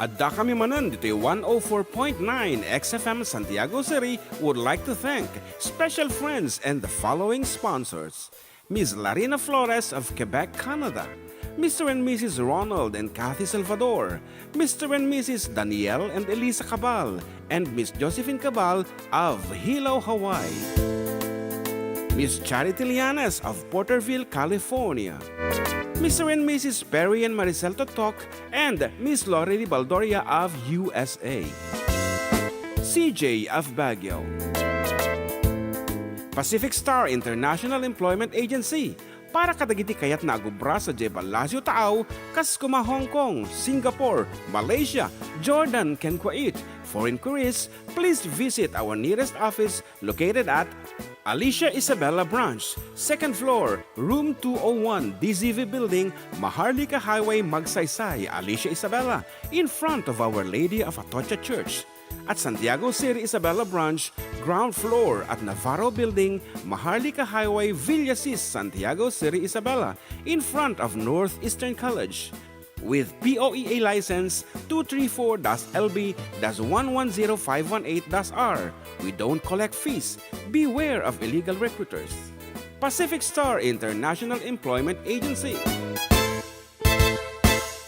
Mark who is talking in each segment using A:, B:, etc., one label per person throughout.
A: Adda kami Manen, Ditoy 104.9 XFM Santiago City would like to thank special friends and the following sponsors. Ms. Larina Flores of Quebec, Canada. Mr. and Mrs. Ronald and Kathy Salvador. Mr. and Mrs. Danielle and Elisa Cabal. And Miss Josephine Cabal of Hilo, Hawaii. Miss Charity Lianas of Porterville, California. Mr. and Mrs. Perry and Maricel Totok and Miss Lori Baldoria of USA. CJ of Baguio. Pacific Star International Employment Agency. Para kadagiti kayat na agubra sa Jebalasyo Tao, kas kuma Hong Kong, Singapore, Malaysia, Jordan, ken Kuwait. For inquiries, please visit our nearest office located at Alicia Isabella Branch, 2nd floor, room 201, DZV Building, Maharlika Highway, Magsaysay, Alicia Isabella, in front of Our Lady of Atocha Church. At Santiago City Isabella Branch, ground floor at Navarro Building, Maharlika Highway, Villasis, Santiago City Isabella, in front of Northeastern College. With POEA license 234-LB-110518-R. We don't collect fees. Beware of illegal recruiters. Pacific Star International Employment Agency.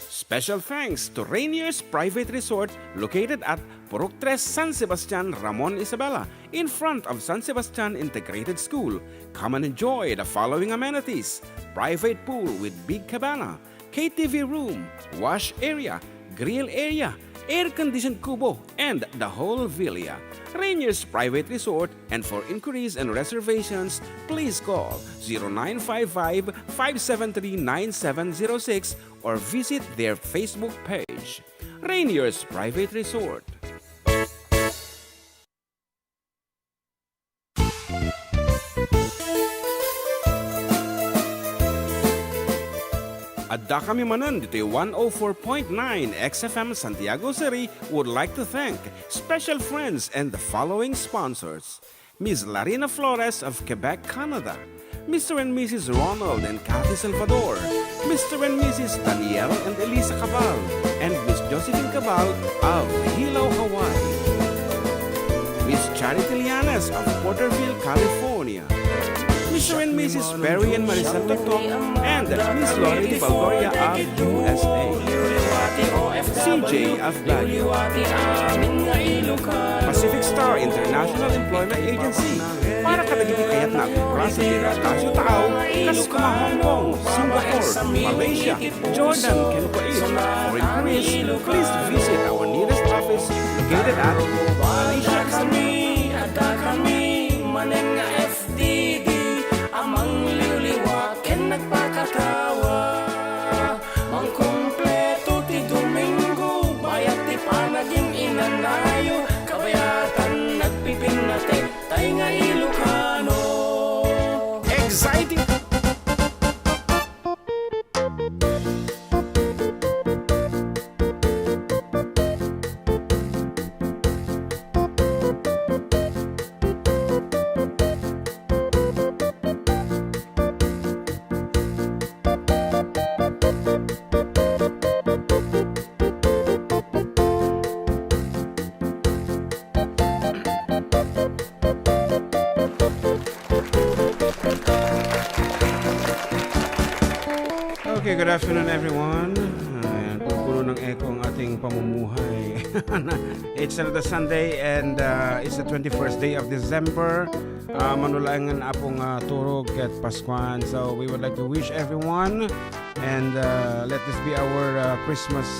A: Special thanks to Rainier's Private Resort located at Purok 3 San Sebastian, Ramon Isabela, in front of San Sebastian Integrated School. Come and enjoy the following amenities: private pool with big cabana, KTV room, wash area, grill area, air-conditioned kubo, and the whole villa. Rainier's Private Resort, and for inquiries and reservations, please call 0955-573-9706 or visit their Facebook page. Rainier's Private Resort. Adda kami Manen, Ditoy 104.9 XFM Santiago City would like to thank special friends and the following sponsors. Ms. Larina Flores of Quebec, Canada. Mr. and Mrs. Ronald and Kathy Salvador. Mr. and Mrs. Danielle and Elisa Cabal. And Miss Josephine Cabal of Hilo, Hawaii. Miss Charity Lianas of Porterville, California. Mr. and Mrs. Perry and Maricel Totok and Miss Lori Baldoria of USA. CJ of Baguio. Pacific Star International Employment Agency. Para kadagiti kayat na agubra sa Jebalasyo Tao, kas kuma Hong Kong, Singapore, Malaysia, Jordan, ken Kuwait. For inquiries, please visit our nearest office located at Alicia City.
B: Adda kami, Manen nga FDD, amang liwliwat ken nagpakatawa. Mang kompleto ti Domingo, bayat ti panaging inanayo, kabayatan nagpipinate, tay nga Ilocano.
A: Exciting! Okay, good afternoon everyone. Ayan, puno ng echo ang ating pamumuhay. It's another Sunday and it's the 21st day of December. Manulangan apong turog at Paskuan. So we would like to wish everyone and let this be our Christmas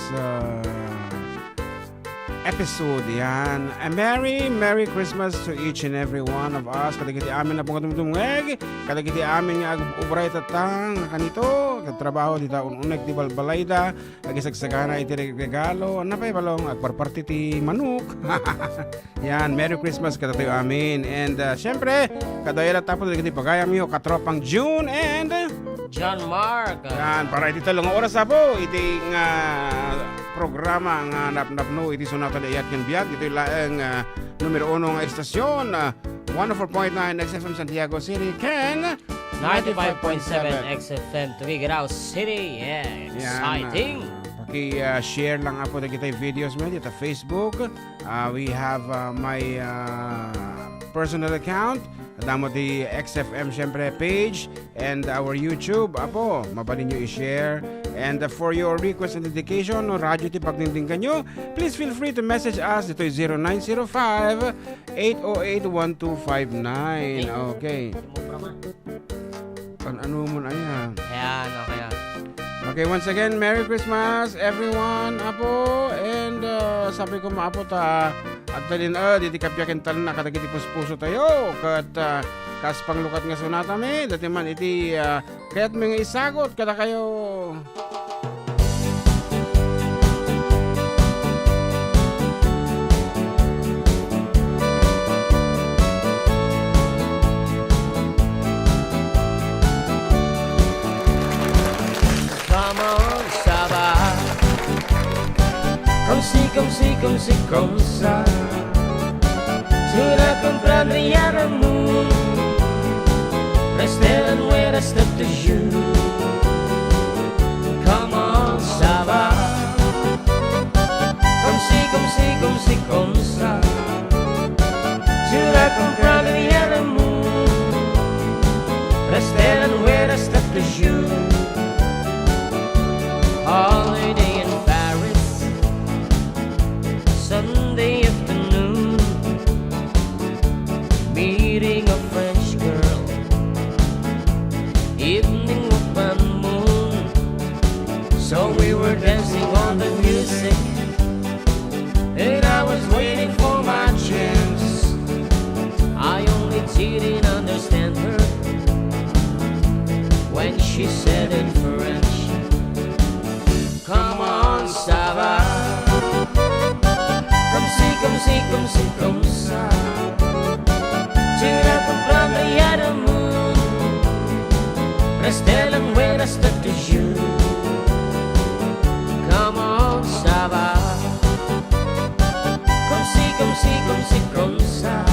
A: episode. Yan. A Merry Christmas to each and every one of us. Kadagiti amin na pong katumtumweg. Kadagiti amin nga ubray tatang kanito. Katrabaho di taon unek di balbalayda. Agisagsagana iti regalo. Ano pa'y balong agparparti ti manok. Yan. Merry Christmas kadatayo amin. And syempre, kadayala tapos kadagiti pagayam yo katropang June and
B: John Mark.
A: yan. Para iti talong oras na po. Iti nga programa nga napnapno iti sunata da iyak biyag ito yung numero 1 nga estasyon 104.9 XFM Santiago City Ken
B: 95.7 XFM Tuguegarao City. Yeah, exciting.
A: share lang po na kita videos mo dito Facebook. We have my personal account. Damo di XFM syempre page and our YouTube. Apo, mabalin nyo i-share. And for your request and dedication no radyo ti pagdindinggan nyo, please feel free to message us. Ito 0905-808-1259. Okay. Ano mo na yan?
B: Ayan, okay.
A: Okay, once again, Merry Christmas everyone, Apo. And sabi ko maapo ta at talin diti kapyaken tal na kadagiti puspuso tayo kat kas panglukat nga sunata mi dati man iti kaya't mga isagot kada kayo.
B: Comme si, comme ça. Tu la comprendrais l'amour. Rester loin, rester toujours. Comment ça va? Comme si, comme si, comme si, comme ça. Tu la comprendrais l'amour. Rester loin, rester toujours. Holiday in Paris, Sunday afternoon, meeting a French girl, evening of the moon. So we were dancing on the music, and I was waiting for my chance. I only didn't understand her when she said in French, come on, ça va. Comme si, comme si, comme ça. Tu la comprendrais l'amour. Rester loin, rester toujours. Comment ça va? Comme si, comme si, comme si, comme ça.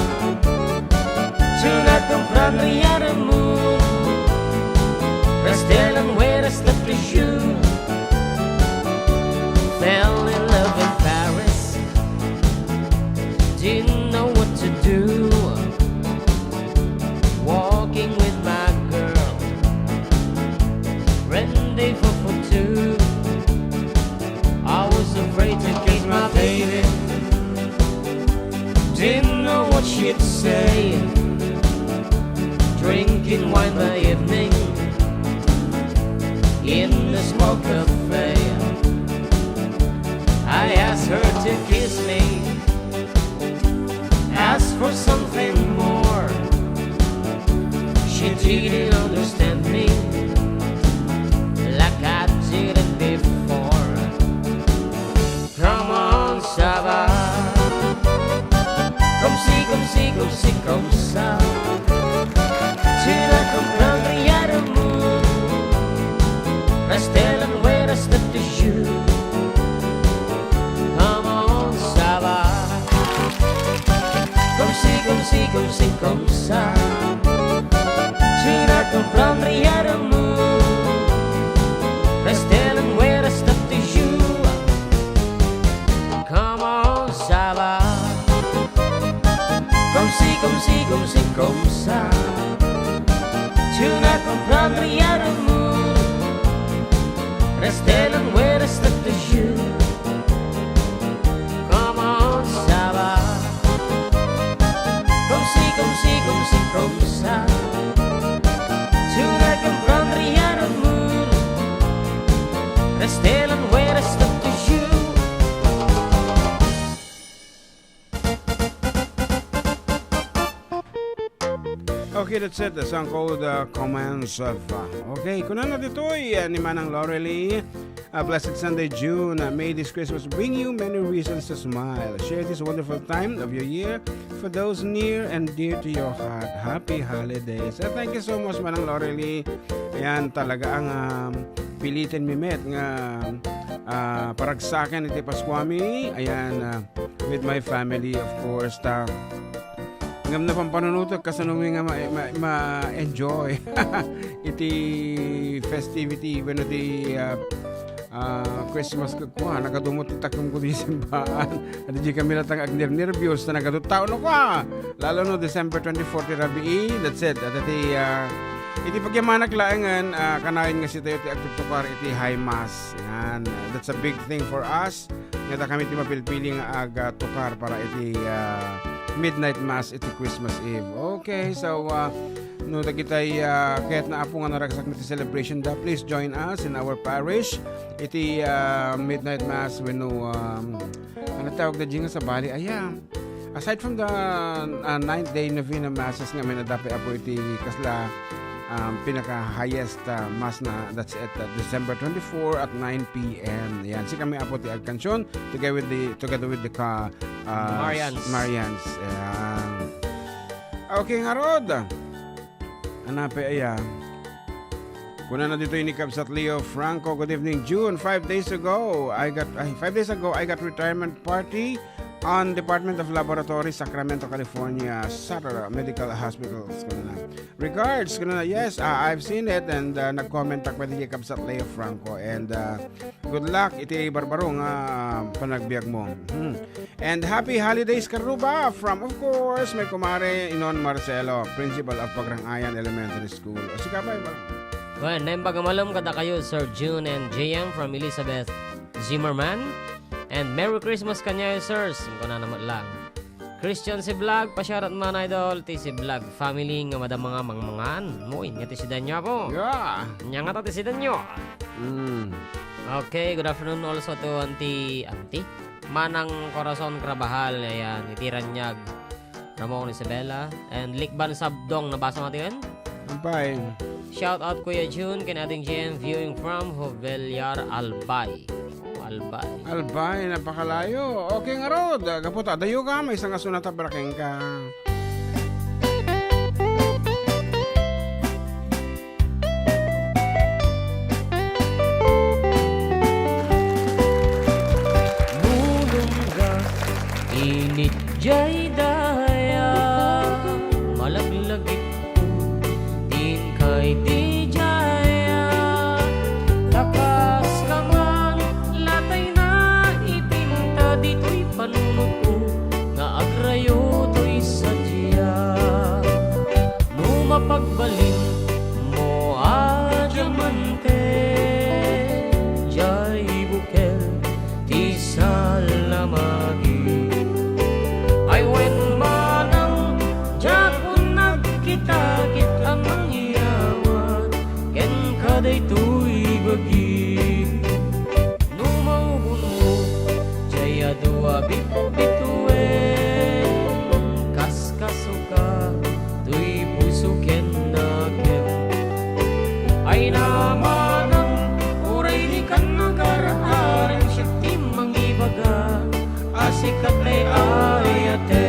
B: Tu la comprendrais l'amour. Rester loin, rester toujours. Fell in love in Paris, didn't know what to do. Walking with my girl, rendezvous for two. I was afraid to kiss my baby, didn't know what she'd say. Drinking wine by evening in the small cafe, I asked her to kiss me, asked for something more. She didn't understand me like I didn't before. Come on, ça va. Comme si, comme si, comme si, comme ça. Tu la comprendrais l'amour. Rester loin, rester toujours. Comme si, comme ça. Tu la comprendrais l'amour. Rester loin, rester toujours. Comment ça va? Comme si, comme si, comme si, comme ça. Tu la comprendrais l'amour. Rester loin, rester toujours. Comment ça va? Comme si, comme si, comme si, comme ça. Tu la comprendrais l'amour. Rester loin, rester toujours.
A: Okay, that's it. The song called Commands of. Okay, kunan na Ditoy ni Manang Laurely. Blessed Sunday, June. May this Christmas bring you many reasons to smile. Share this wonderful time of your year for those near and dear to your heart. Happy holidays. Thank you so much, Manang Laurely. Ayan, talaga ang pilitin mi met nga paragsakan iti Paskwami. Ayan, with my family, of course. Ngam na pampanunutok kasanumi nga ma-enjoy iti festivity when iti Christmas ko kuha, nagadumot itakong ko di simbaan. At di kami latang agner-nervyos na nagadutaw no kuha. Lalo no December 24 ti Rabii, that's it. At iti pagyamanak laengan, kanayon nga si tayo ti agtutukar iti high mass. Yan, that's a big thing for us. Ngata kami ti mapilpili nga tukar para iti midnight mass iti Christmas Eve. Okay, so no dagitay kahit na apo nga naragsak na ti celebration da, please join us in our parish iti midnight mass when no ano tawag da jinga sa bali aside from the 9th day novena masses nga may nadapi apo iti kasla pinaka highest mass na, that's at December 24 at 9 p.m. Yan, si kami apo ti agkansyon together with the Marians. Yan. Okay nga rod. Anape kuna na dito ni Kabsat Leo Franco. Good evening, June. 5 days ago I got retirement party on Department of Laboratory, Sacramento, California, Sutter Medical Hospital. Regards, yes, I've seen it and nag-comment ako ni Kabsat Leo Franco and good luck iti barbaro nga panagbiag mo. And happy holidays karuba from, of course, may kumare Inon Marcelo, Principal of Pagrangayan Elementary School. O si Kapay ba?
B: Well, naimbagamalam kada kayo, Sir June and JM from Elizabeth Zimmerman. And Merry Christmas kanya, sirs. Kung na naman lang. Christian si Vlog, pasyarat man idol. Ti si Vlog family nga madam mga mangmangan. Muin, nga ti si Danyo po.
A: Yeah.
B: Nya nga ti si Danyo. Okay, good afternoon also to Auntie Manang Corazon Krabahal. Ayan, itiranyag Ramon Isabela. And Likban Sabdong, nabasa natin?
A: Bye.
B: Shout out Kuya June, kinating GM viewing from Hovelyar, Albay.
A: Albay, napakalayo. Okay nga rod. Kaputa, dayo ka. May isang asunata brakeng ka.
B: Mulungga, init jay daya, malaglagit ko, din kay di jaya, takas kaman, latay na ipinta, dito'y panunod ko, nga agrayo to'y sadya. No mapagbalin mo adyamante, jay bukel, ti salamagi. Ay when manang Japon nagkita-kit ang mangyawan, ken kaday to'y bagi. No maubon mo, jaya dua bituwe, kaskasuka, to'y puso ken naken. Ay naman ang uray di kan nagararin, siya ti mangibaga, asikat ay ayate.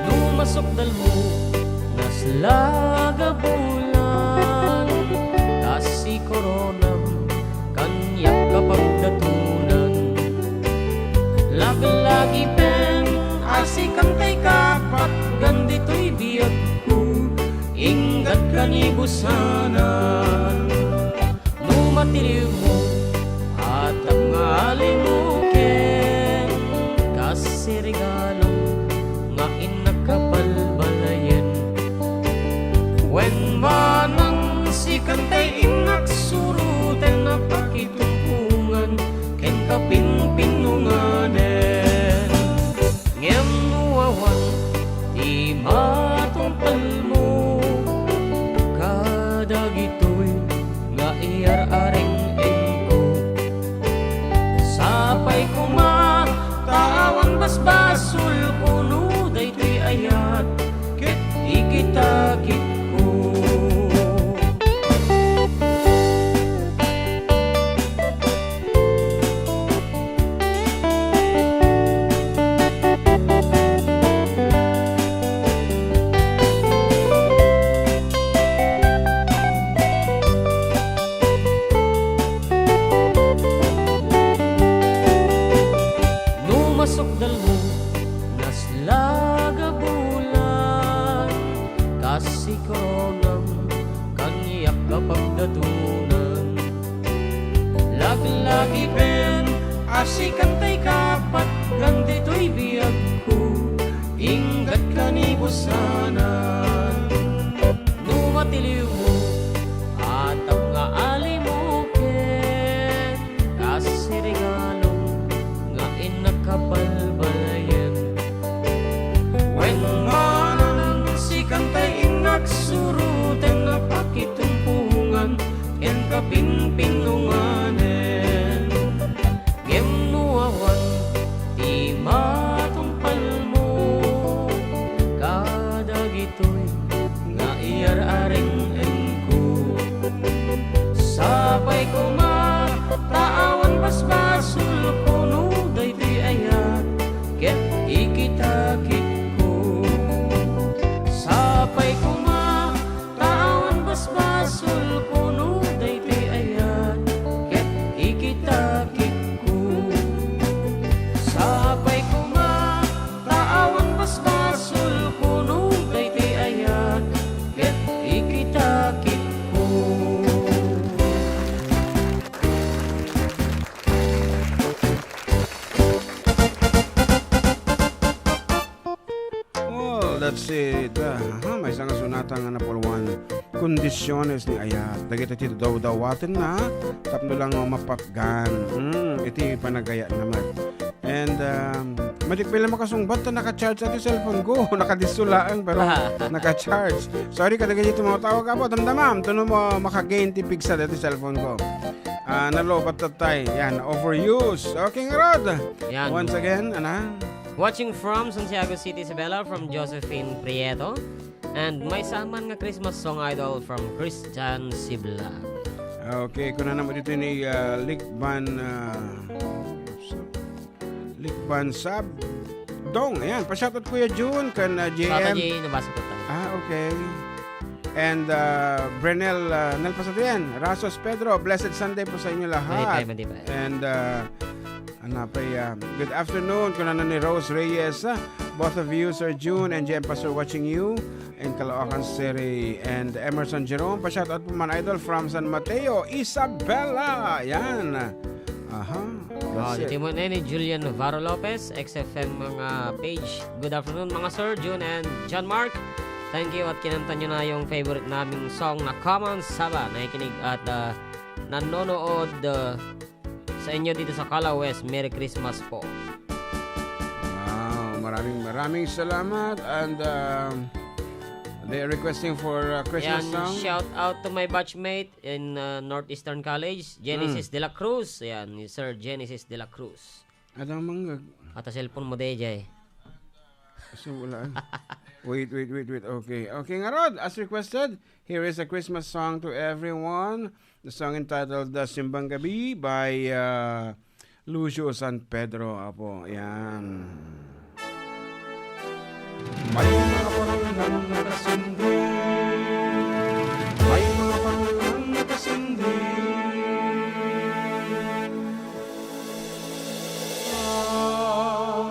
B: Numasok dal mo, naslaga bulan, kasi koronam, kanyak kapag datunan. Lagi-lagi pen, asikang kay kapat, gandito'y biyag ko, ingat kanibusanan. Numatiliw mo, at ang ngalimukin, kasi regalo, nga inakapalbalayan. When manang si kantay inaksuruten na pakitungkungan, ken kapinpinunganen. Ngem nuwawan, di matumpal mo, kadagitoy nga iyar-aring engko. Sapay kuma, taawan basbasul, kuno daytoy ayat, ket ikitakit ko. naglagi pen asikantay kapat kan dito'y biyag ko ingat kanibusanan numatiliw mo at ang nga alimukin kasi regalong nga inakabalbalayan when man si kantay inagsuruten na pakitumpungan ken kapinpinunganen gem nuawan ti matumpal mo kadagitoy nga iyar-aring engko sabay ko mataawan basbasul kuno daytoy ayat ket ikitakit ko sabay ko mataawan basbasul kuno daytoy ayat ket ikitakit ko sabay ko mataawan basbasul kuno daytoy ayat ket ikitakit ko.
A: Oh, that's it. May isang sunata nga napulwan. Kondisyones ni Ayat. Dagiti iti daw-dawatin na. Tapno lang mapatgan. Iti panagaya naman. And, madikpila makasungbat na naka-charge at yung cellphone ko. Nakadisulaan pero naka-charge. Sorry ka dagiti tumawag ka po. Damdamam. Tuno mo makagain ti pigsa dati cellphone ko. Nalobat tatay. Yan, overuse. Okay nga Rod.
B: Yan.
A: Once again,
B: Watching from Santiago City, Isabela, from Josephine Prieto. And may saman nga Christmas song idol from Christian Sibla.
A: Okay, kuna naman dito ni Likban Sab Dong. Ayan, pa-shoutout Kuya June kan JM.
B: Tata J, nabasa ko tayo.
A: Okay. And Brenel Nalpasatian, Rasos Pedro, blessed Sunday po sa inyo lahat.
B: Matibay.
A: And good afternoon kuna na ni Rose Reyes. Both of you, Sir June and JM Pastor, watching you in Caloocan City. And Emerson Jerome, pa-shoutout po man idol from San Mateo, Isabela. Yan. That's it.
B: Dito mo na ni Julian Navarro Lopez, XFM mga page. Good afternoon mga Sir June and John Mark. Thank you at kinanta nyo na yung favorite naming song na Common Saba. Nakikinig at nanonood sa inyo dito sa Cala West. Merry Christmas po.
A: Wow, maraming salamat. And they're requesting for Christmas song.
B: Shout out to my batchmate in Northeastern College, Genesis De La Cruz. Yan, ni Sir Genesis De La Cruz.
A: Ano manggag?
B: At a cellphone mo, DJ.
A: So, wala. Wait. Okay, nga Rod. As requested, here is a Christmas song to everyone. The song entitled Simbang Gabi by Lucio San Pedro. Apo, yan. May mga pangalan nakasindi. May mga pangalan nakasindi.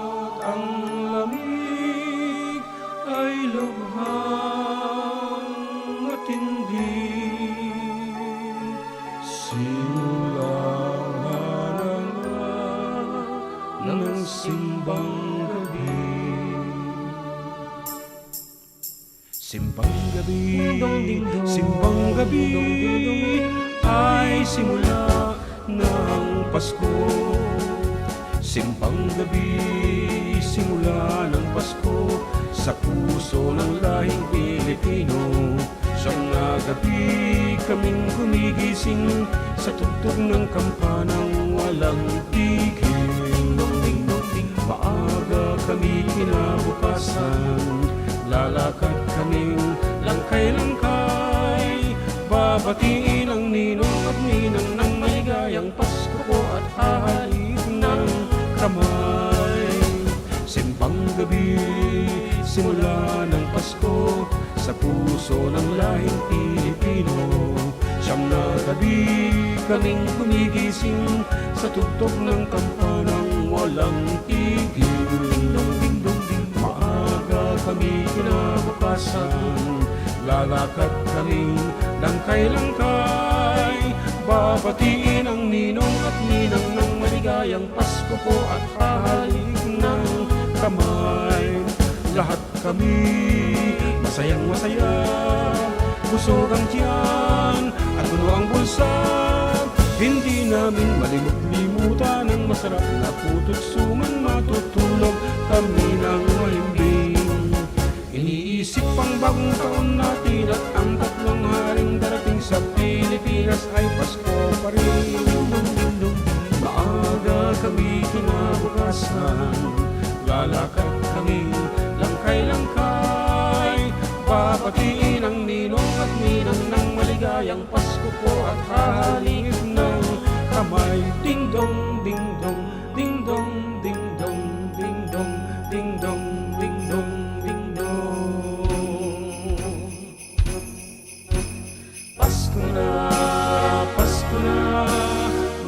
A: At ang lamig ay lubhang matindi. Simulan na ng simbang gabi. Simbang gabi ay simula ng Pasko. Simbang gabi, simula ng Pasko sa puso ng lahing Pilipino. Siyang nagabi kaming gumigising sa tugtog ng kampanang walang tigil. Maaga kami kinabukasan, lalakad kaming langkay-langkay, babatiin ang ninong at ninang ng maligayang Pasko ko at hahalik ng kamay. Simbang gabi, simula ng Pasko sa puso ng lahing Pilipino. Siyam na gabi kaming gumigising sa tugtog ng kampanang walang tigil. Maaga kami kinabukasan, lalakad kaming langkay-langkay, babatiin ang ninong at ninang ng maligayang Pasko po at hahalik ng kamay. Lahat kami masayang masaya, busog ang tiyan at puno ang bulsa. Hindi namin malimut-limutan ang masarap na puto't sumang matutulog kami ng mahimbing. Iniisip ang bagong taon natin at ang tatlong haring darating sa Pilipinas ay Pasko pa rin. Maaga kami kinabukasan, lalakad kami langkay-langkay, papatiin ang ninong at ninang ng maligayang Pasko po at hahalik ng kamay. Ding dong, ding dong, ding dong, ding dong, ding dong, ding dong, ding dong, ding dong. Pasko na,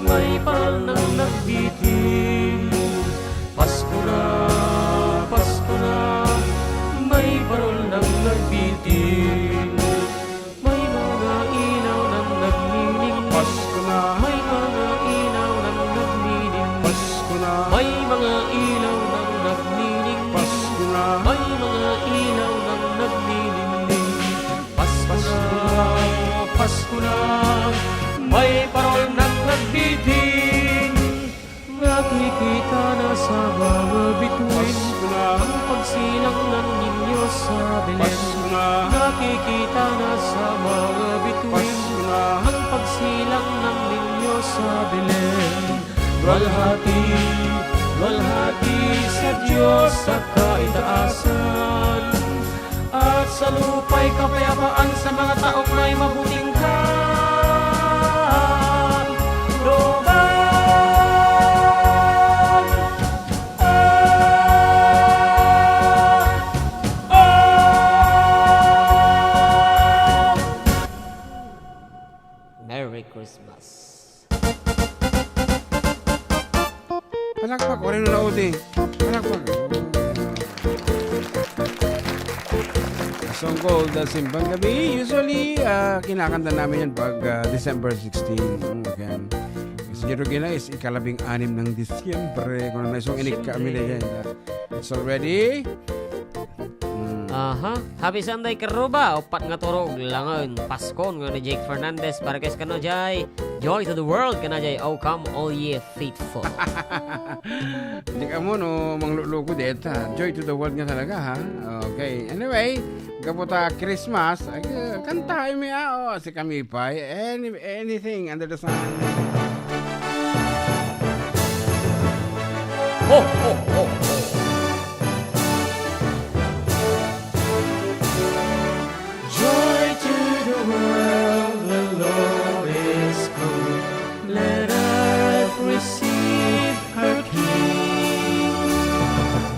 A: may paral ng nagbitin. Pasko na, may parol ng nagbitin. May mga ilaw ng nagnining. Pasko na, may mga ilaw ng nagnining. Pasko na, may mga ilaw ng nagnining. Pasko na, may mga ilaw ng nagnining. Pasko na, may parol ng nagbitin. Nakikita na sa mga bituin ang pagsilang ng ninyo sa Belen. Nakikita na sa mga bituin ang pagsilang ng ninyo sa Belen. Walhati sa Diyos sa kaitaasan, at sa lupa'y kapayapaan sa mga taong may mabuting
B: Merry Christmas.
A: Palakpak, orin na uti. Palakpak. Song called Simbang Gabi. Usually, kinakanta namin yan pag December 16. Okay. Kasi Jerugina is ikalabing-6 ng Disyembre. Kung na isong inik kami na yan. It's already...
B: Aha, happy Sunday karuba. Upat nga turog langon Pasko nga ni Jake Fernandez para kay kano jay. Joy to the world kana jay. Oh come all ye faithful.
A: Hindi ka mo no mangluluko deta. Joy to the world nga talaga ha. Okay. Anyway, kaputa Christmas, kanta mi si kami pa anything under the sun.
B: Ho ho ho.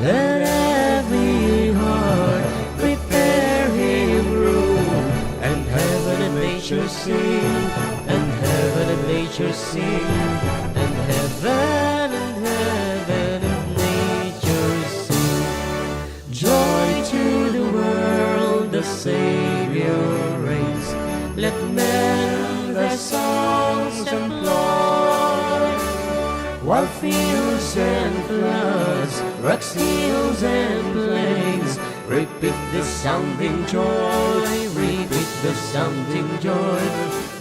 C: Let every heart prepare him room, and heaven and nature sing, and heaven and nature sing, and heaven and nature sing. Joy to the world, the Savior reigns. Let men their songs employ, while fields and floods, rocks, hills and plains repeat the sounding joy, repeat the sounding joy,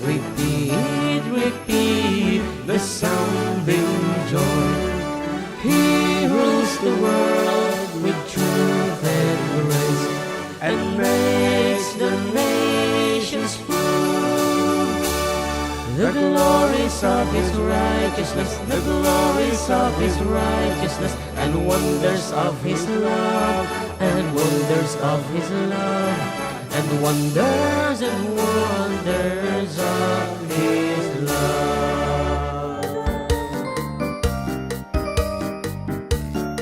C: repeat, repeat the sounding joy. He rules the world with truth and grace, and makes the nations prove the glories of his righteousness, the glories of his righteousness, and wonders of his love, and wonders of his love, and wonders of his love.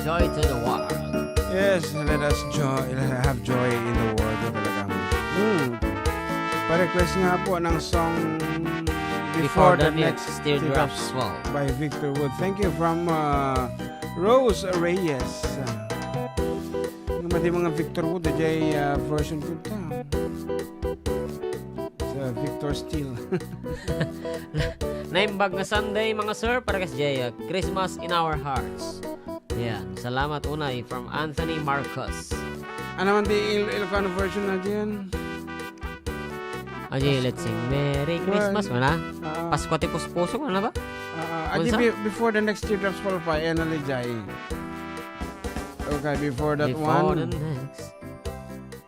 B: Joy to the world.
A: Yes, let us have joy in the world. Talagang. Pa-request nga po ng song
B: Before the next teardrops fall
A: by Victor Wood. Thank you from Rose Reyes. Madi mga Victor Wood jay version ko ta. Sa Victor Steele.
B: Naimbag nga Sunday mga sir para kas Jaya. Christmas in our hearts. Yan. Salamat unay from Anthony Marcos.
A: Ano man di Ilocano version na dyan?
B: Aji, let's sing Merry Christmas. Mana? Pasko ti puspuso. Ano ba?
A: Aji, before the next teardrops fall pa, yan alijay. Okay, before that
B: Before
A: one.
B: the next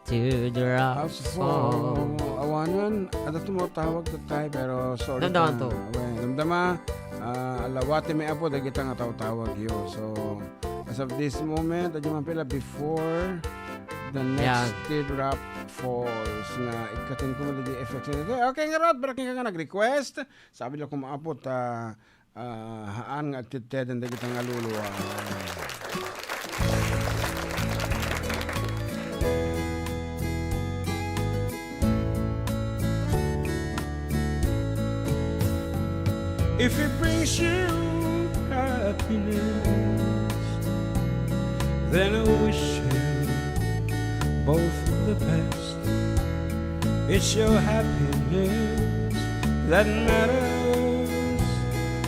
B: teardrops fall.
A: Awanan, ada tumutawag to tayo, pero sorry.
B: Damdaman to.
A: Damdama, alawati may apo, dahil kita nga tawag yo. So, as of this moment, adyo man pila, before the next teardrop falls nga ikatin ko malagi effects nito. Okay nga Rod, baraking ka nga nag-request. Sabi lang kung maapot, haan nga agtitedan dahil kita nga luluwa. If it brings you happiness, then I wish you both the best. It's your happiness that matters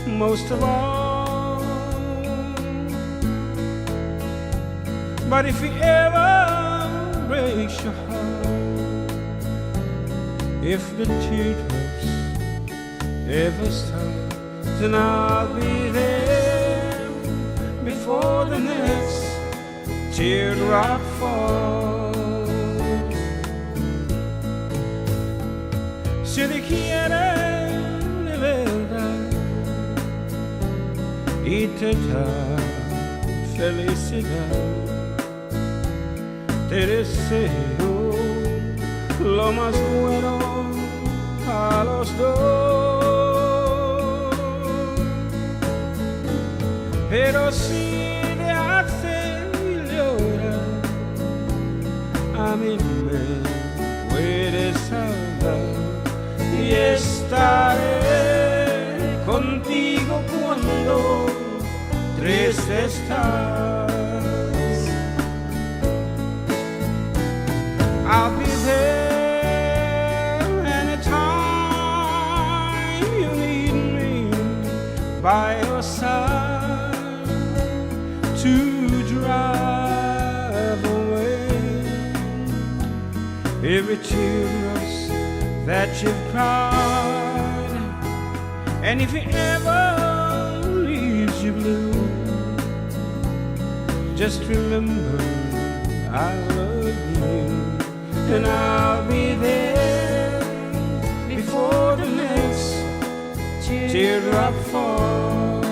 A: most of all. But if it ever breaks your heart, if the teardrops ever start, then I'll be there before the next teardrop falls. Si te quiere de verdad y te da felicidad, te deseo lo más bueno a los dos. Pero si te hace llorar, a mí me puedes hablar y estaré contigo cuando triste estás. I'll be there anytime you need me by your side to drive away every teardrops that you've cried. And if it ever leaves you blue, just remember I love you, and I'll be there before the next teardrop falls.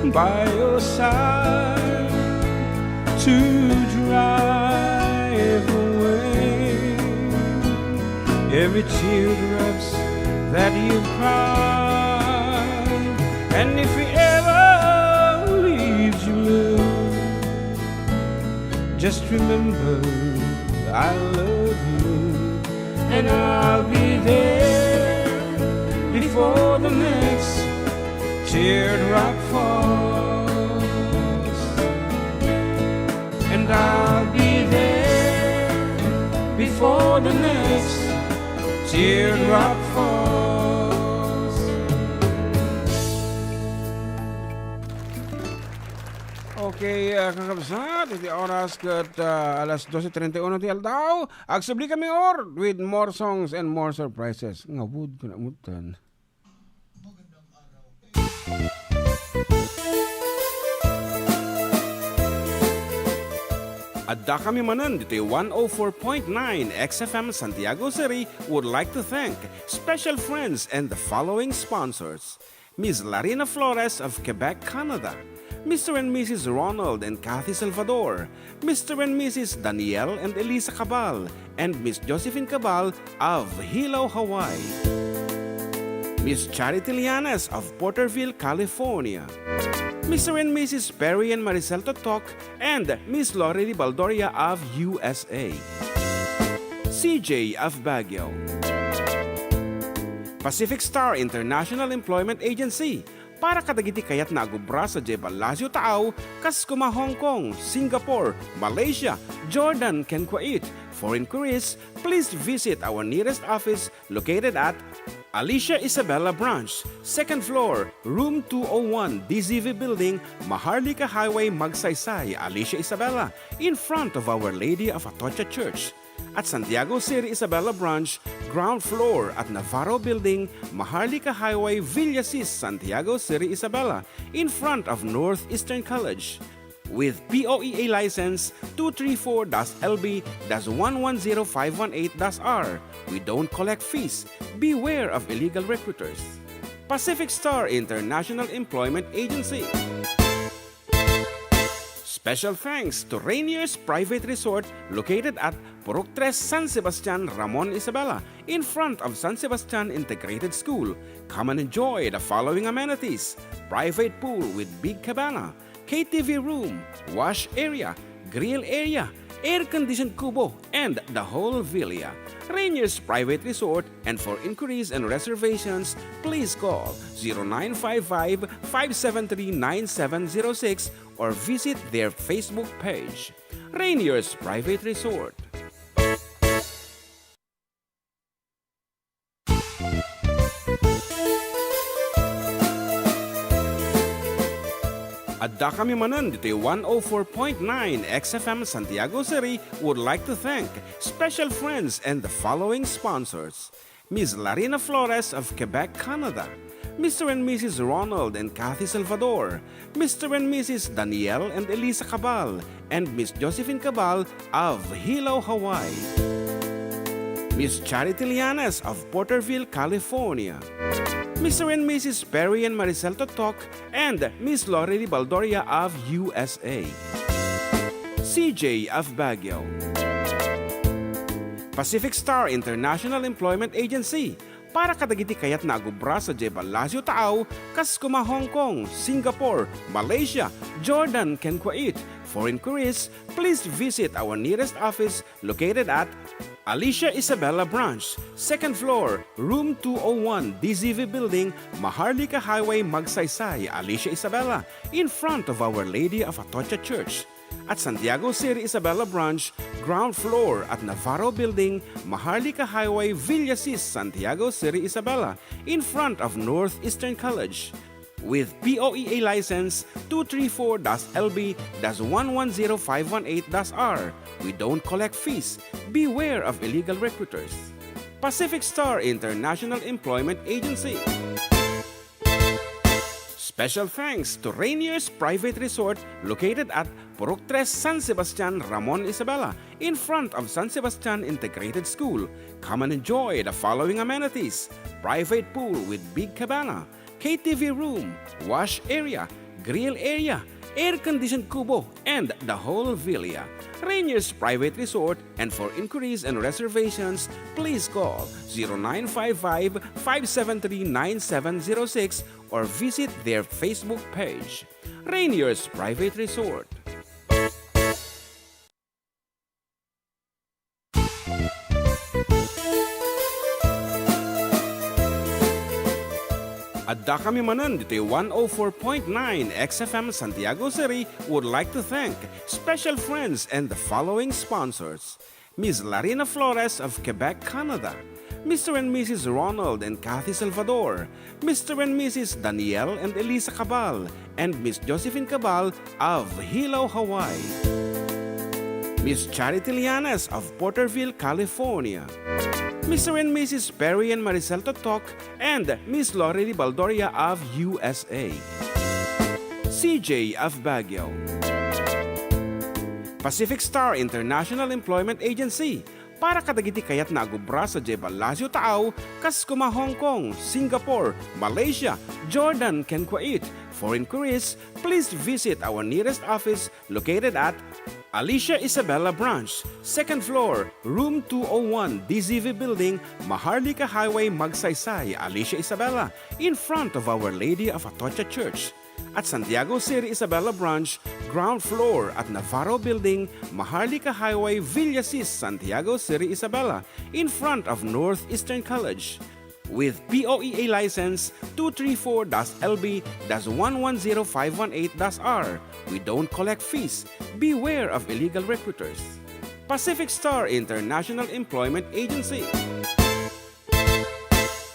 A: By your side to drive away every teardrops that you've cried. And if it ever leaves you blue, just remember I love you, and I'll be there before the next teardrop falls, and I'll be there before the next teardrop falls. Okay, kakabsat, iti oras kat alas 12:31 ti aldaw. Agsubli kami or with more songs and more surprises. Ngabud ko na mutan. Adda kami Manen, Ditoy 104.9 XFM Santiago City would like to thank special friends and the following sponsors. Ms. Larina Flores of Quebec, Canada. Mr. and Mrs. Ronald and Kathy Salvador. Mr. and Mrs. Danielle and Elisa Cabal. And Miss Josephine Cabal of Hilo, Hawaii. Miss Charity Lianes of Porterville, California. Mr. and Mrs. Perry and Maricel Totok, and Miss Lorely Baldoria of USA. CJ of Baguio. Pacific Star International Employment Agency, para kadagiti kayat na agubra sa Jebel Lazio Taaw, kas kuma Hong Kong, Singapore, Malaysia, Jordan, ken Kuwait. For inquiries, please visit our nearest office located at Alicia Isabella Branch, 2nd floor, room 201, DZV Building, Maharlika Highway, Magsaysay, Alicia Isabella, in front of Our Lady of Atocha Church. At Santiago City Isabella Branch, ground floor at Navarro Building, Maharlika Highway, Villasis, Santiago City Isabella, in front of Northeastern College. With POEA license 234-LB-110518-R. We don't collect fees. Beware of illegal recruiters. Pacific Star International Employment Agency. Special thanks to Rainier's Private Resort located at Purok 3, San Sebastian, Ramon Isabela, in front of San Sebastian Integrated School. Come and enjoy the following amenities: private pool with big cabana, KTV room, wash area, grill area, air-conditioned kubo, and the whole villa. Rainier's Private Resort, and for inquiries and reservations, please call 0955-573-9706 or visit their Facebook page. Rainier's Private Resort. Adda kami Manen, Ditoy 104.9 XFM Santiago City would like to thank special friends and the following sponsors. Ms. Larina Flores of Quebec, Canada. Mr. and Mrs. Ronald and Kathy Salvador. Mr. and Mrs. Danielle and Elisa Cabal. And Miss Josephine Cabal of Hilo, Hawaii. Miss Charity Lianes of Porterville, California. Mr. and Mrs. Perry and Maricel Totok, and Miss Lorely Baldoria of USA. CJ of Baguio. Pacific Star International Employment Agency, para kadagiti kayat na agubra sa Jebel Lazio Taaw, kas kuma Hong Kong, Singapore, Malaysia, Jordan, ken Kuwait. For inquiries, please visit our nearest office located at Alicia Isabella Branch, 2nd floor, room 201, DZV Building, Maharlika Highway, Magsaysay, Alicia Isabella, in front of Our Lady of Atocha Church. At Santiago City Isabella Branch, ground floor at Navarro Building, Maharlika Highway, Villasis, Santiago City Isabella, in front of Northeastern College. With POEA license 234-LB-110518-R. We don't collect fees. Beware of illegal recruiters. Pacific Star International Employment Agency. Special thanks to Rainier's Private Resort located at Purok 3, San Sebastian, Ramon Isabela, in front of San Sebastian Integrated School. Come and enjoy the following amenities: private pool with big cabana, KTV room, wash area, grill area, air-conditioned kubo, and the whole villa. Rainier's Private Resort, and for inquiries and reservations, please call 0955-573-9706 or visit their Facebook page. Rainier's Private Resort. Adda kami Manen, Ditoy 104.9 XFM Santiago City would like to thank special friends and the following sponsors. Ms. Larina Flores of Quebec, Canada. Mr. and Mrs. Ronald and Kathy Salvador. Mr. and Mrs. Danielle and Elisa Cabal. And Miss Josephine Cabal of Hilo, Hawaii. Miss Charity Lianes of Porterville, California. Mr. and Mrs. Perry and Maricel Totok, and Miss Lorely Baldoria of USA. CJ of Baguio. Pacific Star International Employment Agency para kadagiti kayat na agubra sa Jebalasyo Taaw, kas kuma Hong Kong, Singapore, Malaysia, Jordan, ken Kuwait. For inquiries, please visit our nearest office located at Alicia Isabella Branch, 2nd floor, room 201, DZV Building, Maharlika Highway, Magsaysay, Alicia Isabella, in front of Our Lady of Atocha Church. At Santiago City Isabella Branch, ground floor at Navarro Building, Maharlika Highway, Villasis, Santiago City Isabella, in front of Northeastern College. With POEA license 234-LB-110518-R. We don't collect fees. Beware of illegal recruiters. Pacific Star International Employment Agency.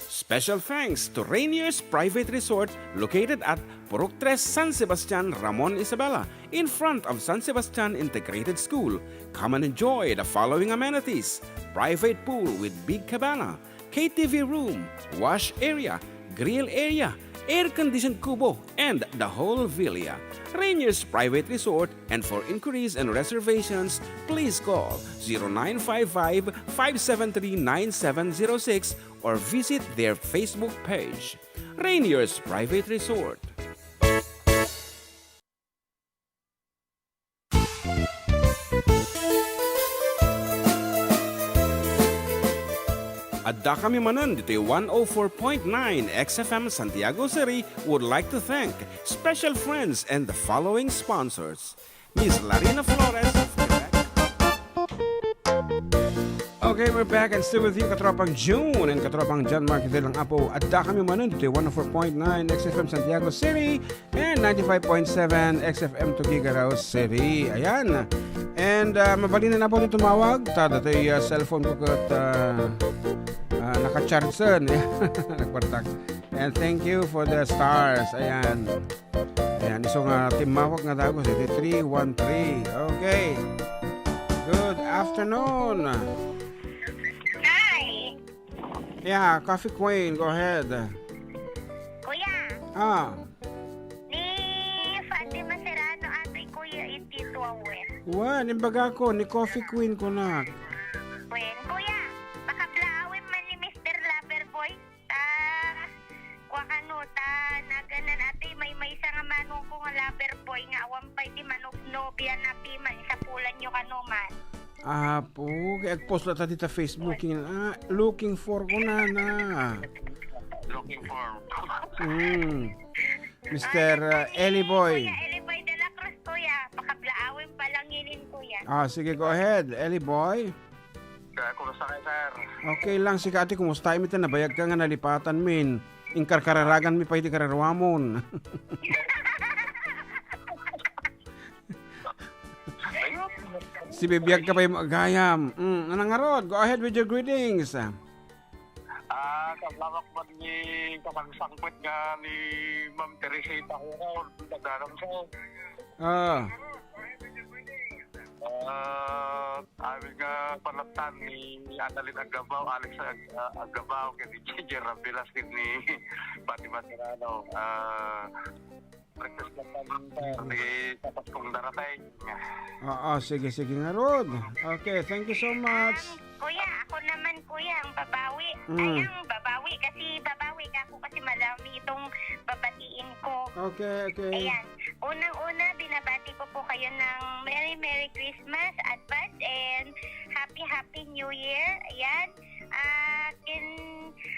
A: Special thanks to Rainier's Private Resort located at Purok 3, San Sebastian, Ramon Isabela, in front of San Sebastian Integrated School. Come and enjoy the following amenities: private pool with big cabana, KTV room, wash area, grill area, air-conditioned kubo, and the whole villa. Rainier's Private Resort, and for inquiries and reservations, please call 0955-573-9706 or visit their Facebook page. Rainier's Private Resort. Adda kami Manen, Ditoy 104.9 XFM Santiago City would like to thank special friends and the following sponsors. Miss Larina Flores of Quebec. Okay, we're back and still with you, Katropang June and Katropang John Mark ng Apo. Adda kami Manen, Ditoy 104.9 XFM Santiago City and 95.7 XFM Tuguegarao City. Ayan. And mabali na po ito tumawag. Tada tayo cellphone ko kat naka-charge son. Nagpartak. And thank you for the stars. Ayan. Ayan. Iso nga timawag nga dago. 313. Okay. Good afternoon.
D: Hi.
A: Yeah, Coffee Queen. Go ahead.
D: Kuya, ni Fatima Serrano ato'y kuya iti tuwawen.
A: Wan, imbaga ko. Ni Coffee Queen ko na.
D: Kuya, makaplaawin man ni Mr. Loverboy. Kuwakano, naganan ato'y may isa nga manong ko nga Loverboy nga awampay di manubnobya na piman sa pulan nyo kanuman.
A: Po. Kaya-post lang tayo sa Facebook. Looking for ko na.
E: Looking for
A: Mr. Eli Boy.
D: Kuya, Eliboy de la Cruz, kuya. Makaplaawin pa lang yinin, kuya.
A: Sige, go ahead. Eli Boy.
E: kaya kumusta kayo, sir?
A: Okay lang, si Kati, kumusta? Imi nabayag ka nga nalipatan min. Ingkarkararagan mi pa iti kararwamon. Si bibiyag ka pa yung agayam. Anong nga rod? Go ahead with your greetings.
E: Kablawak man ni kamangsangpit nga ni Ma'am Teresita ko ko, nagdarang siya. Amin nga panatan ni Annalyn Agabaw, Alex Agabaw, kaya ni J.J. Rabilas, ni Fatima Serrano. Breakfast lang ni tapat kong darating.
A: Sige nga rod. Okay, thank you so much.
D: Kuya, ako naman kuya, ang babawi. Ay, ang babawi kasi ako kasi malami itong babatiin ko.
A: Okay.
D: Ayan. Unang-una, binabati ko po kayo ng Merry Christmas advance and Happy New Year. Ayan.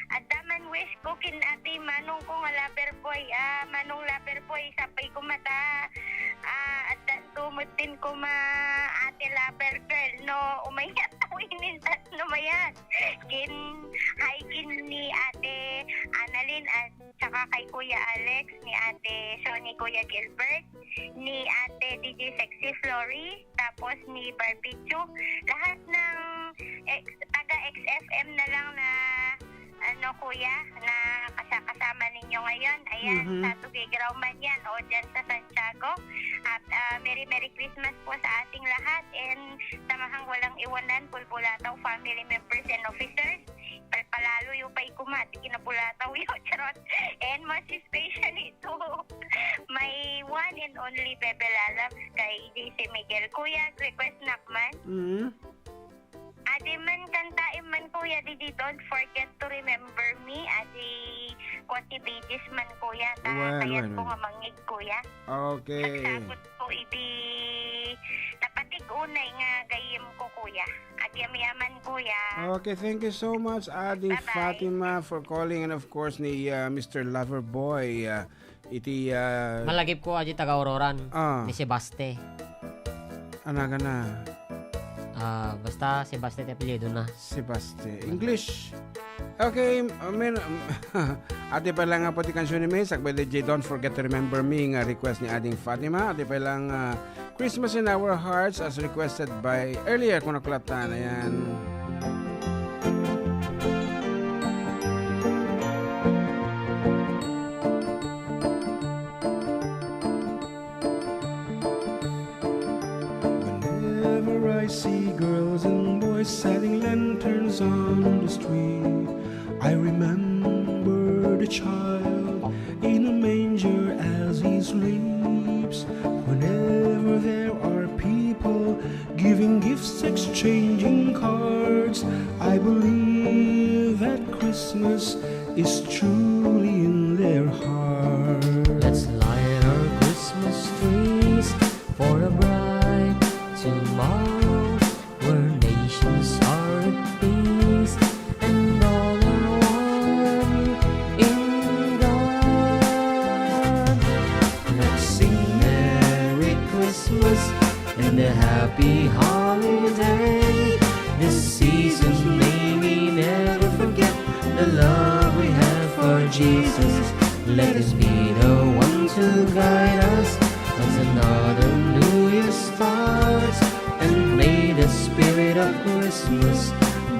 D: Adaman wish ko kin ate manong ko nga Loverboy. Manong Loverboy, sapay ko mata. At tumutin ko ate Lovergirl. No, umayat tawinin tatlo mayan. Kin ni ate Annalyn at saka kay Kuya Alex, ni ate Sonny Kuya Gilbert, ni ate DJ Sexy Flory, tapos ni Barbecue. Lahat ng taga XFM na lang na kuya, na kasama ninyo ngayon. Ayan, sa Tuguegarao man yan o dyan sa Santiago. At Merry Christmas po sa ating lahat and samahang walang iwanan, Pulpulataw family members and officers. palalo yung pay kumati kinapulataw yung charot. And most especially to my one and only Bebe Lalabs kay JC Miguel. Kuya, request na man. Adi man kantain man kuya, didi don't forget to remember me. Adi kwati bidis man kuya. Kayat ko nga mangig kuya.
A: Okay.
D: Nagsabot ko idi napatig unay nga gayem ko kuya. Adi yaman kuya.
A: Okay, thank you so much, Adi
D: Bye-bye.
A: Fatima, for calling, and of course ni Mr. Loverboy. Iti
C: Malagip ko aji taga-Auroran. Ni Sebaste.
A: anaga na.
C: Basta Sebaste te apelyido na.
A: Sebaste. English. Okay, ate pa lang po ti kansyon ni May. Sakbay DJ, don't forget to remember me nga request ni Ading Fatima. Ate pa lang Christmas in Our Hearts as requested by earlier kung nakulatan. Ayan. Whenever I see girls and boys setting lanterns on the street, I remember the child in a manger as he sleeps. Whenever there are people giving gifts, exchanging cards, I believe that Christmas is truly in their heart.
C: Let's light our Christmas trees for a bright tomorrow, where nations are at peace and all are one in God.
B: Let's sing Merry Christmas and a Happy Holiday. This season may we never forget the love we have for Jesus. Let us be the one to guide us as another New Year starts. And may the spirit of Christmas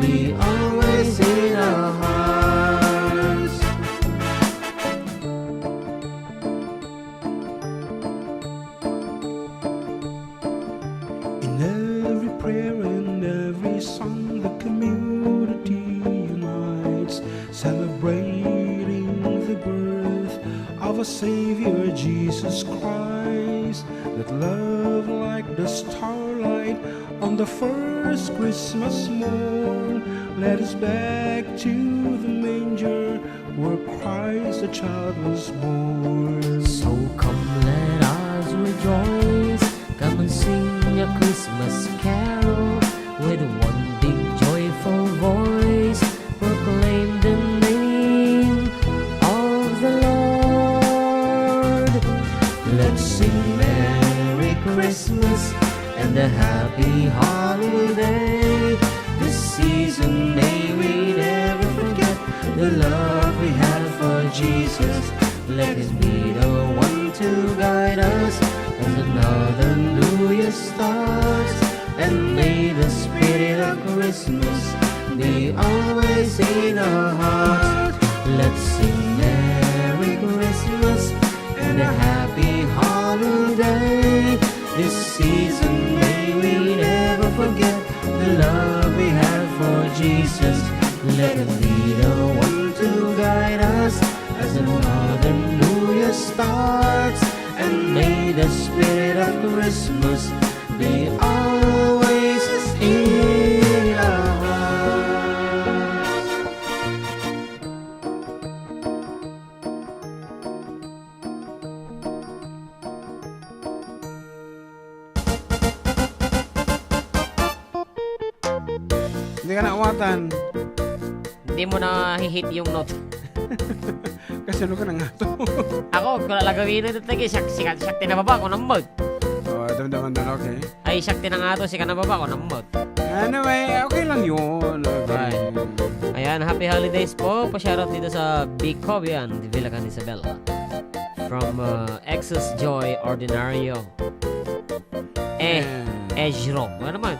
B: be always in our hearts.
A: In every prayer and every song, the community unites, celebrating the birth of a Savior, Jesus Christ. That love like the starlight on the first Christmas morn led us back to the manger where Christ the child was born.
C: So come let us rejoice, come and sing a Christmas carol with one big joyful voice, proclaim the name of the Lord.
B: Let's sing Merry Christmas and a Happy Holiday. This season may we never forget the love we have for Jesus. Let us be the one to guide us as another New Year starts. And may the spirit of Christmas be always in our hearts. Let's sing Merry Christmas and a Happy Holiday. This season may we never forget the love we have for Jesus. Let us be the one to guide us as another New Year starts. And may the spirit of Christmas be always in our hearts.
A: Hindi ka naawatan.
C: Hindi mo na hihit yung note.
A: Kasi ano ka na nga to.
C: Ako, kung lalagawin na ito, sakti na baba ko ng mod.
A: Damdaman doon, okay.
C: Ay, sakti na nga ito, sika na baba ko ng mod.
A: Anyway, okay lang yun. Okay.
C: Ayan, happy holidays po. Pa-shoutout dito sa Big Cobian, di Villacan Isabela. From Exus Joy Ordinario. Ejro. Ano naman?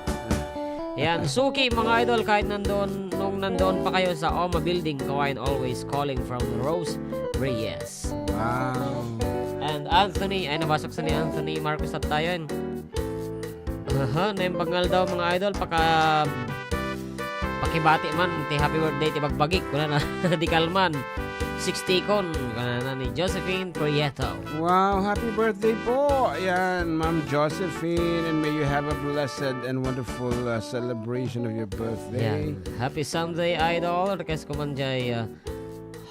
C: Ayan, Suki mga idol, kahit nung nandoon pa kayo sa Oma Building, Kawain always calling from Rose Reyes.
A: Wow.
C: And Anthony, ay nabasok sa ni Anthony Marcos at tayo yun. Naimpagal daw mga idol, pakibati man ti happy birthday ti bagbagik kuna na di kalman 60 kon kana na ni Josephine Prieto.
A: Wow, happy birthday po. Ayan, Ma'am Josephine, and may you have a blessed and wonderful celebration of your birthday.
C: Yan. Happy Sunday, Idol. Request ko man jay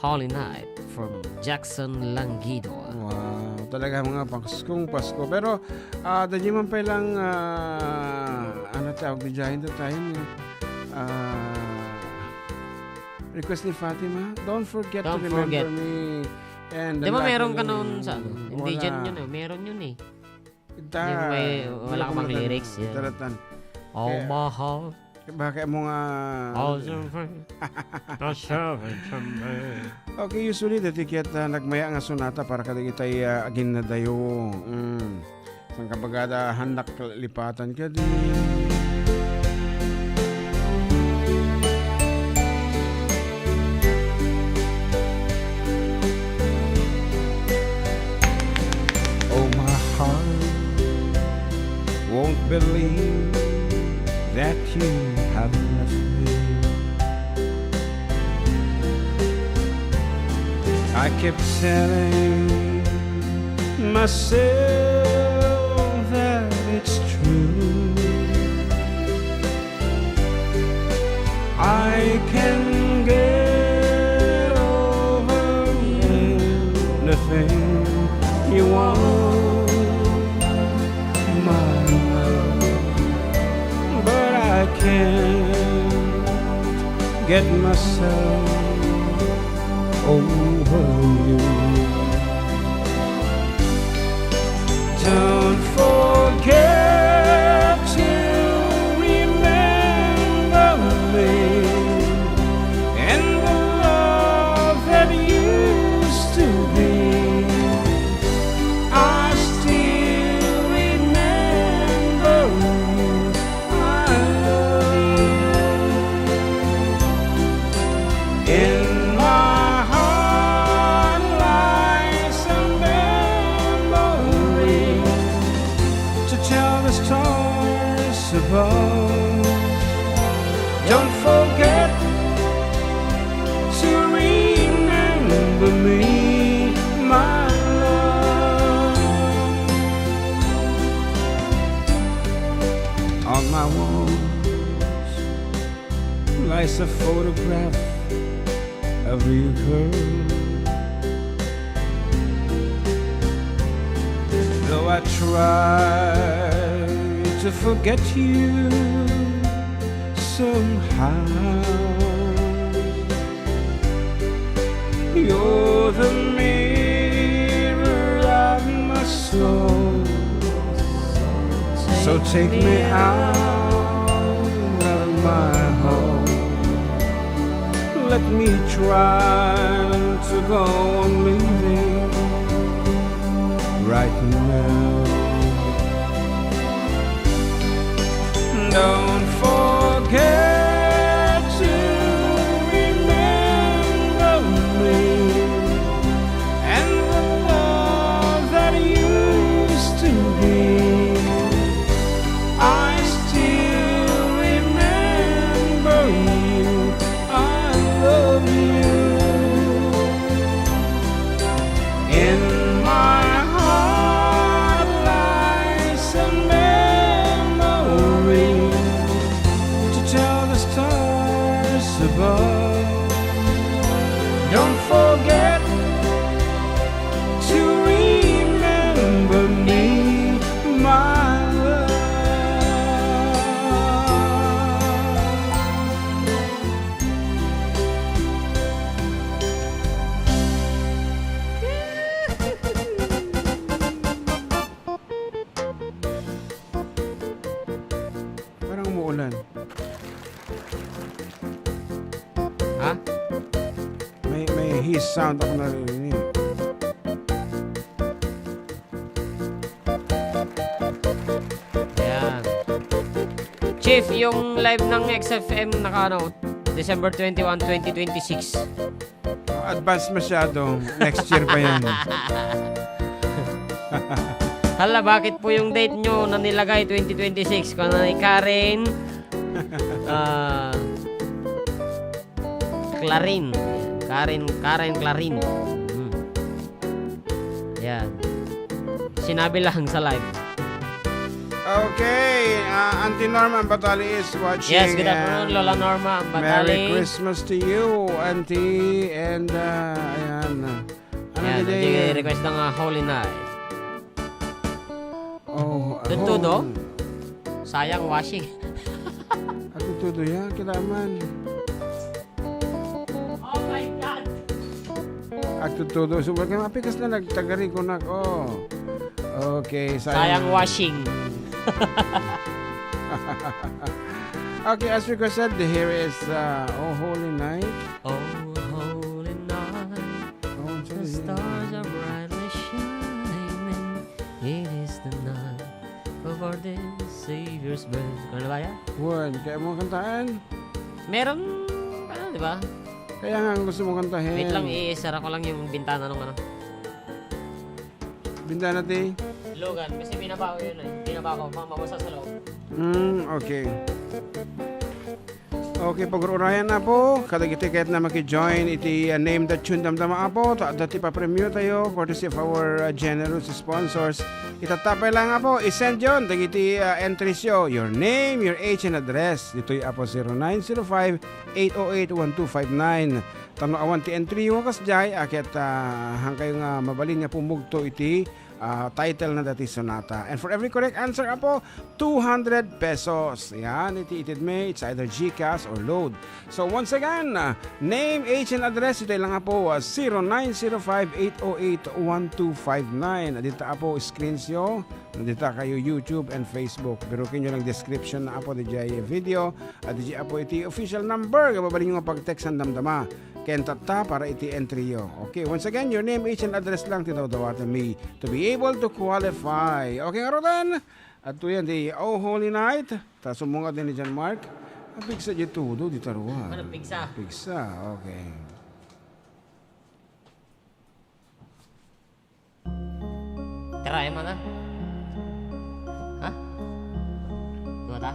C: Holy Night from Jackson Langido.
A: Wow, talaga mga Paskong Pasko. Pero, dadya man pa lang, ano tawag, bidyahin na tayo. Request ni Fatima, don't forget to
C: Don't
A: remember
C: forget.
A: me. And
C: Di ba
A: lahat
C: meron
A: na
C: ka
A: lang-
C: noon sa ano? Indigen
A: Wala.
C: yun eh. Meron yun eh.
A: Ita,
C: Di ba wala
A: ko
C: ka mang
A: matan-
C: lyrics, yan.
A: Taratan.
C: Oh,
A: Kaya-
C: my heart.
A: Baka mo nga... Okay, usually datikyat nagmaya nga sonata para kadagitay agin na dayo. Sang kabagada handak lipatan ka din. Oh, my heart won't believe that you have left me. I kept telling myself that it's true. I can get over anything you want, my love, but I can't get myself over you. Don't forget to remember me and the love that used to be. I still remember you. I love you. In my heart lies a memory to tell the stars above. Don't forget to remember me, my love. On my walls lies a photograph of you, girl. Though I try to forget you somehow, you're the mirror of my soul. So take me out of my home. Let me try to go on living right now. Don't forget to remember me and the love that used to be. I still remember you. I love you. In my heart lies a memory to tell the stars above. Don't forget to remember me, my love. Parang umuulan.
C: Ha?
A: May hiss sound ako narinig.
C: Ayan. Chief, yung live ng XFM naka ano, December 21, 2026.
A: Advance masyado. Next year pa yan.
C: Hala, bakit po yung date nyo na nilagay 2026? Kung ano ni Karen, Clarin. Karen Clarin. Yan. Sinabi lang sa live.
A: Okay, Auntie Norma Batali is watching.
C: Yes, good afternoon, Lola Norma Batali.
A: Merry Christmas to you, Auntie. And, ayan. Ano
C: Yan,
A: today?
C: request ng Holy Night.
A: Oh,
C: Tutudo? Sayang washing.
A: At tutudo yan, kailangan.
C: Oh my God!
A: At tutudo. So, wag kang mapikas na nagtagari ko na. Oh. Okay,
C: Sayang washing.
A: Okay, as requested, here is Oh Holy Night.
C: Oh, holy night,
A: Oh,
C: the stars are brightly shining. It is the night of our dear Savior's birth. Ano ba yan?
A: Juan, kaya mo kantaan?
C: Meron, di ba?
A: Kaya nga gusto mo kantahin.
C: Wait lang, i-sara ko lang yung bintana nung ano.
A: Bintana natin.
C: Logan, kasi binaba ko yun eh. Binaba ko, mamabasa sa loob.
A: Okay. Okay, pag-urayan na po. Kadagiti kahit na maki-join, iti name that tune damdama po. Dati pa premium tayo, courtesy of our generous sponsors. Itatapay lang nga po, isend yun. Dagiti entries yo, your name, your age and address. Dito'y apo 0905-808-1259. Tano awan ti entry yung kasjay, akit hangkay nga mabalin nga pumugto iti title na dati sonata. And for every correct answer apo, 200 pesos. Yan, iti may, it's either GCash or load. So once again, name, age, and address, ito lang apo, 0905-808-1259. Adita apo, screens yo. Nandita kayo YouTube and Facebook. Pero kinyo lang description na apo di video. At di apo iti official number. Kababalin nyo nga pag-text ang damdama. Kentata para iti entry yo. Okay, once again, your name, age, and address lang tinawdawatan me to be able to qualify. Okay, ngarotan. At to yan, di Oh Holy Night. Ta sumunga din ni John Mark. Pigsa di tudo, di taruan.
C: Ano, pigsa?
A: Pigsa, okay.
C: Try mo na. Ha? Dua ta?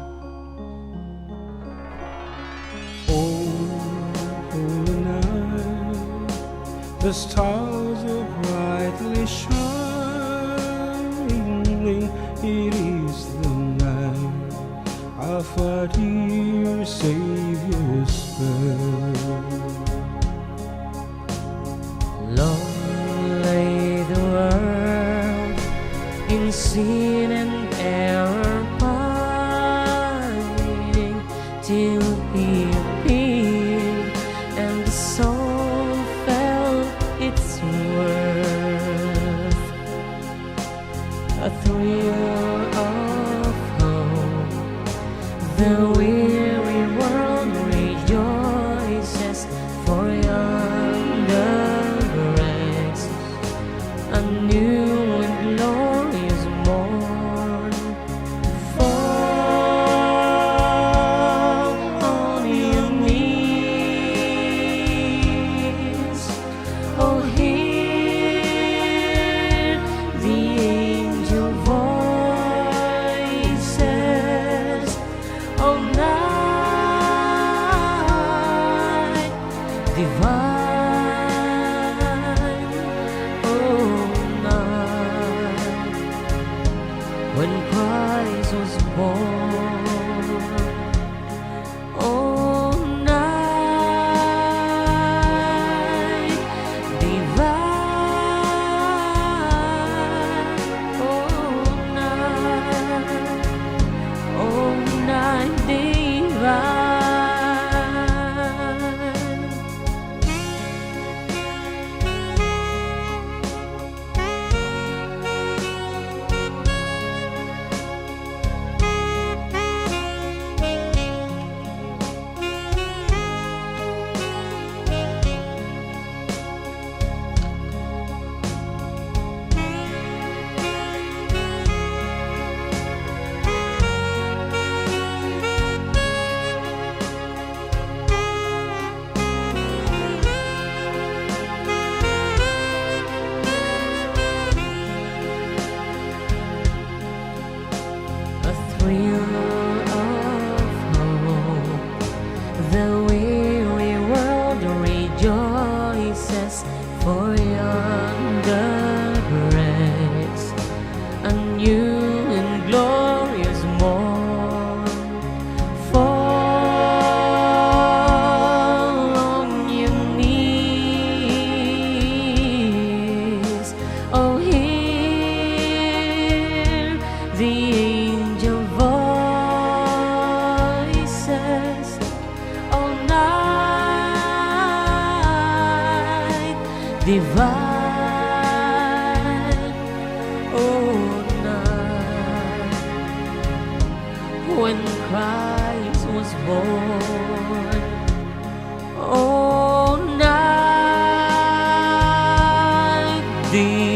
A: Holy night, the stars are brightly shining. It is the night of our dear Savior's birth.
B: Long lay the world in sin and error pining, till He appeared and the soul felt its worth. A thrill of hope, the weary world rejoices, for yonder breaks a new and glorious morn. Fall on your knees, oh hear the angel voices, oh night divine, oh night when Christ was born, oh night divine, oh night divine.
C: divine. Oh, night when Christ was born. Oh, night divine.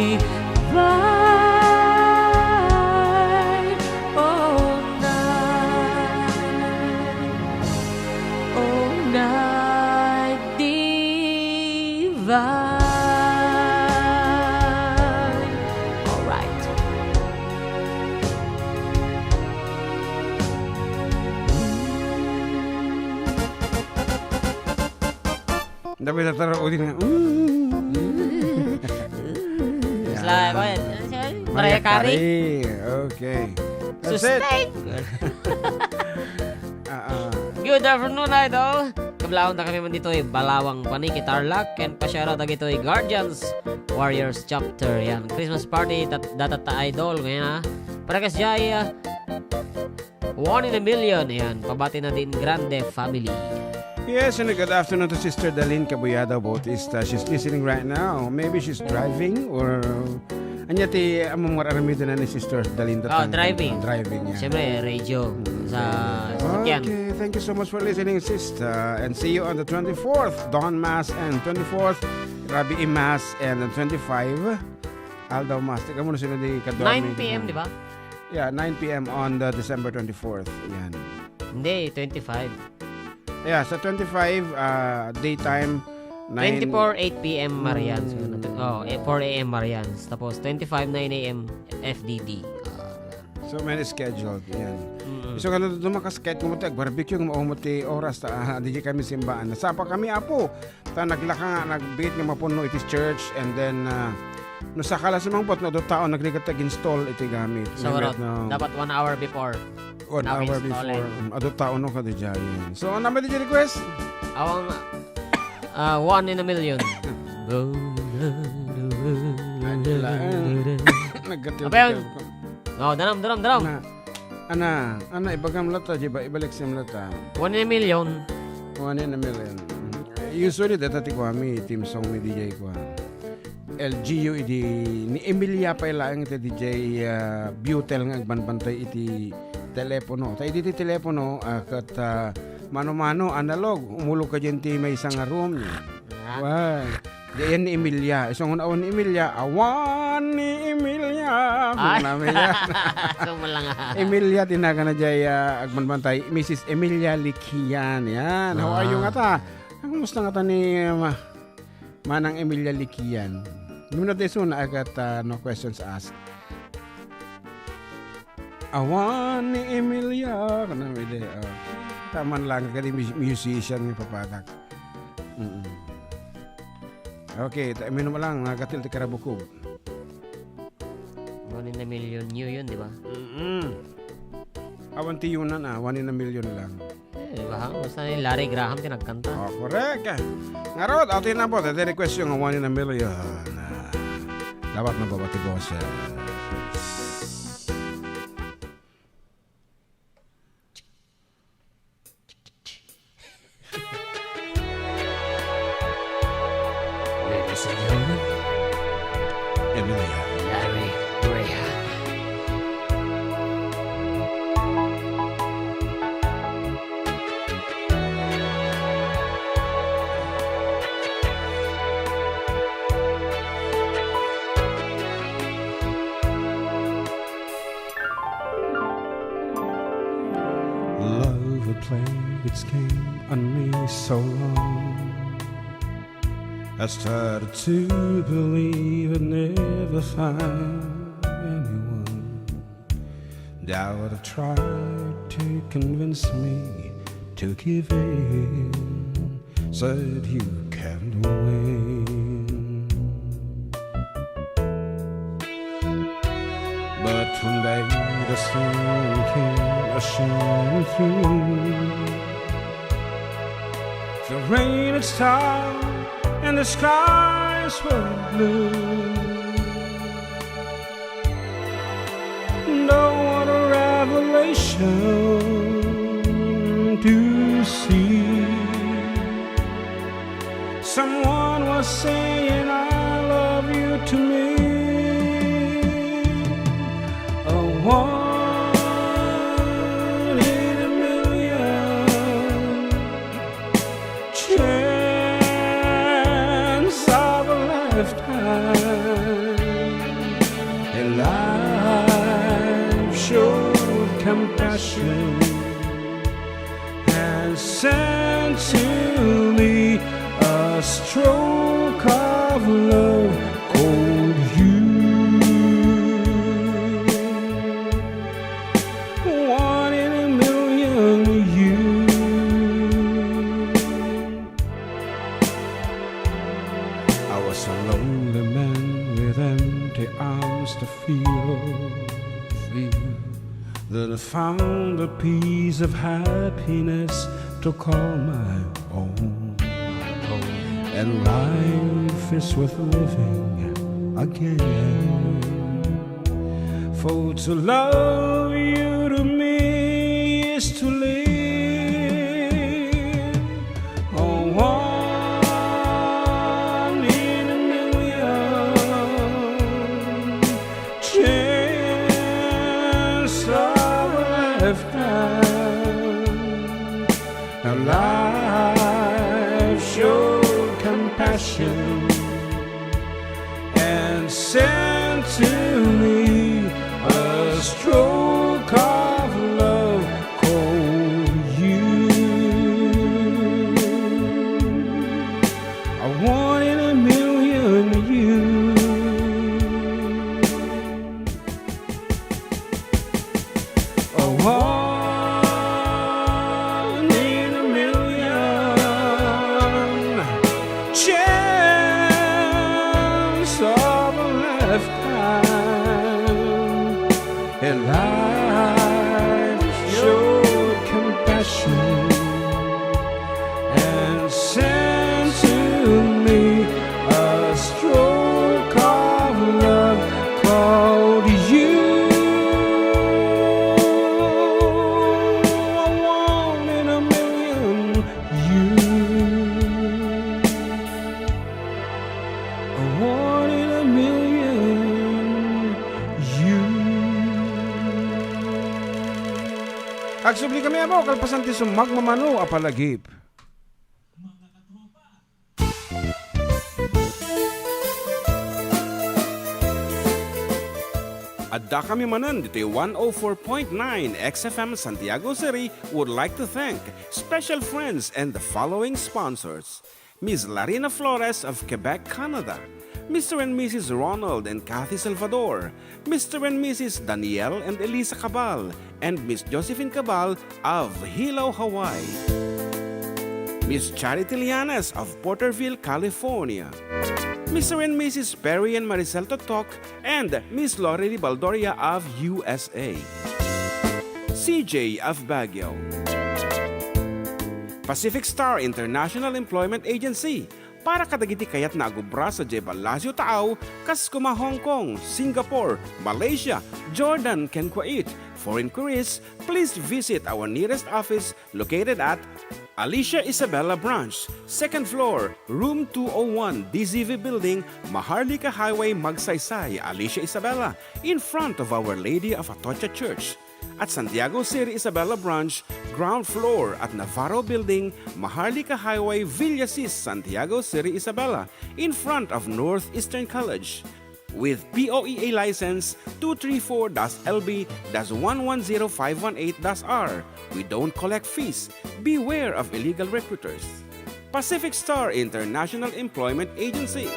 C: Oh, night divine. All right.
A: Dapat nataro ko din nga.
C: It's like, Mariah Carey.
A: Okay. That's it.
C: Sustain. Good afternoon, idol. Kablaon na kami man dito Balawang Paniki Tarlac and pasyara na dito Guardians Warriors Chapter. Yan, Christmas party datata idol ngayon ha. Para kasi one in a million. Yan, pabati na din Grande family.
A: Yes, and a good afternoon to Sister Dalin Cabuyada Bautista. She's listening right now. Maybe she's driving or... Anya ti among mararamido na ni Sister Dalin.
C: Driving.
A: Driving, yeah.
C: Siyempre, radio sa sasakyan.
A: Okay, thank you so much for listening, Sister. And see you on the 24th, Dawn Mass, and 24th, Rabi Mass, and the 25, Aldaw Mass. Teka muna sila di
C: 9 p.m., di ba?
A: Yeah, 9 p.m. on the December 24th. Yan.
C: Hindi, 25.
A: Yeah, sa 25, daytime,
C: 24, 8 p.m. Marians. 4 a.m. Marians. Tapos 25, 9 a.m. FDD.
A: So many scheduled. Yan. So kung dumakaskate mo tag barbecue mo ti oras ta di kami simbaan. Nasapa kami apo. Ta naglaka nga nagbit nga mapuno iti church and then no sakala sa mga pot no do taon nagligat install iti gamit.
C: So dapat 1 hour before.
A: 1 hour before. Ado taon no kada jayin. So ano naman di request?
C: Awang 1 in a million.
A: Naggatil.
C: Daram.
A: Ana, ibagam lata, ibalik sim lata.
C: 1 in a million.
A: 1 in a million. Usually, dati ko kami, team song ni DJ ko. LGU, ni Emilia pa ilang iti DJ Butel nga agbanbantay iti telepono. Ta iti telepono, kat mano-mano, analog. Umulog ka dyan ti may isang room. Wow. Diyan ni Emilia. Isang unawon ni Emilia. Awan ni Emilia. Emilia, tinaga na dyan agbanbantay. Mrs. Emilia Likian. Yan. How are you nga ta? Kamusta nga ta ni Manang Emilia Likian? Muna tayo na agad no questions asked. Awan ni Emilia. Kanamide. Taman lang ka musician ng papatak. Okay, minum lang, nagatil ti karabukog.
C: 1 in a million new yun, di ba?
A: Awan ti yun na, 1 in a million lang.
C: Di ba? Basta ni Larry Graham tinagkanta.
A: Oh, correct. Ngarot, atin na po, dati request yung 1 in a million. Dapat mababati boss.
B: Ladies and gentlemen,
A: Emilia.
B: Larry Graham.
A: Love had played its game on me so long. I started to believe I'd never find anyone. Doubt have tried to convince me to give in. Said you can't win. But one day the sun came a-shining through. The rain had stopped and the skies were blue. No, what a revelation to see. Someone was saying to me a one in a million chance of a lifetime, and life showed compassion and sent to me a stroke of love called you. One in a million you. I was a lonely man with empty arms to feel. Then I found a piece of happiness to call my own, and life is worth living again. For to love you to me is to live. Oh, one in a million chance of a lifetime. Now life showed compassion and sent to me a stroke of love called you. A one in a million you. A one in a million chance of a lifetime, and life showed compassion and sent to me a stroke of love called you. A one in a million you. A one in a million you. Agsubli kami amo, kalpasan ti sumagmamano apalagip. Adda kami manan dito 104.9 XFM Santiago City would like to thank special friends and the following sponsors: Ms. Larina Flores of Quebec, Canada, Mr. and Mrs. Ronald and Kathy Salvador, Mr. and Mrs. Danielle and Elisa Cabal, and Miss Josephine Cabal of Hilo, Hawaii, Miss Charity Lianas of Porterville, California, Mr. and Mrs. Perry and Maricel Totok, and Miss Lorely Baldoria of USA, CJ of Baguio, Pacific Star International Employment Agency, para kadagiti kayat na agubra sa Jebel Lazio Taaw, kas kuma Hong Kong, Singapore, Malaysia, Jordan, ken Kuwait. For inquiries, please visit our nearest office located at Alicia Isabella Branch, 2nd floor, room 201, DZV Building, Maharlika Highway, Magsaysay, Alicia Isabella, in front of Our Lady of Atocha Church. At Santiago City Isabella Branch, ground floor at Navarro Building, Maharlika Highway, Villasis, Santiago City Isabella, in front of Northeastern College. With POEA license 234-LB-110518-R. We don't collect fees. Beware of illegal recruiters. Pacific Star International Employment Agency.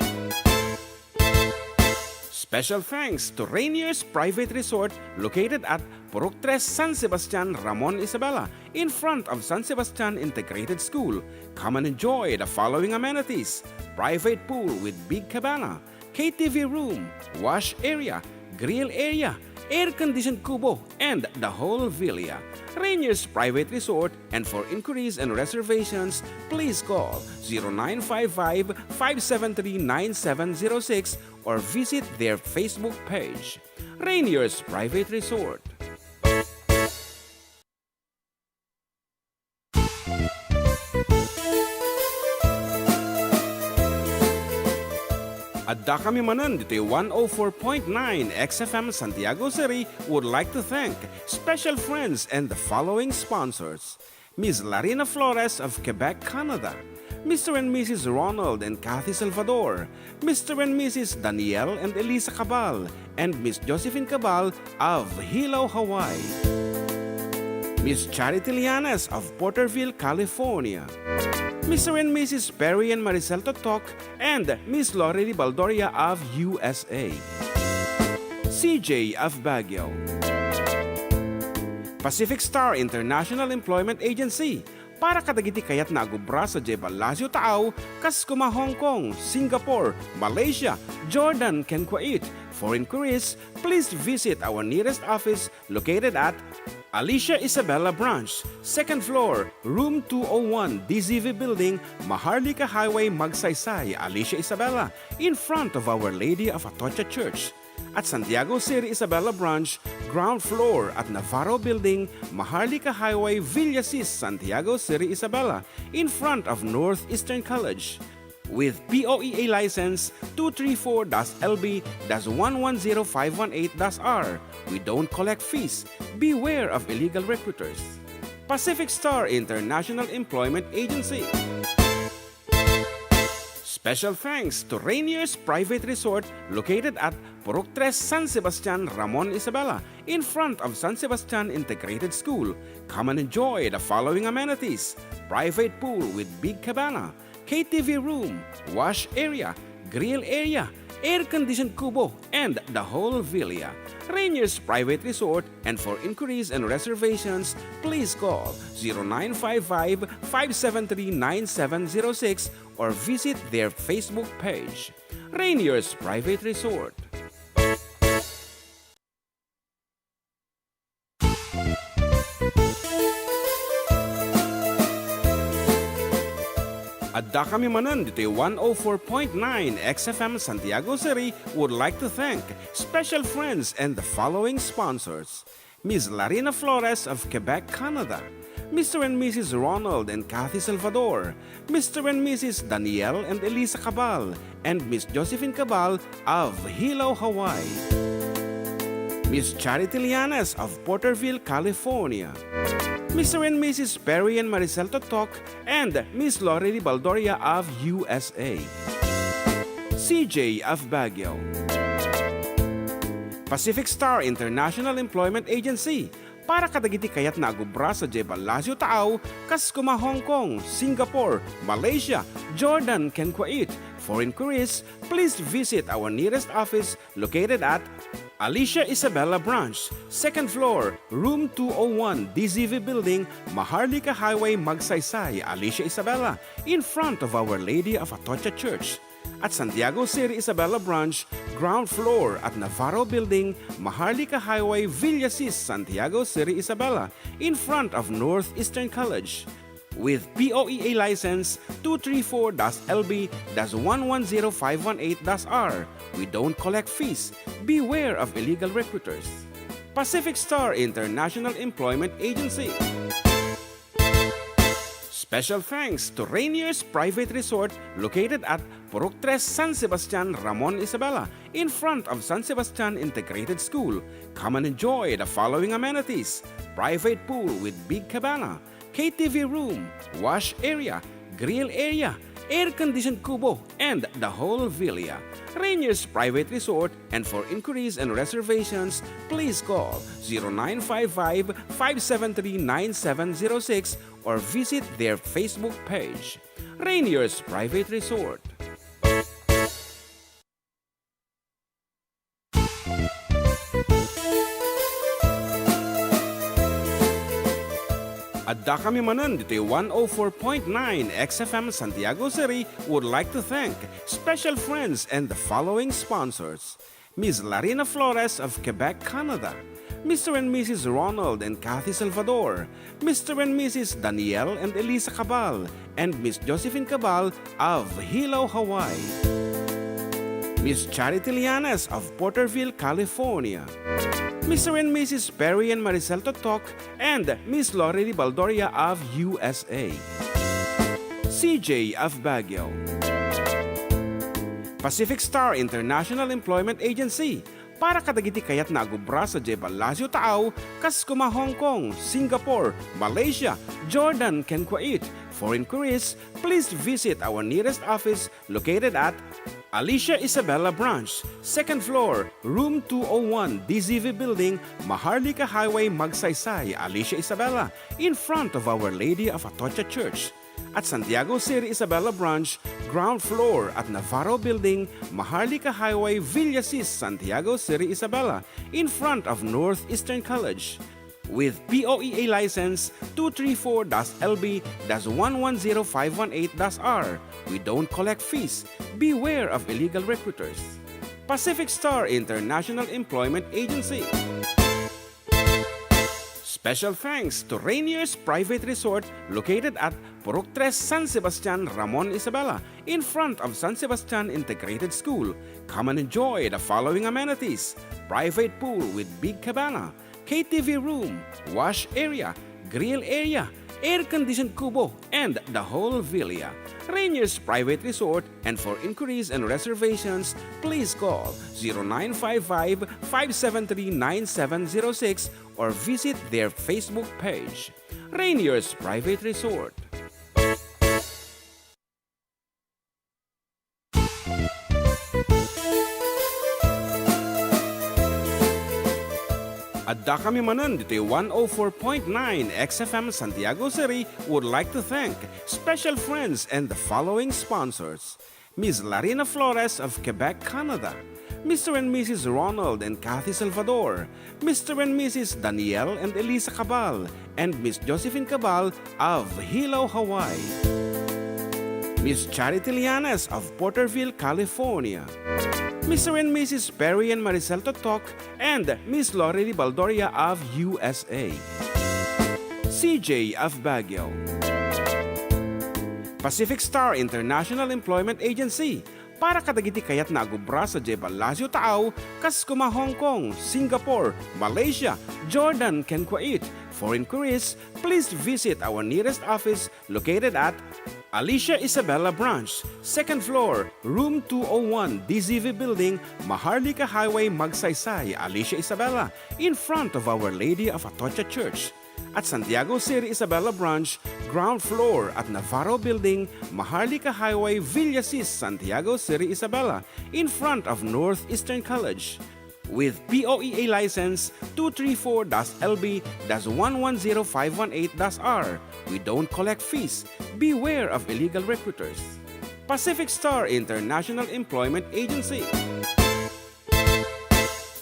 A: Special thanks to Rainier's Private Resort located at Purok 3, San Sebastian, Ramon Isabela, in front of San Sebastian Integrated School. Come and enjoy the following amenities: private pool with big cabana, KTV room, wash area, grill area, air-conditioned kubo, and the whole villa. Rainier's Private Resort, and for inquiries and reservations, please call 0955-573-9706 or visit their Facebook page. Rainier's Private Resort. Adda kami Manen, Ditoy 104.9 XFM Santiago City would like to thank special friends and the following sponsors. Ms. Larina Flores of Quebec, Canada. Mr. and Mrs. Ronald and Kathy Salvador. Mr. and Mrs. Danielle and Elisa Cabal. And Miss Josephine Cabal of Hilo, Hawaii. Miss Charity Lianes of Porterville, California. Mr. and Mrs. Perry and Maricel Totok, and Miss Lorely Baldoria of USA. CJ of Baguio. Pacific Star International Employment Agency, para kadagiti kayat na agubra sa Jebalasio Tao, Kaskuma, Hong Kong, Singapore, Malaysia, Jordan, ken Kuwait. For inquiries, please visit our nearest office located at Alicia Isabella Branch, 2nd floor, room 201, DZV Building, Maharlika Highway, Magsaysay, Alicia Isabella, in front of Our Lady of Atocha Church. At Santiago City Isabella Branch, ground floor at Navarro Building, Maharlika Highway, Villasis, Santiago City Isabella, in front of Northeastern College. With POEA license 234-LB-110518-R. We don't collect fees. Beware of illegal recruiters. Pacific Star International Employment Agency. Special thanks to Rainier's Private Resort located at Purok 3, San Sebastian, Ramon, Isabela, in front of San Sebastian Integrated School. Come and enjoy the following amenities: private pool with big cabana, KTV room, wash area, grill area, air-conditioned kubo, and the whole villa. Rainier's Private Resort, and for inquiries and reservations, please call 0955-573-9706 or visit their Facebook page. Rainier's Private Resort. Adda kami Manen, Ditoy 104.9 XFM Santiago City would like to thank special friends and the following sponsors. Ms. Larina Flores of Quebec, Canada. Mr. and Mrs. Ronald and Kathy Salvador. Mr. and Mrs. Danielle and Elisa Cabal. And Miss Josephine Cabal of Hilo, Hawaii. Miss Charity Lianes of Porterville, California. Mr. and Mrs. Perry and Maricel Totok, and Miss Lorely Baldoria of USA. CJ of Baguio. Pacific Star International Employment Agency, para kadagiti kayat na agubra sa Jebalasio Tao, Kaskuma, Hong Kong, Singapore, Malaysia, Jordan, ken Kuwait. For inquiries, please visit our nearest office located at Alicia Isabella Branch, 2nd floor, room 201, DZV Building, Maharlika Highway, Magsaysay, Alicia Isabella, in front of Our Lady of Atocha Church. At Santiago City Isabella Branch, ground floor at Navarro Building, Maharlika Highway, Villasis, Santiago City Isabella, in front of Northeastern College. With POEA license 234-LB-110518-R. We don't collect fees. Beware of illegal recruiters. Pacific Star International Employment Agency. Special thanks to Rainier's Private Resort located at Purok 3, San Sebastian, Ramon, Isabela, in front of San Sebastian Integrated School. Come and enjoy the following amenities: private pool with big cabana, KTV room, wash area, grill area, air-conditioned kubo, and the whole villa. Rainier's Private Resort, and for inquiries and reservations, please call 0955-573-9706 or visit their Facebook page. Rainier's Private Resort. Adda kami Manen, Ditoy 104.9 XFM Santiago City would like to thank special friends and the following sponsors. Ms. Larina Flores of Quebec, Canada. Mr. and Mrs. Ronald and Kathy Salvador. Mr. and Mrs. Danielle and Elisa Cabal. And Miss Josephine Cabal of Hilo, Hawaii. Miss Charity Lianes of Porterville, California. Mr. and Mrs. Perry and Maricel Totok, and Miss Lorely Baldoria of USA. CJ of Baguio. Pacific Star International Employment Agency para kadagiti kayat na agubra sa Jebalasio Taaw, kas kuma Hong Kong, Singapore, Malaysia, Jordan, ken Kuwait. For inquiries, please visit our nearest office located at Alicia Isabella Branch, 2nd floor, room 201, DZV Building, Maharlika Highway, Magsaysay, Alicia Isabella, in front of Our Lady of Atocha Church. At Santiago City Isabella Branch, ground floor at Navarro Building, Maharlika Highway, Villasis, Santiago City Isabella, in front of Northeastern College. With POEA license 234-LB-110518-R. We don't collect fees. Beware of illegal recruiters. Pacific Star International Employment Agency. Special thanks to Rainier's Private Resort located at Purok 3 San Sebastian, Ramon Isabela, in front of San Sebastian Integrated School. Come and enjoy the following amenities: private pool with big cabana, KTV room, wash area, grill area, air-conditioned kubo, and the whole villa. Rainier's Private Resort, and for inquiries and reservations, please call 0955-573-9706 or visit their Facebook page. Rainier's Private Resort. Adda kami Manen, Ditoy 104.9 XFM Santiago City would like to thank special friends and the following sponsors: Ms. Larina Flores of Quebec, Canada, Mr. and Mrs. Ronald and Kathy Salvador, Mr. and Mrs. Danielle and Elisa Cabal, and Miss Josephine Cabal of Hilo, Hawaii, Miss Charity Lianes of Porterville, California, Mr. and Mrs. Perry and Maricel Totok, and Miss Lorely Baldoria of USA, CJ of Baguio. Pacific Star International Employment Agency para kadagiti kayat na agubra sa Jebalasio Taaw, kas kuma Hong Kong, Singapore, Malaysia, Jordan, ken Kuwait. For inquiries, please visit our nearest office located at Alicia Isabella Branch, 2nd floor, room 201, DZV Building, Maharlika Highway, Magsaysay, Alicia Isabella, in front of Our Lady of Atocha Church. At Santiago City Isabella Branch, ground floor at Navarro Building, Maharlika Highway, Villasis, Santiago City Isabella, in front of Northeastern College. With POEA license 234-LB-110518-R. We don't collect fees. Beware of illegal recruiters. Pacific Star International Employment Agency.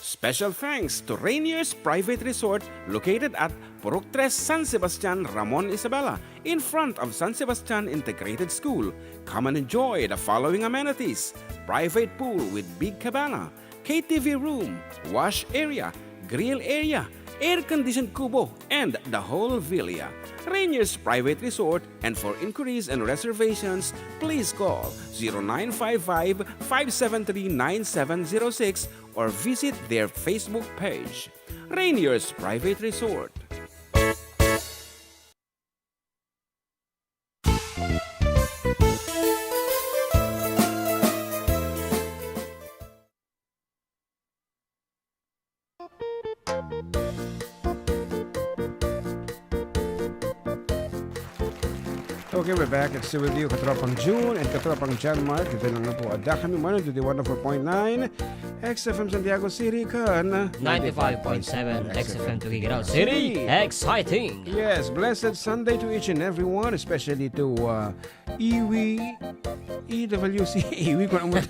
A: Special thanks to Rainier's Private Resort located at Purok 3 San Sebastian, Ramon Isabela, in front of San Sebastian Integrated School. Come and enjoy the following amenities: private pool with big cabana, KTV room, wash area, grill area, air-conditioned kubo, and the whole villa. Rainier's Private Resort, and for inquiries and reservations, please call 0955-573-9706 or visit their Facebook page. Rainier's Private Resort.
F: Okay, we're back. It's still with you, Katropang June and Katropang John Mark. Ito lang nga po. Adda kami Manen, Ditoy 104.9 XFM Santiago City, kan
C: 95.7 XFM Tuguegarao City. Exciting!
F: Yes, blessed Sunday to each and everyone, especially to EWC, Iwi ko naman.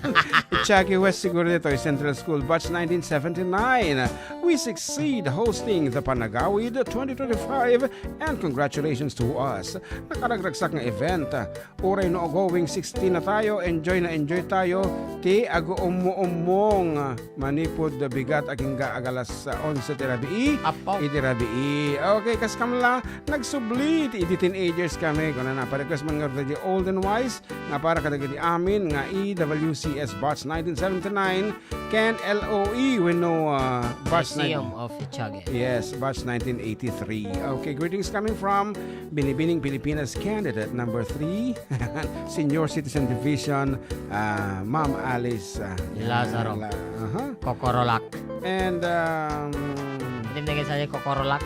F: Chaki West siguro dito, Central School, batch 1979. We succeed hosting the Panagawid 2025 and congratulations to us. Nakaragraksak ng event. Oray no going 16 na tayo, enjoy tayo. Ti ago umong manipod bigat aking gaagalas sa 11 tirabii.
C: Apo.
F: Itirabii. Okay, kas kamla nagsubli ti 18 kami kung na naparequest mga the old and wise nga para kadagiti amin nga EWCS batch 1979 can LOE we know batch
C: Museum of Hichage.
F: Yes, batch 1983. Okay, greetings coming from Binibining Pilipinas, Canada. at number 3, Senior Citizen Division, Ma'am Alice
C: Lazaro. Kokorolak.
F: And
C: Hindi na sa'yo kokorolak.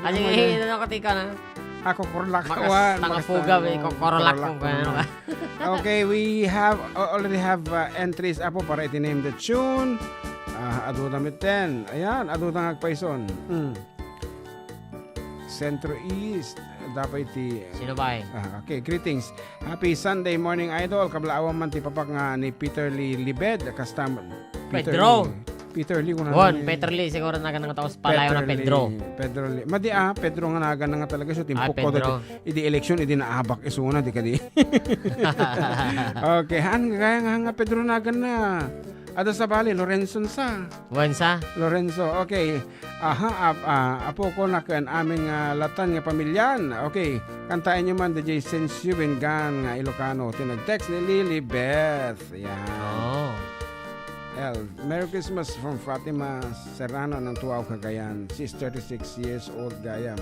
C: Kasi katika na.
F: ako kurlak
C: Tanga-fuga, kokorolak kung kano ka.
F: Okay, we already have entries apo para itiname the tune. Adu damit 10. Ayan, adu tang agpaison. Centro East. Dapat iti...
C: Sino ba
F: okay, greetings. Happy Sunday morning, idol. Kablaawan man ti papak nga ni Peter Lee Libed. Kastam...
C: Pedro.
F: Peter Lee.
C: Peter Lee. Siguro na ganang taos palayo na Pedro.
F: Pedro Lee. Madi Pedro nga nagan nga talaga. So, timpok ko.
C: Pedro.
F: Idi election, idi naabak isuna. Di ka di. Okay, kaya nga Pedro nagan na. Ada sa bali, Lorenzo sa.
C: Wansa?
F: Lorenzo, okay. Apo ko na kan aming latan nga pamilyan. Okay, kantain nyo man DJ Since You Been Gone nga Ilocano. Tinag-text ni Lily Beth. Yan.
C: Oh.
F: Merry Christmas from Fatima Serrano ng Tuaw, Cagayan. She's 36 years old, gayam.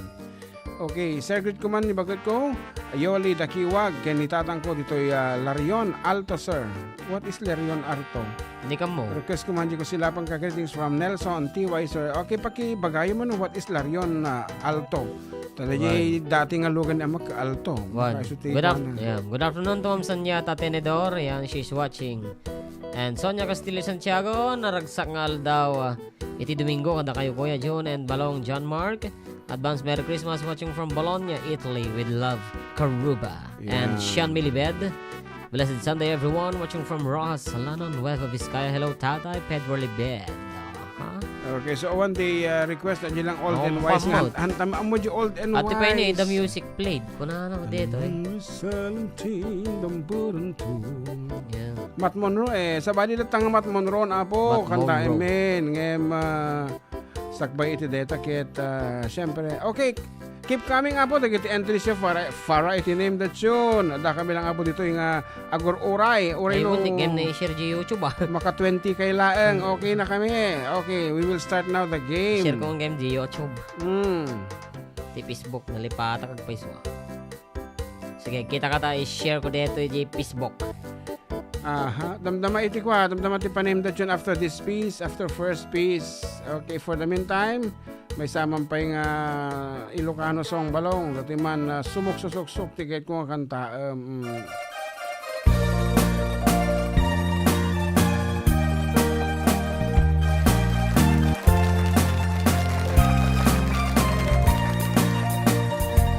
F: Okay, sir, greet ko man ni bagat ko. Yoli Dakiwag, kanitatang ko dito'y Larion Alto, sir. What is Larion Alto?
C: Hindi ka mo.
F: Request ko man ko sila pang greetings from Nelson TY, sir. Okay, pakibagayo mo no, what is Larion Alto? Talaga dating alugan na Alto.
C: Good afternoon to Ma'am Sonia Tatenedor. Yan, she's watching. And Sonia Castillo Santiago, naragsak ngal daw iti Domingo kada kayo Kuya John and Balong John Mark. Advance Merry Christmas watching from Bologna, Italy with love, Caruba.
F: Yeah.
C: And Sean Milibed. Blessed Sunday everyone watching from Rojas, Salano, Nueva Vizcaya. Hello Tatay, Pedro Libed.
F: Okay, so one day request na lang old and wise nga. Hantama mo di old and wise.
C: Ati pa ini, the music played. Kuna na dito
F: Yeah. Matt Monroe sa bali latang Matt Monroe na po. Kanta amen. Ngem sakbay iti data ket syempre. Okay, keep coming apo dagiti entry siya para iti name the tune. Da kami lang apo dito nga agor oray no.
C: Ay game na i-share di YouTube
F: Maka 20 kay laeng. Okay na kami. Okay, we will start now the game.
C: Share ko ang game di YouTube. Di Facebook nalipata kag Facebook. Sige, kita ka tayo i-share ko dito di Facebook.
F: Damdama iti kwa, damdama ti paname the tune after this piece, after first piece. Okay, for the meantime, may samang pa yung Ilocano song balong. Dati man, sumok-susok-suk, tiket ko nga kanta.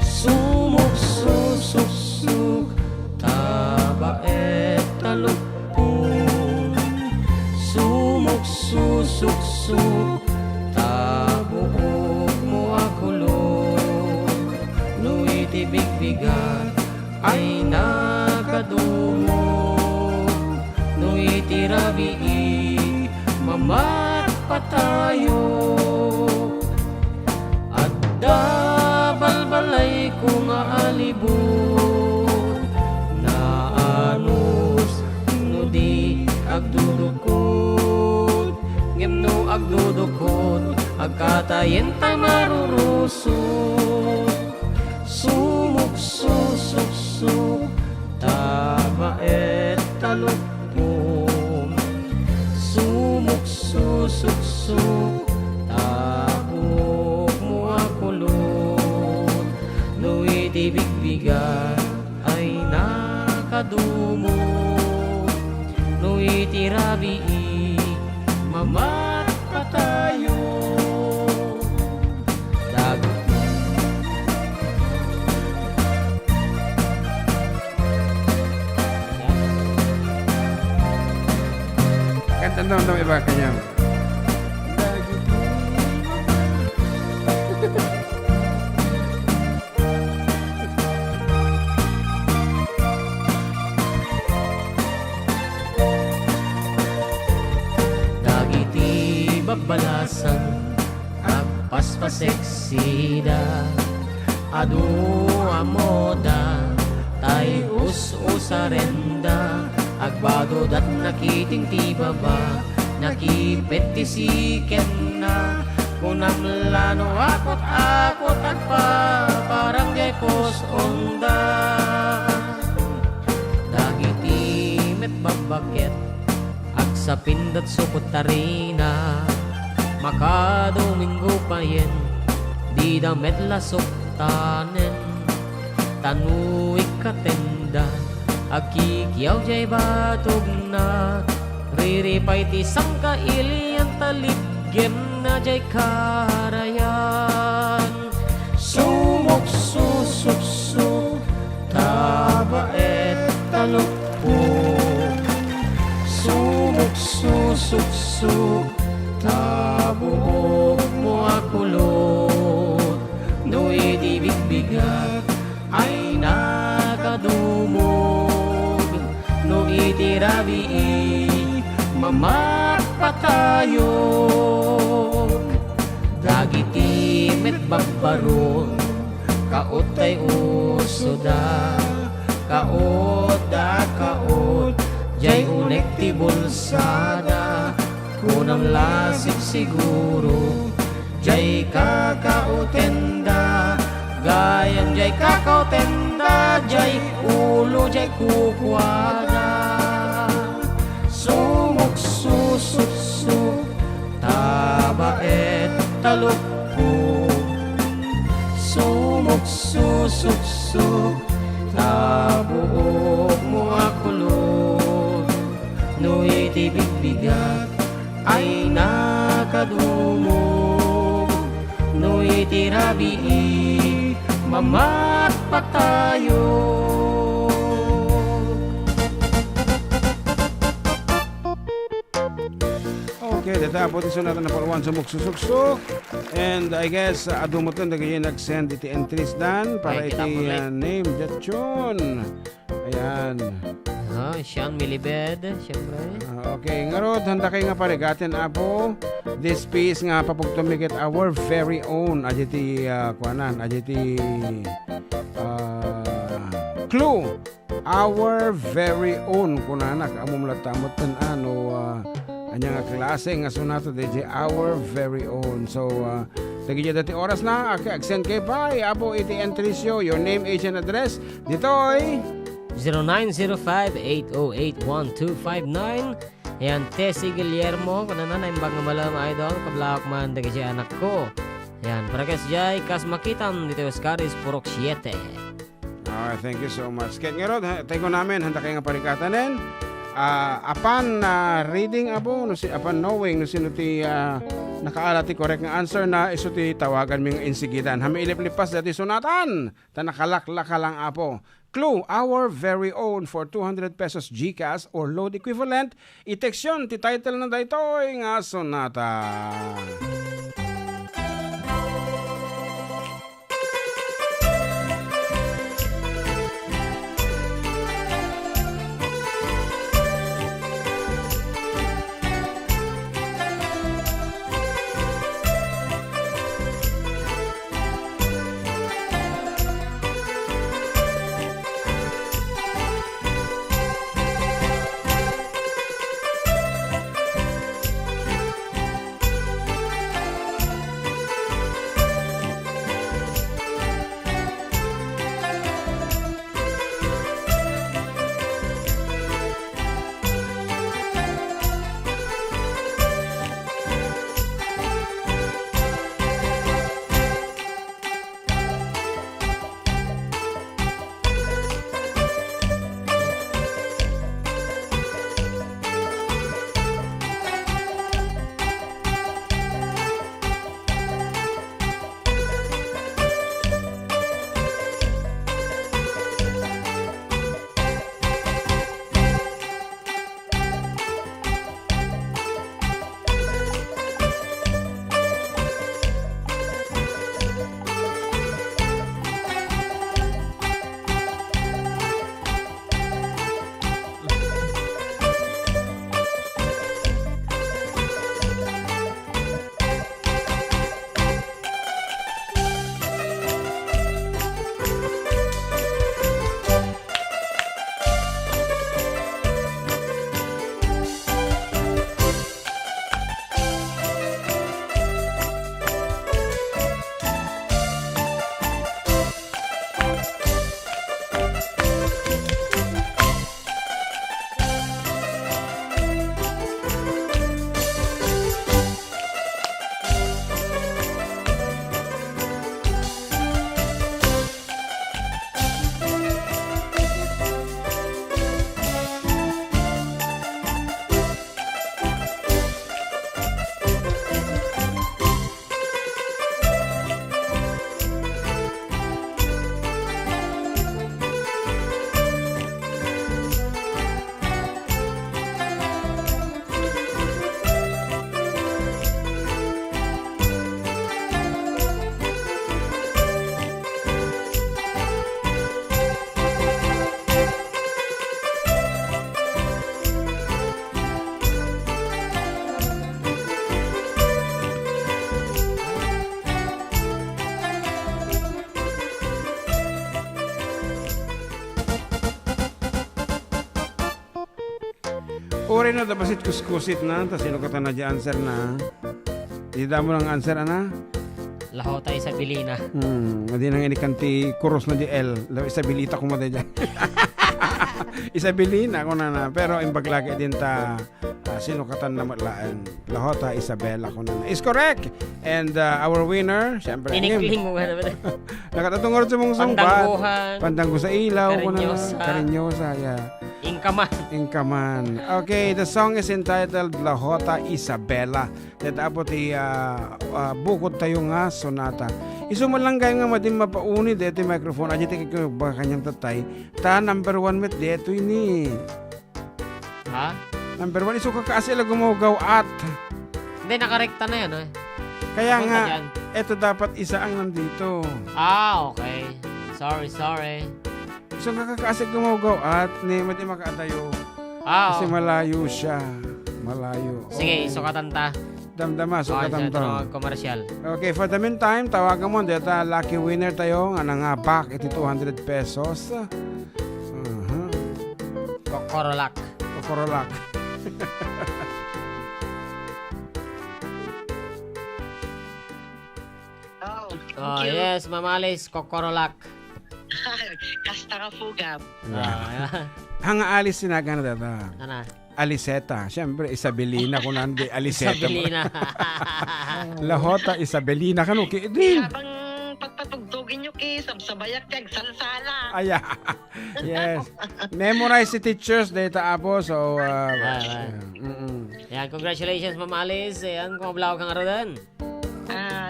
B: Sumok-susok-suk, tabaet talupon. Sumok-susok-suk, tabuok mo akulong. No itibigbigat ay nakadumog. No itirabii mamat patayo. Adda balbalay ko nga alibot. Na anus no di agdudukot. Ngem no agdudukot agkatayen ta marurusot. Sumok-susok-suk, tabaet talupon. Sumok-susok-suk, tabok mo akulon. No itibigbigan ay nakadumog. No itirabii mamat patayo.
F: Kanta daw iba kanya.
B: Dagiti babalasan agpaspaseksida. Adu amoda tay us-usarenda. Agbado dat nakiting ti baba, nakipet ti siken na. kunam lano akot at pa parang jay pos onda dagiti met babaket ak sa pindot supot tarina makadominggo pa yen di da met lasok tanen tanuik katenda akikyaw jay batog na riripay ti sangka ilian talip gem na jay karayan sumok susuk taba et talukpo sumok susuk tabuok mo akulot no itibigbigat ay nakadumog no itirabi mamapatayo dagiti met babbaron kaot ay usoda kaot jay unek ti bulsada kunam lasip siguro jay kakautenda gayam jay kakautenda jay ulo jay kukwada sumok susuk taba et talukpo sumok susuk tabuok mo akulot no itibigbigat ay nakadumog no itirabi mamatpatayo.
F: Okay, datapot iso natin na paluan sa muksusuksuk. And I guess, adumutan na ganyan nag-send iti entries dan para
C: Ay,
F: iti
C: kita mo, Ray.
F: name, Jatchon. Ayan.
C: Sean Milibed, syempre.
F: Okay, ngarod, handa kayo nga parigatin, Apo. This piece nga papugtumikit our very own, aditi, kuanan, aditi, clue. Our very own, kunanak, amumlatamot tan ano, anya nga klase nga sunato DJ our very own. So tagidya dati oras na ag-send kay bye Apo iti entries yo your name, age and address. Ditoy
C: 0905-808-1259. Ayan, Tessie Guillermo, kananan na imbang malam idol, kablawak man dagi siya anak ko. Ayan, para kas jay, kas makitam dito Oscaris Purok 7.
F: thank you so much. Kaya nga rod, tayo namin, handa kayo nga parikatanin. Apan reading Apo, no, apan knowing, no, sino ti nakaalati correct nga answer na iso ti tawagan ming insigitan. Hami iliplipas dati sunatan, tanakalaklaka lang Apo. Clue, our very own for 200 pesos GCash or load equivalent. I-text yun, ti title na Ditoy nga sonata. Uri na dapasit kuskusit na. Tas sino ka na di answer na. Di mo ng answer na.
C: Lahota Isabilina.
F: Hindi nang inikanti kuros na di L. Isabilita ko mo dyan. Isabilina ko na. Pero imbaglagi din ta sino katan na matlaan. Lahota Isabela ko na. Is correct. And our winner, syempre.
C: Inikling mo nga naman.
F: Nakatatungod sa mong song.
C: Pandangguhan.
F: Pandanggo sa ilaw ko na.
C: Karinyosa.
F: Karinyosa. Yeah.
C: Ingkaman.
F: Inkaman. Okay, the song is entitled Lahota Isabela. That apot bukod tayo nga sonata. Isuman lang kayo nga madin mapauni dito yung microphone. Adya tingin ko ba kanyang tatay. Ta number 1 met dito ini.
C: Ha?
F: Number 1 iso kakaasila gumagaw at.
C: Hindi, nakarekta na yan. Eh.
F: Kaya
C: Punta
F: nga,
C: dyan.
F: eto dapat isa ang nandito.
C: Okay. Sorry.
F: Iso kakaasila gumagaw at ni madin makatayo. Kasi
C: Okay.
F: malayo siya. Malayo.
C: Sige, sukatan ta.
F: Damdama, sukatan to.
C: Komersyal.
F: Okay, for the meantime, tawagan mo. Dito, lucky winner tayo. Nga nga back, iti 200 pesos.
C: Kokorolak.
F: Kokorolak.
G: Oh,
C: Oh, yes, Mamalis, Kokorolak.
G: Kasta ka fugam.
F: Hanga alis sinaga na data.
C: Ano?
F: Aliseta. Siyempre, Isabelina ko nandi. Aliseta.
C: Isabilina.
F: Lahota, Isabelina. Kano, kiidin.
G: Habang pagpatugtugin nyo sabsabayak kag salsala.
F: Aya. Yes. Memorize si teachers data apo. So,
C: Yan, congratulations, Mamalis. Yan, kung mablaw kang araw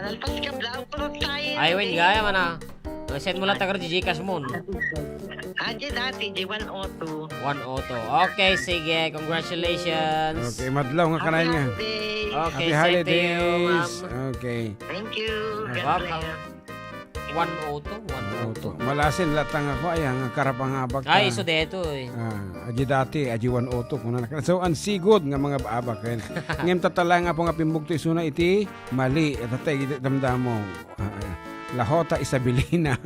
G: Nalpas ka blau ko tayo.
C: Ay, wait, gaya man ah. Send mo lang tagar di Gcash mo.
G: Andiyan dati, di 102.
C: 102. Okay, sige. Congratulations.
F: okay, madlaw nga kanay nga.
G: Holiday.
C: Okay,
F: Happy
C: same to you,
F: holidays.
C: ma'am.
F: Okay.
G: Thank you. God
C: Welcome.
G: bless.
C: 102.
F: Malasin latang ako. Ay, ang karapangabak ka.
C: Ay, so deto eh.
F: Aji dati, aji 102 kung na. So, ang sigod nga mga baabak. Ngayon tatala nga po nga pimbugto isuna iti, mali. Tatay, damdam mo. Lahota Isabilina.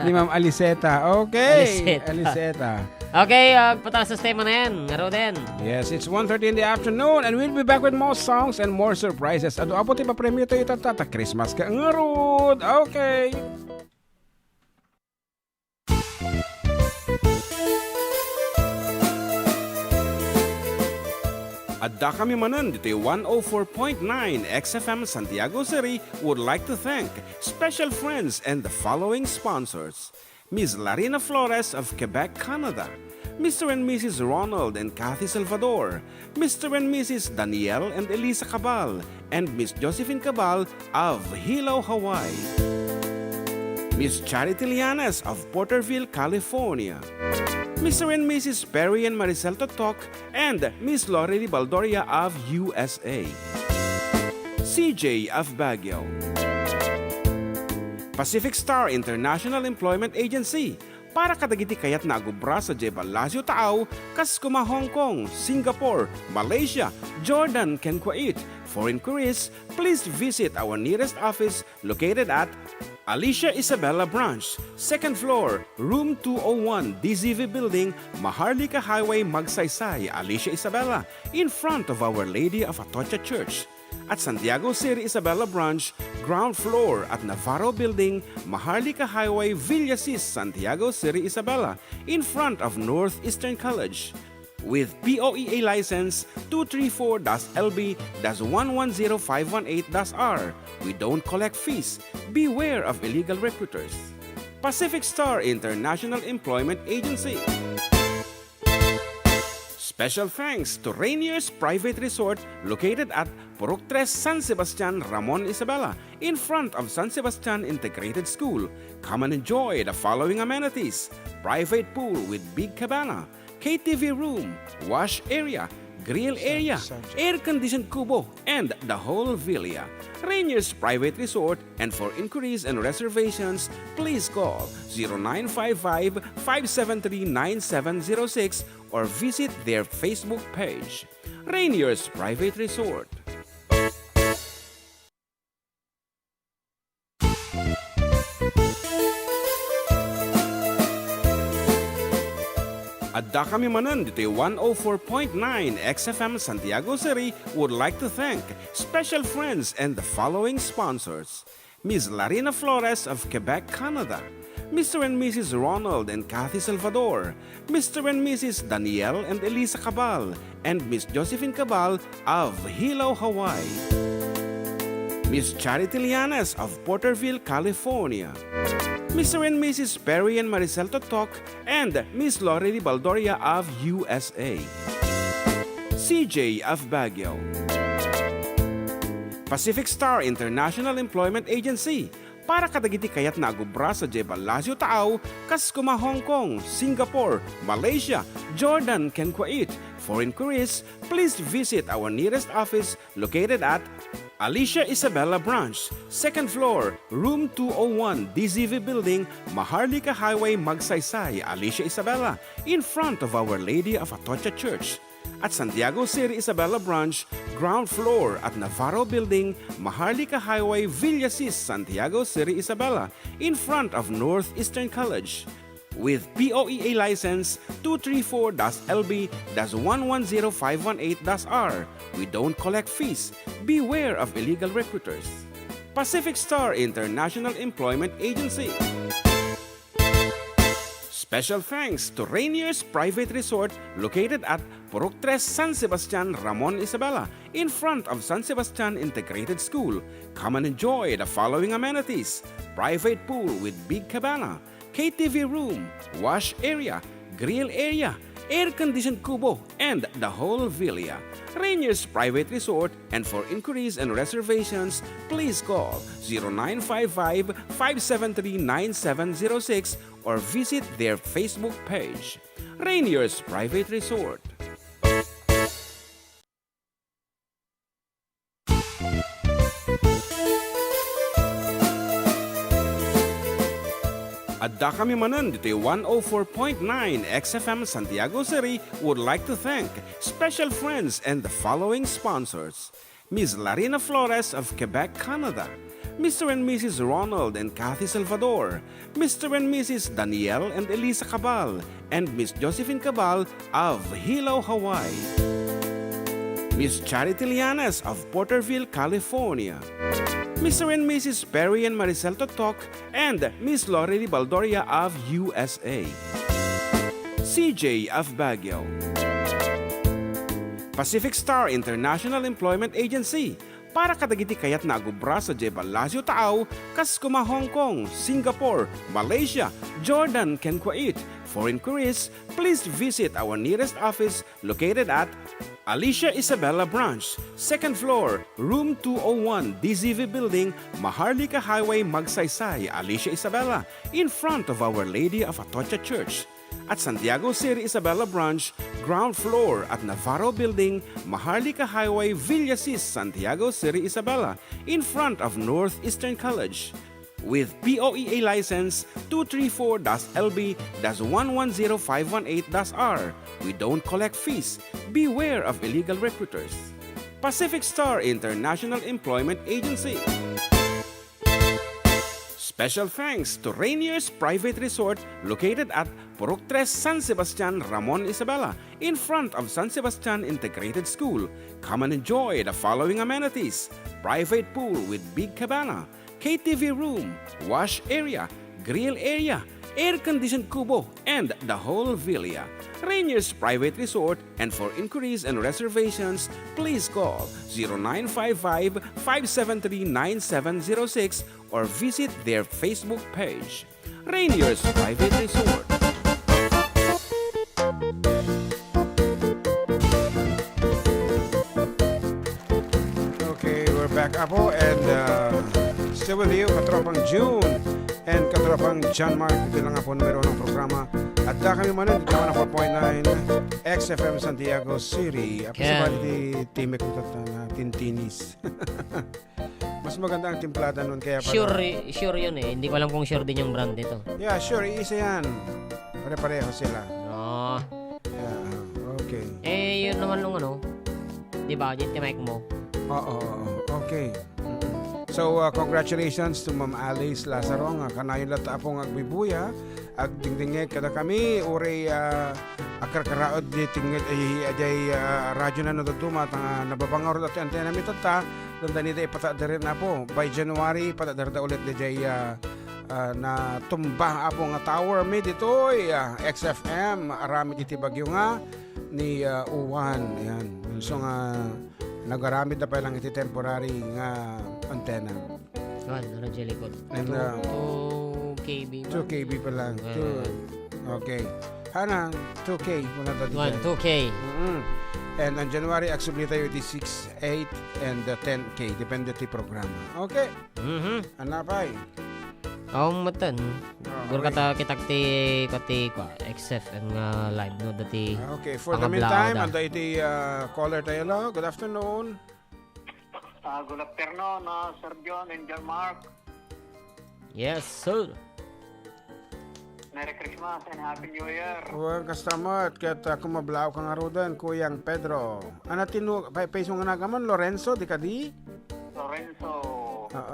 F: Ni Ma'am Aliseta. Okay. Aliseta.
C: Okay, patalas sa tema na yan. Ngaro din.
F: Yes, it's 1:30 in the afternoon and we'll be back with more songs and more surprises. Ado apo ti pa-premyo tayo tatata Christmas ka ngarod. Okay.
A: Adda kami Manen, dito 104.9 XFM Santiago City would like to thank special friends and the following sponsors. Ms. Larina Flores of Quebec, Canada. Mr. and Mrs. Ronald and Kathy Salvador. Mr. and Mrs. Danielle and Elisa Cabal. And Miss Josephine Cabal of Hilo, Hawaii. Miss Charity Lianes of Porterville, California. Mr. and Mrs. Perry and Maricel Totok, and Miss Lori Baldoria of USA. CJ of Baguio. Pacific Star International Employment Agency. Para kadagiti kayat na agubra sa Jebel Lazio Taaw, kas kuma Hong Kong, Singapore, Malaysia, Jordan, ken Kuwait. For inquiries, please visit our nearest office located at Alicia Isabella Branch, 2nd floor, room 201, DZV Building, Maharlika Highway, Magsaysay, Alicia Isabella, in front of Our Lady of Atocha Church. At Santiago City Isabella Branch, ground floor at Navarro Building, Maharlika Highway, Villasis, Santiago City Isabella, in front of Northeastern College. With POEA license 234-LB-110518-R. We don't collect fees. Beware of illegal recruiters. Pacific Star International Employment Agency. Special thanks to Rainier's Private Resort located at Purok 3 San Sebastian, Ramon Isabela, in front of San Sebastian Integrated School. Come and enjoy the following amenities: private pool with big cabana, KTV room, wash area, grill area, air-conditioned kubo, and the whole villa. Rainier's Private Resort, and for inquiries and reservations, please call 0955-573-9706 or visit their Facebook page. Rainier's Private Resort. Adda kami manen dito'y 104.9 XFM Santiago City would like to thank special friends and the following sponsors. Ms. Larina Flores of Quebec, Canada. Mr. and Mrs. Ronald and Kathy Salvador. Mr. and Mrs. Danielle and Elisa Cabal. And Miss Josephine Cabal of Hilo, Hawaii. Miss Charity Lianes of Porterville, California. Mr. and Mrs. Perry and Maricel Totok, and Miss Lorely Baldoria of USA. CJ of Baguio. Pacific Star International Employment Agency, para kadagiti kayat na agubra sa Jebel Lasio Taaw, kas kuma Hong Kong, Singapore, Malaysia, Jordan, ken Kuwait. For inquiries, please visit our nearest office located at Alicia Isabella Branch, 2nd floor, room 201, DZV Building, Maharlika Highway, Magsaysay, Alicia Isabella, in front of Our Lady of Atocha Church. At Santiago City Isabella Branch, ground floor at Navarro Building, Maharlika Highway, Villasis, Santiago City Isabella, in front of Northeastern College. With POEA license 234-LB-110518-R. We don't collect fees. Beware of illegal recruiters. Pacific Star International Employment Agency. Special thanks to Rainier's Private Resort located at Purok 3 San Sebastian, Ramon Isabela, in front of San Sebastian Integrated School. Come and enjoy the following amenities: private pool with big cabana, KTV room, wash area, grill area, air-conditioned kubo, and the whole villa. Rainier's Private Resort, and for inquiries and reservations, please call 0955-573-9706 or visit their Facebook page. Rainier's Private Resort. Adda kami manen dito'y 104.9 XFM Santiago City would like to thank special friends and the following sponsors. Ms. Larina Flores of Quebec, Canada. Mr. and Mrs. Ronald and Kathy Salvador. Mr. and Mrs. Danielle and Elisa Cabal. And Miss Josephine Cabal of Hilo, Hawaii. Miss Charity Lianes of Porterville, California. Mr. and Mrs. Perry and Maricel Totok, and Miss Lorely Baldoria of USA. CJ of Baguio. Pacific Star International Employment Agency, para kadagiti kayat na agubra sa Jebel Lasio Taaw, kas kuma Hong Kong, Singapore, Malaysia, Jordan, ken Kuwait. For inquiries, please visit our nearest office located at Alicia Isabella Branch, 2nd floor, room 201, DZV Building, Maharlika Highway, Magsaysay, Alicia Isabella, in front of Our Lady of Atocha Church. At Santiago City Isabella Branch, ground floor at Navarro Building, Maharlika Highway, Villasis, Santiago City Isabella, in front of Northeastern College. With POEA license 234-LB-110518-R. We don't collect fees. Beware of illegal recruiters. Pacific Star International Employment Agency. Special thanks to Rainier's Private Resort located at Purok 3 San Sebastian, Ramon Isabela, in front of San Sebastian Integrated School. Come and enjoy the following amenities: private pool with big cabana, KTV room, wash area, grill area, air-conditioned kubo, and the whole villa. Rainier's Private Resort, and for inquiries and reservations, please call 0955-573-9706 or visit their Facebook page. Rainier's Private Resort.
F: Okay, we're back, Apo, and still with you, Katropang June and Katropang John Mark. Ito lang po numero ng programa. At kami manan, dito na 4.9 XFM Santiago City. Apo sa bali di Timek na Tintinis. Mas maganda ang timplada nun. Kaya
C: Sure yun eh. Hindi ko alam kung sure din yung brand nito.
F: Yeah, sure. Iisa yan. Pare-pareho sila.
C: No.
F: Yeah, okay.
C: Yun naman nung ano. Di ba? Yung timike mo.
F: Oo, okay. So, congratulations to Ma'am Alice Lazaro nga kanayon lata pong agbibuya ag dingdingeg kada kami uri akar-karaod di tinggal ajay radyo na nadaduma tanga nababangaw rin at antena mitad ta doon nito ipatadarin na po by January patadarin ulit di jay na tumba apo nga tower mi ditoy XFM arami iti bagyo nga ni Uwan yan so nga nagaramid na pa lang iti temporary nga antena
C: Radyo likod.
F: And,
C: 2 KB ba?
F: 2 KB pa lang okay Hana, 2K muna dati.
C: 2K.
F: And on January, actually tayo iti 6, 8, and 10K. Depende ti programa. Okay. Anapay.
C: Matan. Guro kata kitakti XF ang live no dati.
F: Okay, for the meantime, anda iti caller tayo lo. Good afternoon.
E: Good afternoon, Sir John and John Mark.
C: Yes, sir.
E: Merry Christmas and Happy New Year.
F: Huwag kastamot. Kaya kumablaw ka nga rodan, Kuyang Pedro. Anatino, paisong nga nagaman, Lorenzo, di ka di?
E: Lorenzo,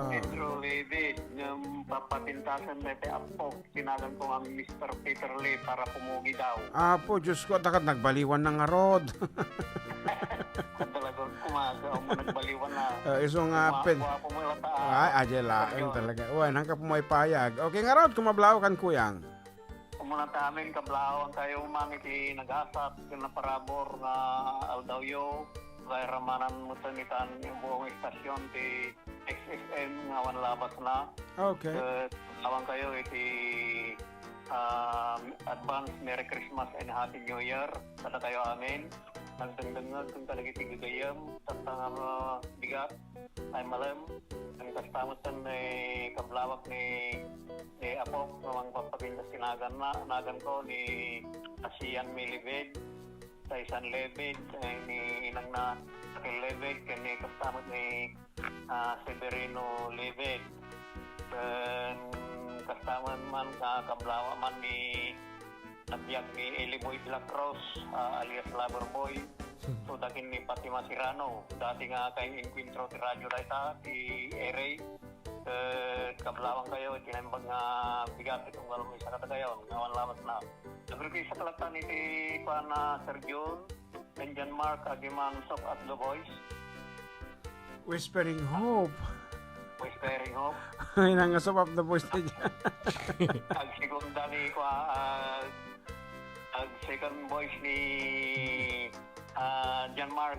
E: Pedro Levitt, ng papapintasan na ito apo. Sinagan ko ang Mr. Peter Lee para pumugi daw.
F: Apo, Diyos ko, takot nagbaliwan ng nga rod.
E: Talagang kumaga, mo nagbaliwan na.
F: Isong nga,
E: Kumakuha mo yung taa.
F: ay, ajelain talaga. Uy, hangka po may payag. Okay nga rod, kumablaw kan Kuyang.
E: Muna tamin kablawan kayo umangiti nag-asap na parabor na Aldawyo kay ramanan mo tanitan yung buong estasyon di XSM ngawan labas na
F: Okay.
E: Kawan kayo iti advance Merry Christmas and Happy New Year kada kayo amin nagdangdangag kung kadagiti gagayam tatang bigat ay malam ang kastamutan ni kablawak ni Apo ng papapindas nagan ko ni Asian Milibid sa isang lebed ni inang na sakil lebed kani kastamot ni Severino Lebed dan kastaman man kablawa man ni nabiyag ni Eliboy Black Rose alias Loverboy so dakin ni Fatima Sirano dati nga kay Encuentro ti radyo dayta ti Ere kablawang kayo tinembag nga bigat itong walong isa katagayon ngawan lamas na nagrupi sa kalatan iti pana Sir John and John Mark agiman Soft at the Voice
F: Whispering Hope.
E: Whispering Hope
F: Ay, nangasap up the voice na dyan.
E: ag segunda ni ag second voice ni John Mark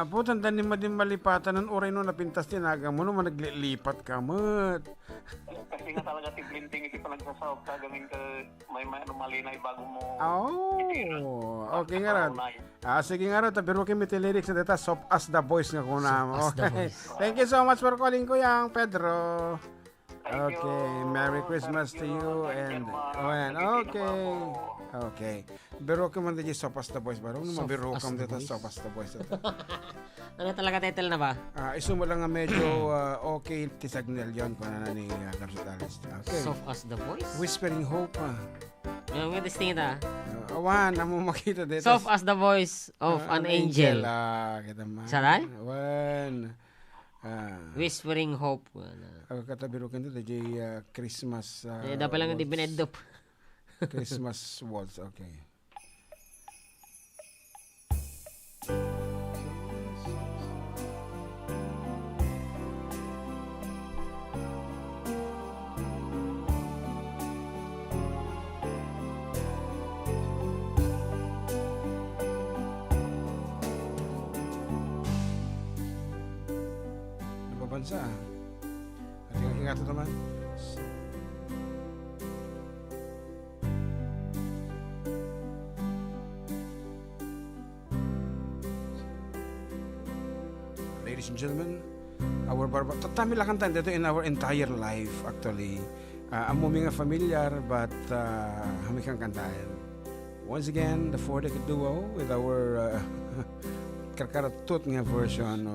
F: Po, tanda ni din malipatan ng oray no napintas tinaga mo no managlipat ka mat.
E: kasi nga talaga tiplinting iti panagsasawag kagamin ka may malinay bago mo
F: Okay nga rin. Sige nga rin, pero kami lyrics na dito, soft as the voice nga kuna mo. Thank you so much for calling ko yang Pedro. Okay, Merry Christmas to you and okay. Biro ka man dito soft as the voice, baro naman biro ka man dito soft as the voice.
C: Ano talaga title na ba?
F: Isumo lang nga medyo okay tisagnel yon kung ano ni Carlos. Okay.
C: Soft as the voice?
F: Whispering Hope.
C: Yung nga distinct
F: Awan, amo makita dito.
C: Soft as the voice of an angel.
F: Kita man.
C: Saray?
F: Awan.
C: Whispering hope.
F: Katabiro ka dito, Christmas.
C: Dapat lang hindi binedop.
F: Christmas waltz, okay. Napabansa at ingatan naman. Ladies and gentlemen, our tatami lang kanta dito in our entire life actually. Amo mi nga familiar but hami kang kantahan. Once again, the four-decade duo with our karkaratut nga version.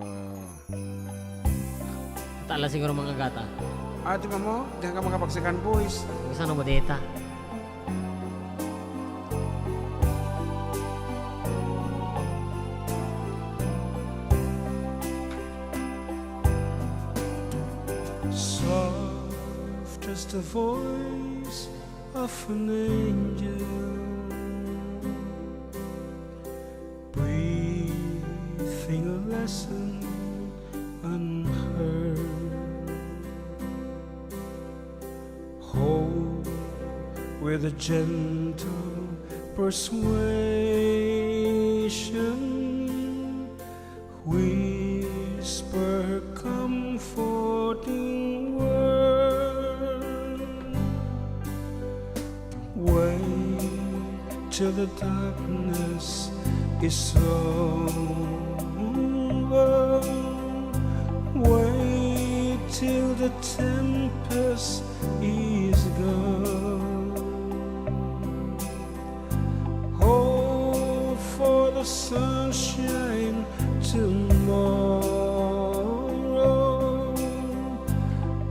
C: Tala siguro mga gata.
F: Di ba mo? Diyan ka makapagsikan boys.
C: Gusto na mo data.
F: Soft as the voice of an angel, lesson unheard. Hope with a gentle persuasion, whisper comforting word. Wait till the darkness is over. Wait till the tempest is gone. Hope for the sunshine tomorrow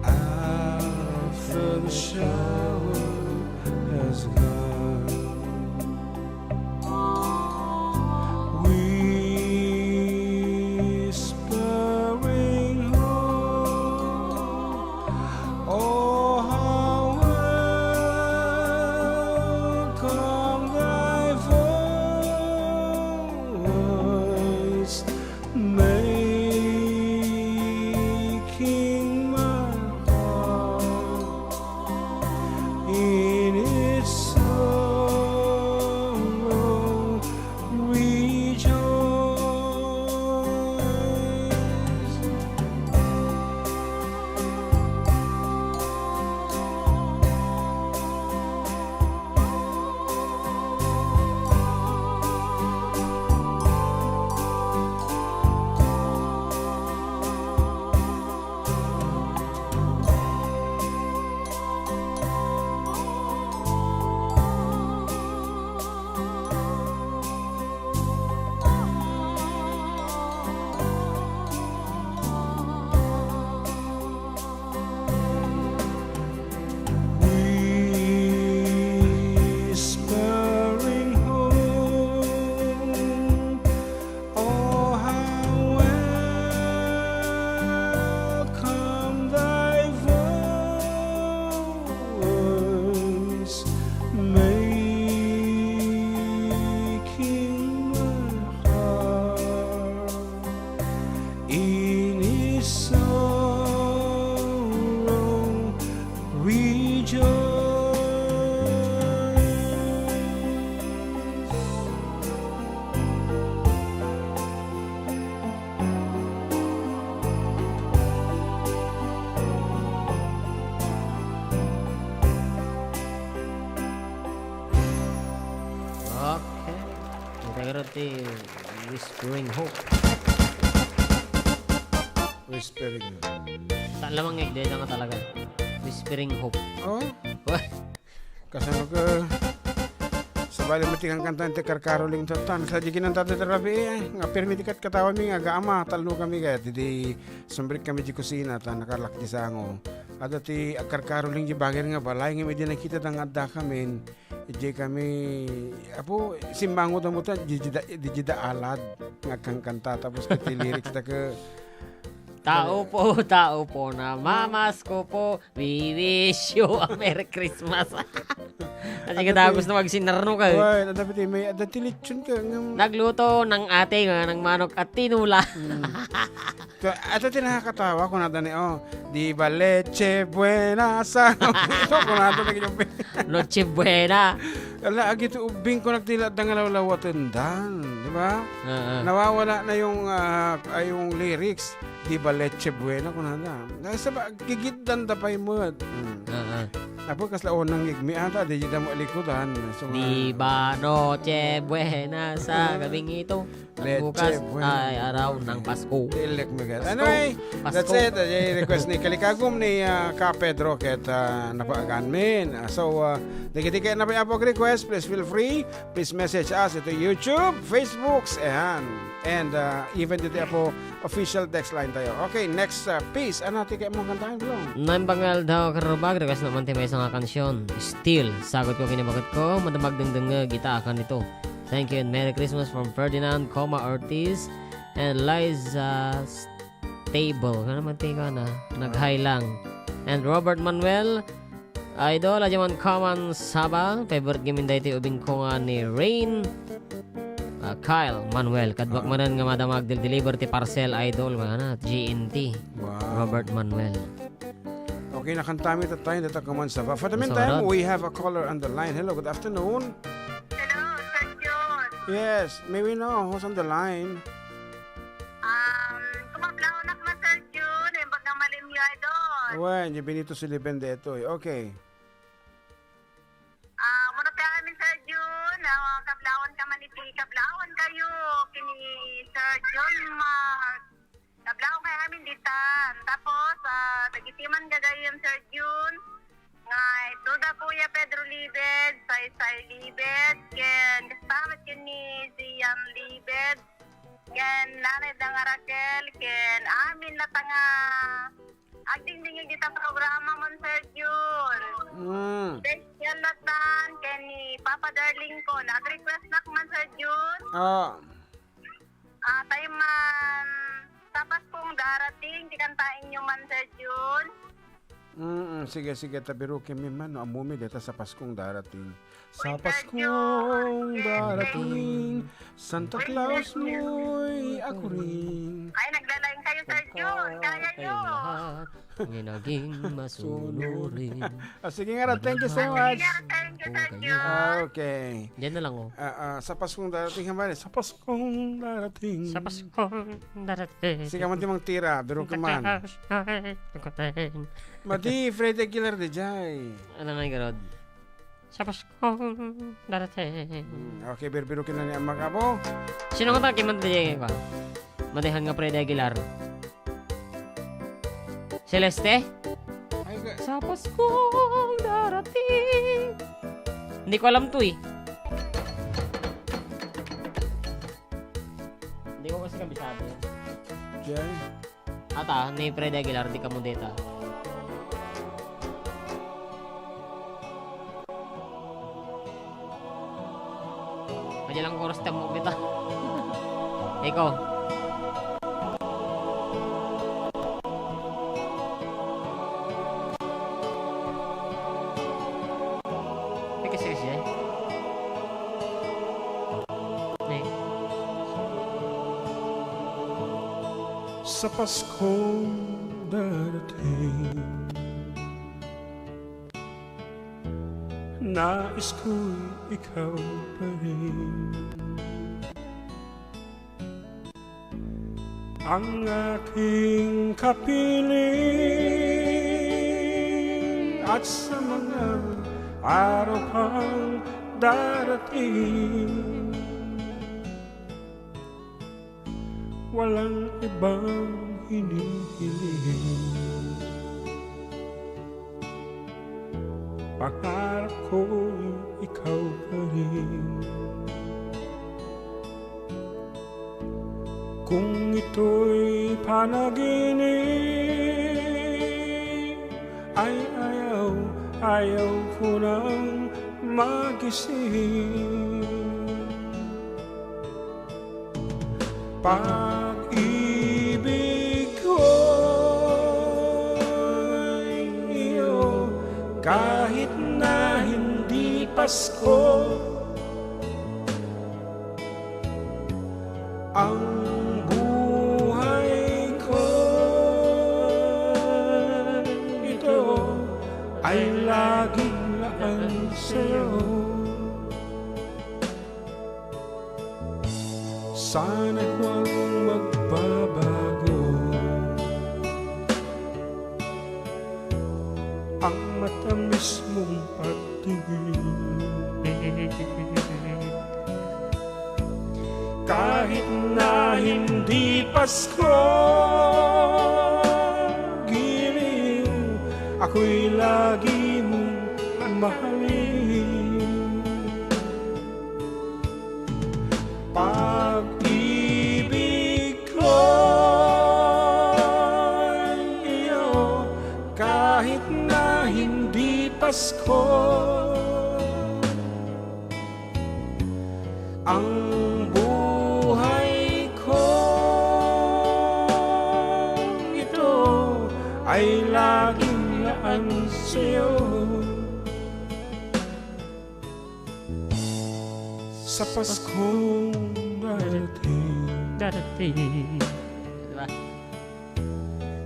F: after the shower has gone. Whispering hope, oh how welcome thy voice, making my heart in its sorrow rejoice. Whispering home, oh how welcome thy voice, making my heart in its sorrow rejoice.
C: Okay. Integrity, Whispering Hope.
F: Whispering.
C: Sa lamang ngigdeda nga talaga. Whispering Hope.
F: Oh,
C: Wah,
F: kasama ko sa bali matikang kanta ti karkaroling totan sa jikin ng tatay terapi nga permitikat katawan mi nga gaama talo kami kaya di sumbrik kami di kusina ta nakarlak di sango ada ti karkaroling di bagay nga balay nga medyo nakita tang adda kami di kami apo simbango ta mo ta di jida alad nga kang kanta tapos kiti lyrics ta ke
C: tao po na mamas ko po. We wish you a Merry Christmas. Kasi ka gusto magsinarno ka.
F: Why, dapat may ada ti lechon ka nga
C: Nagluto ng ate nga ng manok at tinula.
F: Ato ti nakakatawa kung nato ni di ba leche buena sa ito kung nato naging
C: Noche buena.
F: ala agito ubing ko nagtila dangalawlawatan dan di ba
C: Ah,
F: nawawala na yung lyrics di ba leche buena kung nada nasa ba gigiddan da pay mo apo kasla onang igmi ata di jida mo likudan so
C: Di ba noche buena sa gabing ito? At
F: Leche
C: bukas
F: buena.
C: ay araw ng Pasko.
F: Ilek mo gat.
C: Pasko.
F: Anyway,
C: Pasko.
F: that's it. Request ni Kalikagum ni Ka Pedro ket napaagan min. So, dikit-dikit na pa yung request. Please feel free. Please message us ito YouTube, Facebooks, and even dito po official text line tayo. Okay, next piece. Ano tikay mo kantahin bro?
C: Nambangal daw karubag, request naman tayo may isang kansyon. Still, sagot ko kinabagat ko, madamag dengdeng gita akan ito. Thank you and Merry Christmas from Ferdinand, Ortiz, and Liza Stable. Kaya naman tayo na, nag-hi lang. And Robert Manuel, Idol, adyaman Common Saba, favorite game dahil ubing ko nga ni Rain. Kyle Manuel kadwak manan nga madamag deliver ti parcel idol nga GNT.
F: Wow.
C: Robert Manuel.
F: Okay, nakantami tayo dito kaman sa. For the meantime, we have a caller on the line. Hello, good afternoon.
D: Hello, Sir John.
F: Yes, may we know who's on the line?
D: Kumablaw na ka, Sir John. Yung baga malim yung idol.
F: Well, yung Benito Siliben Ditoy. Okay.
D: Muna tayo amin, Sir John. Kablawan ka manipi. Kablawan kayo. Kini Sir John, kablawan kayo amin ditan. Tapos, tagitiman gagayim, Sir John. Ngay, tuda po ya Pedro Libed, Say Libed, ken kastamat kini Sian Libed, ken nanay dang Raquel, ken amin na tanga agding dingig kita programa mon Sir Jun. Special latan ken ni Papa Darling ko, nag-request na man Sir Jun. Tayo man tapas kong darating, tikantain nyo man Sir Jun.
F: Sige, tabiru kami man, no, amumi dito sa Paskong darating. Sa
D: Uy,
F: Paskong
D: Sergio.
F: darating, Santa Claus mo'y ako rin.
D: Ay, naglalaing kayo Sir Jun, kaya nyo.
C: Nginaging masunurin.
F: Sige nga, thank you so much.
D: Thank you Sir Jun.
F: Okay.
C: Diyan na lang oh.
F: Sa Paskong darating naman, sa Paskong darating.
C: Sa Paskong darating.
F: Sige man timang tira, biru ka man. Mati, Fred Aguilar de Jai.
C: Ano nga yung garod? Sa Paskong darating.
F: Okay, biru ka na ni Amak Abo.
C: Sino nga taki man din ka? Matihan nga Freddy Aguilar. Celeste? Sa Paskong darating. Hindi ko alam to eh. Hindi ko kasi kabisado.
F: Jai.
C: Ata, ni Freddy Aguilar, di ka mo data. Kaya lang oras tamo kita. Ikaw. Kasi eh.
F: Sa Paskong darating, nais ko'y ikaw pa rin. Ang aking kapiling at sa mga araw pang darating, walang ibang hinihiling. Pangarap ko'y ikaw pa rin. Kung ito'y panaginip, ay ayaw ko nang magising. Pag-ibig ko'y iyo, kahit na hindi Pasko, ang buhay ko ito ay laging laan sa'yo. Sana'y huwag magbabago ang matamis mong pagtingin. Kahit na hindi Pasko, giliw, ako'y lagi mong mahalin. Pag-ibig ko'y iyo, kahit na hindi Pasko, ang buhay ko ito ay laging laan sa'yo. sa Paskong darating.
C: Darating. Diba?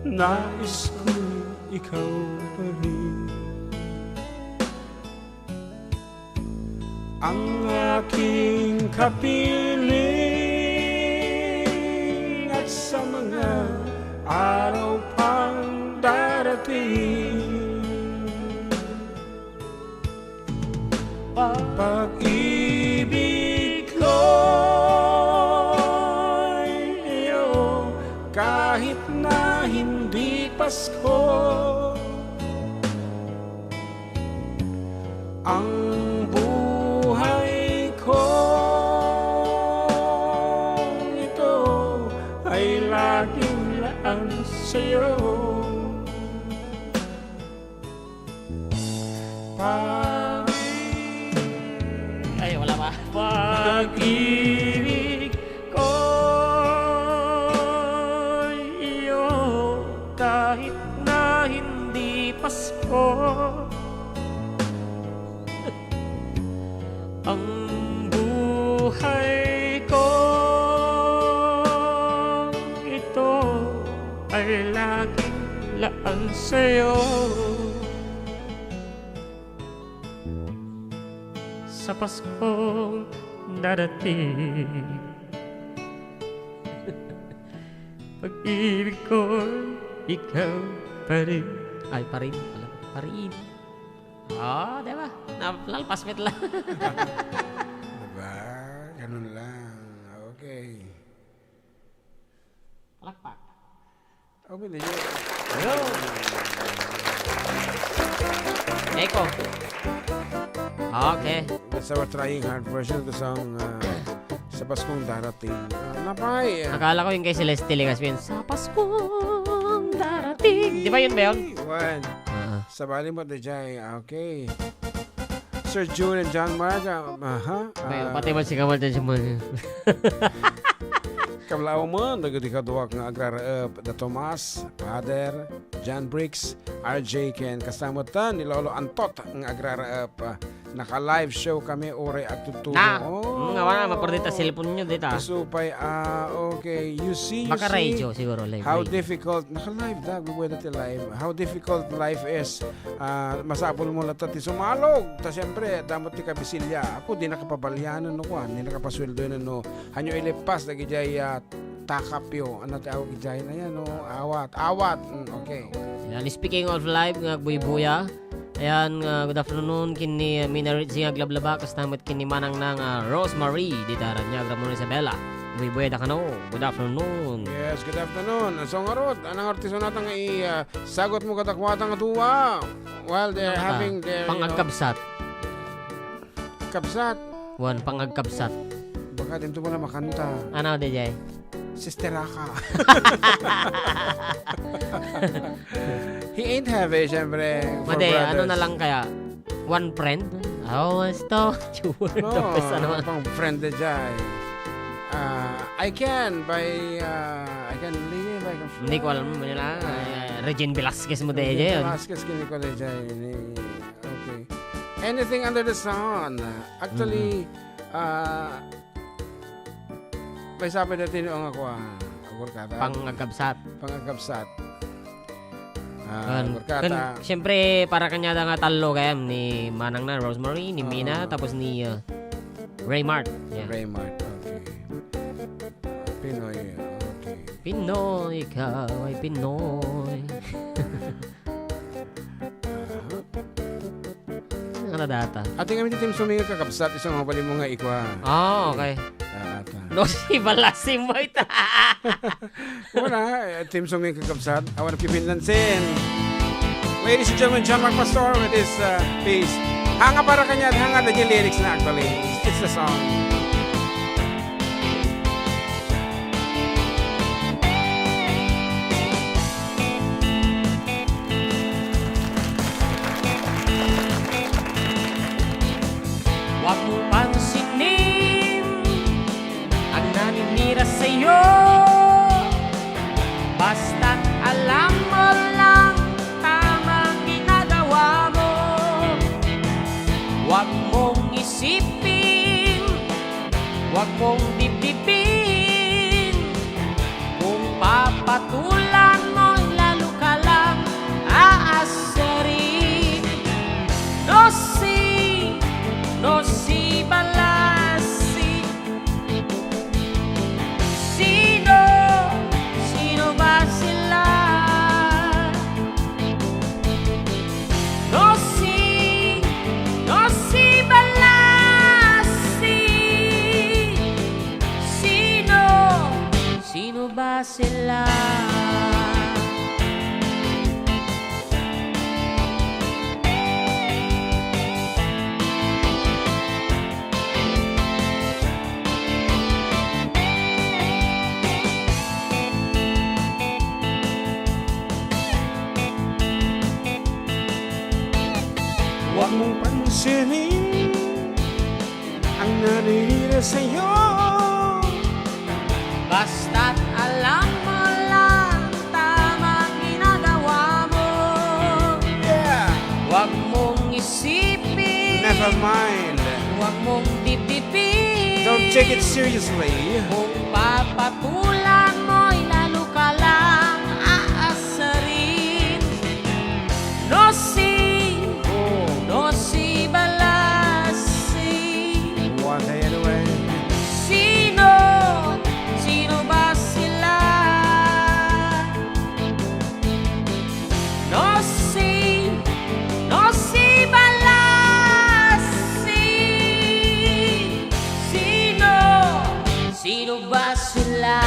F: Nais ko ikaw pa rin. Ang aking kapiling at sa mga araw pang darating. Pag-ibig ko'y iyo kahit na hindi Pasko. Ang buhay ko ito ay laging laan sa'yo.
C: Ay, wala pa.
F: Pag-ibig ko'y iyo kahit na hindi Pasko. Ang buhay ko ito ay laging laan sa'yo. Sa Paskong darating. Pag-ibig ko, ikaw pa rin.
C: Ay, pa rin. Wala. Pa rin. Oh, diba? Nalalpas mit lang.
F: Diba? Ganun lang. Okay.
C: Palakpak.
F: Okay na yun.
C: Echo. Okay.
F: That's our trying hard version of the song sa Paskong darating. Napay.
C: Akala ko yung kay Celeste Ligasmin. Sa Paskong darating. Di ba yun ba yun?
F: One. Sa bali mo na dyan. Okay. Sir June and John Mark.
C: Pati mo si Kamal dyan siya mo.
F: Kablaw mo, nagdikaduwak nga agraraap na Tomas, Father, John Briggs, RJ Ken, kasama ta ni Lolo Antot nga agraraap. Naka-live show kami ore at tutulo.
C: Nga wala, mapardita cellphone nyo dito.
F: Supay, okay. You see,
C: Baka radio siguro, live
F: how
C: radio.
F: difficult, naka-live da, bubuhay natin live. How difficult life is. Masapol mo lang ti sumalog. Ta siyempre, damot ti kabisilya. Ako, di nakapabalyanan no kwan, di nakapasweldo na no. Hanyo ilipas, nagi jay takapyo. Ano ti awag jay na yan, no? Awat. Okay.
C: Yan, speaking of live, nga buy-buya. Ayan, good afternoon kini Minaritzi nga glablaba kastamit kini manang nang Rosemary ditaran niya gramon Isabella. Buy-buya da kano. Good afternoon.
F: Yes, good afternoon. So nga rod, anang artiso natang sagot mo katakwata nga tuwa. While they're having their
C: pangagkabsat.
F: Kapsat.
C: Wan pangagkabsat.
F: Baka din wala makanta.
C: Ano DJ?
F: Sisteraka. He ain't have it, syempre. For
C: Made,
F: brothers.
C: ano na lang kaya? One friend? I always thought you were the best. Ano?
F: Pang friend na dyan. I can live. I can
C: Hindi ko alam mo nila. Regine Velasquez mo DJ yun.
F: Velasquez kini ko na dyan. Okay. Anything under the sun. Actually, may sabi natin yung ako
C: Pangagkabsat.
F: Pangagkabsat.
C: Siyempre, para kanya nga talo kaya ni Manang na Rosemary, ni Mina, tapos ni Raymart. Yeah.
F: Raymart, okay. Pinoy, okay.
C: Pinoy, ikaw ay Pinoy. Ano data?
F: Ating kami titim suminga kakabsat, isang mabali mo nga ikwa.
C: Oh, okay. No, si Balasim mo ita.
F: Wala, team suminga kakabsat. Awan pipinlansin. Ladies and gentlemen, John Mark Pastor with his piece. Hanga para kanya, hanga na yung lyrics na actually. It's the song.
C: Huwag mo pansinin ang naninira sa'yo. Basta't alam mo lang tamang ginagawa mo. Huwag mong isipin Huwag mong dibdibin. Kung papatulan mo'y lalo ka lang aasarin. No si balasi. Sino ba sila? No si balasi. Sino ba sila?
F: Huwag mong pansinin ang nanihira sa'yo.
C: Basta't alam mo lang tamang ginagawa mo.
F: Yeah.
C: Huwag mong isipin.
F: Never mind.
C: Huwag mong dibdibin.
F: Don't take it seriously.
C: Kung papatulan mo'y lalo ka lang aasarin. No si balasi.
F: What anyway?
C: Sino ba sila? No si balasi. Sino ba sila?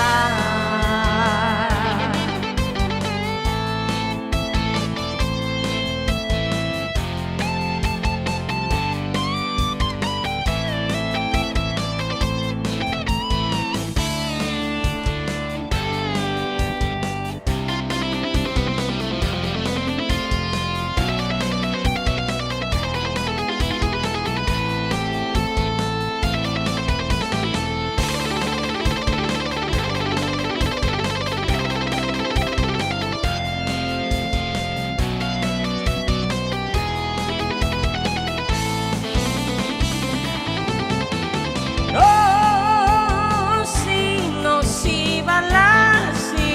C: No si balasi.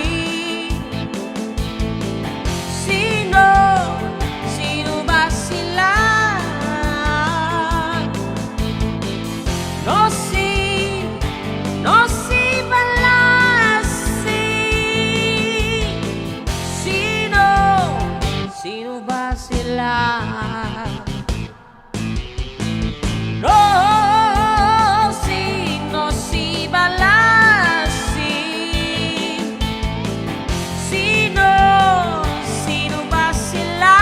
C: Sino ba sila? No si balasi. Sino ba sila? No si balasi. Sino ba sila?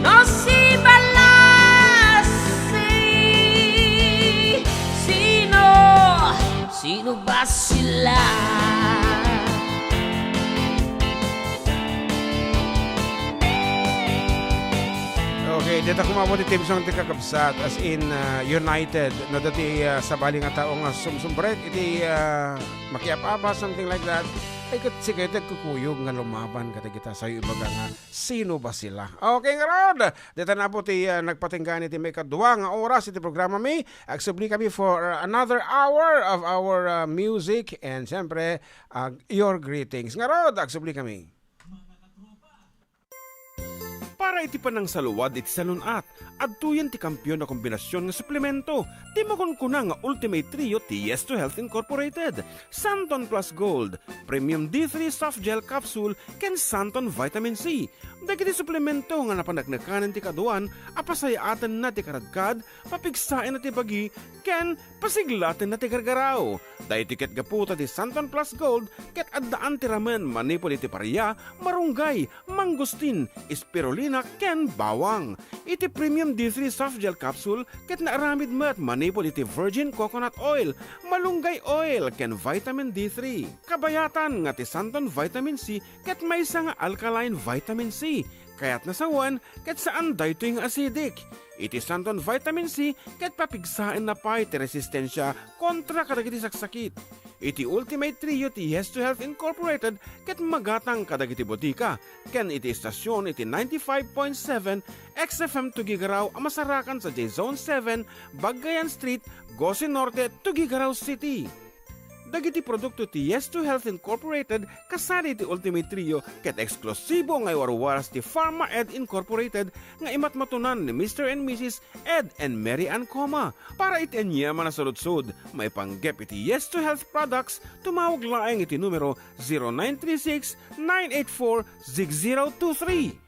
C: No si balasi. Sino ba sila?
F: Okay, dito kumamo di team song ti kakabsat as in united no dati sa bali nga tao nga sumsumbret iti makiapapa something like that ay kat sige kukuyog nga lumaban kata kita sa ibaga nga sino ba sila. Okay nga rod dito na po ti nagpatinggan iti may kadwa nga oras iti programa mi agsubli kami for another hour of our music and siyempre your greetings nga rod agsubli kami.
A: Para iti panang saluwad iti salunat, adtuyan ti kampyon na kombinasyon nga suplemento, ti makunkuna nga Ultimate Trio ti Yes to Health Incorporated, Santon Plus Gold, Premium D3 Soft Gel Capsule, ken Santon Vitamin C. Dagiti suplemento nga napanagnakanan ti kaduan, apasayatan na ti karadkad, papigsain na ti bagi, ken pasiglatin na ti gargaraw. Dahil tiket gaputa ti Santon Plus Gold, ket addaan ti ramen manipol iti paria, marunggay, mangustin, spirulina, ken bawang. Iti Premium D3 Soft Gel Capsule, ket naaramid mat manipol iti virgin coconut oil, malunggay oil, ken vitamin D3. Kabayatan nga ti Santon Vitamin C, ket maysa nga alkaline vitamin C. Kaya't nasawan, ket saan daytoy nga acidic. Iti Santon Vitamin C, ket papigsain na pa iti resistensya kontra kadagiti saksakit. Iti ultimate trio ti Yes to Health Incorporated ket magatang kadagiti botika. Ken iti istasyon iti 95.7 XFM Tuguegarao amasarakan sa J-Zone 7, Bagayan Street, Gosi Norte, Tuguegarao City. Dagiti produkto ti Yes to Health Incorporated kasali ti Ultimate Trio ket eksklusibo nga warwaras ti Pharma Ed Incorporated nga imatmatunan ni Mr. and Mrs. Ed and Mary Ann Coma. Para itenyaman na saludsod, may panggep iti Yes to Health products, tumawag laeng iti numero 0936-984-6023.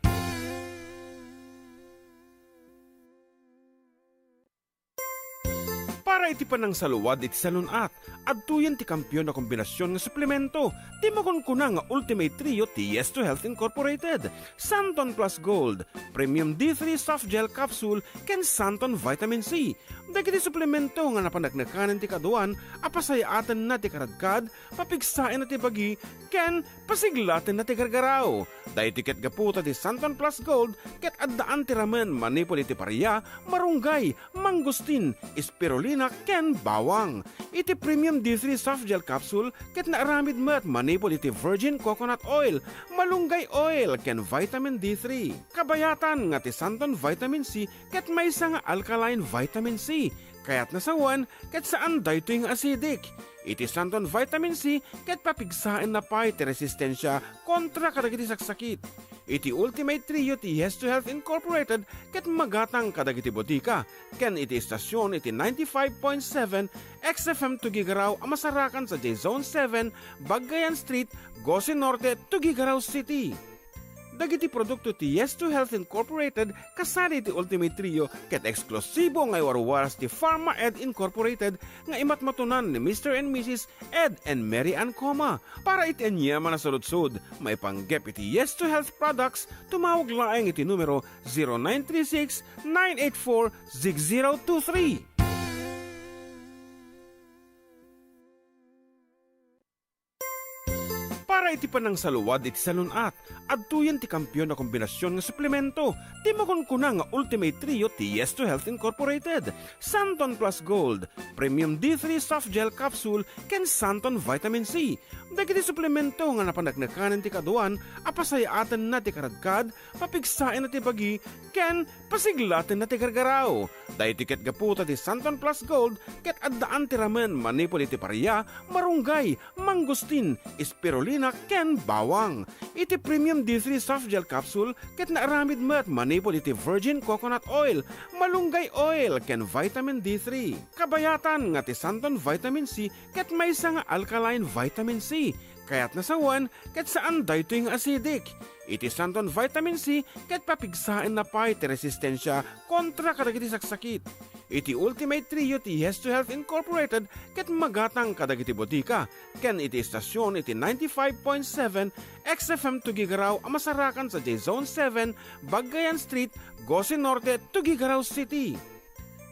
A: Para iti panang saluwad iti salunat, adtuyan ti kampyon na kombinasyon nga suplemento, ti makunkuna nga Ultimate Trio ti Yes to Health Incorporated, Santon Plus Gold, Premium D3 Soft Gel Capsule, ken Santon Vitamin C. Dagiti suplemento nga napanagnakanan ti kaduan, apasayatan na ti karadkad, papigsain na ti bagi, ken pasiglatin na ti gargaraw. Dahil tiket gaputa ti Santon Plus Gold, ket addaan ti ramen manipol iti paria, marunggay, mangustin, spirulina, ken bawang. Iti Premium D3 Soft Gel Capsule ket naaramid met manipol iti virgin coconut oil, malunggay oil, ken vitamin D3. Kabayatan nga ti Santon Vitamin C ket maysa nga alkaline vitamin C. Kaya't nasawan ket saan daytoy nga acidic. Iti Santon Vitamin C ket papigsain na pay ti resistensya kontra kadagiti saksakit. Iti Ultimate Trio ti Yes to Health Incorporated ket magatang kadagiti botika. Ken iti istasyon iti 95.7 XFM Tuguegarao amasarakan sa J-Zone 7, Bagayan Street, Gosi Norte, Tuguegarao City. Dagiti produkto ti Yes to Health Incorporated kasali ti Ultimate Trio ket eksklusibo nga warwaras ti Pharma Ed Incorporated nga imatmatunan ni Mr. and Mrs. Ed and Mary Ann Coma. Para itenyaman na saludsod, may panggep iti Yes to Health products, tumawag laeng iti numero 0936-984-6023. Para iti panang saluwad iti salunat, adtuyan ti kampyon na kombinasyon nga suplemento, ti makunkuna nga Ultimate Trio ti Yes to Health Incorporated, Santon Plus Gold, Premium D3 Soft Gel Capsule, ken Santon Vitamin C. Dagiti suplemento nga napanagnakanan ti kaduan, apasayatan na ti karadkad, papigsain na ti bagi, ken pasiglatin na ti gargaraw. Dahil tiket gaputa ti Santon Plus Gold, ket addaan ti ramen manipol iti paria, marunggay, mangustin, spirulina, ken bawang. Iti Premium D3 Soft Gel Capsule ket naaramid met manipol iti virgin coconut oil, malunggay oil, ken vitamin D3. Kabayatan nga ti Santon Vitamin C ket maysa nga alkaline vitamin C. Kaya't nasawan ket saan daytoy nga acidic. Iti Santon Vitamin C ket papigsain na pay ti resistensya kontra kadagiti saksakit. Iti Ultimate Trio ti Yes to Health Incorporated ket magatang kadagiti botika. Ken iti istasyon iti 95.7 XFM Tuguegarao amasarakan sa J-Zone 7, Bagayan Street, Gosi Norte, Tuguegarao City.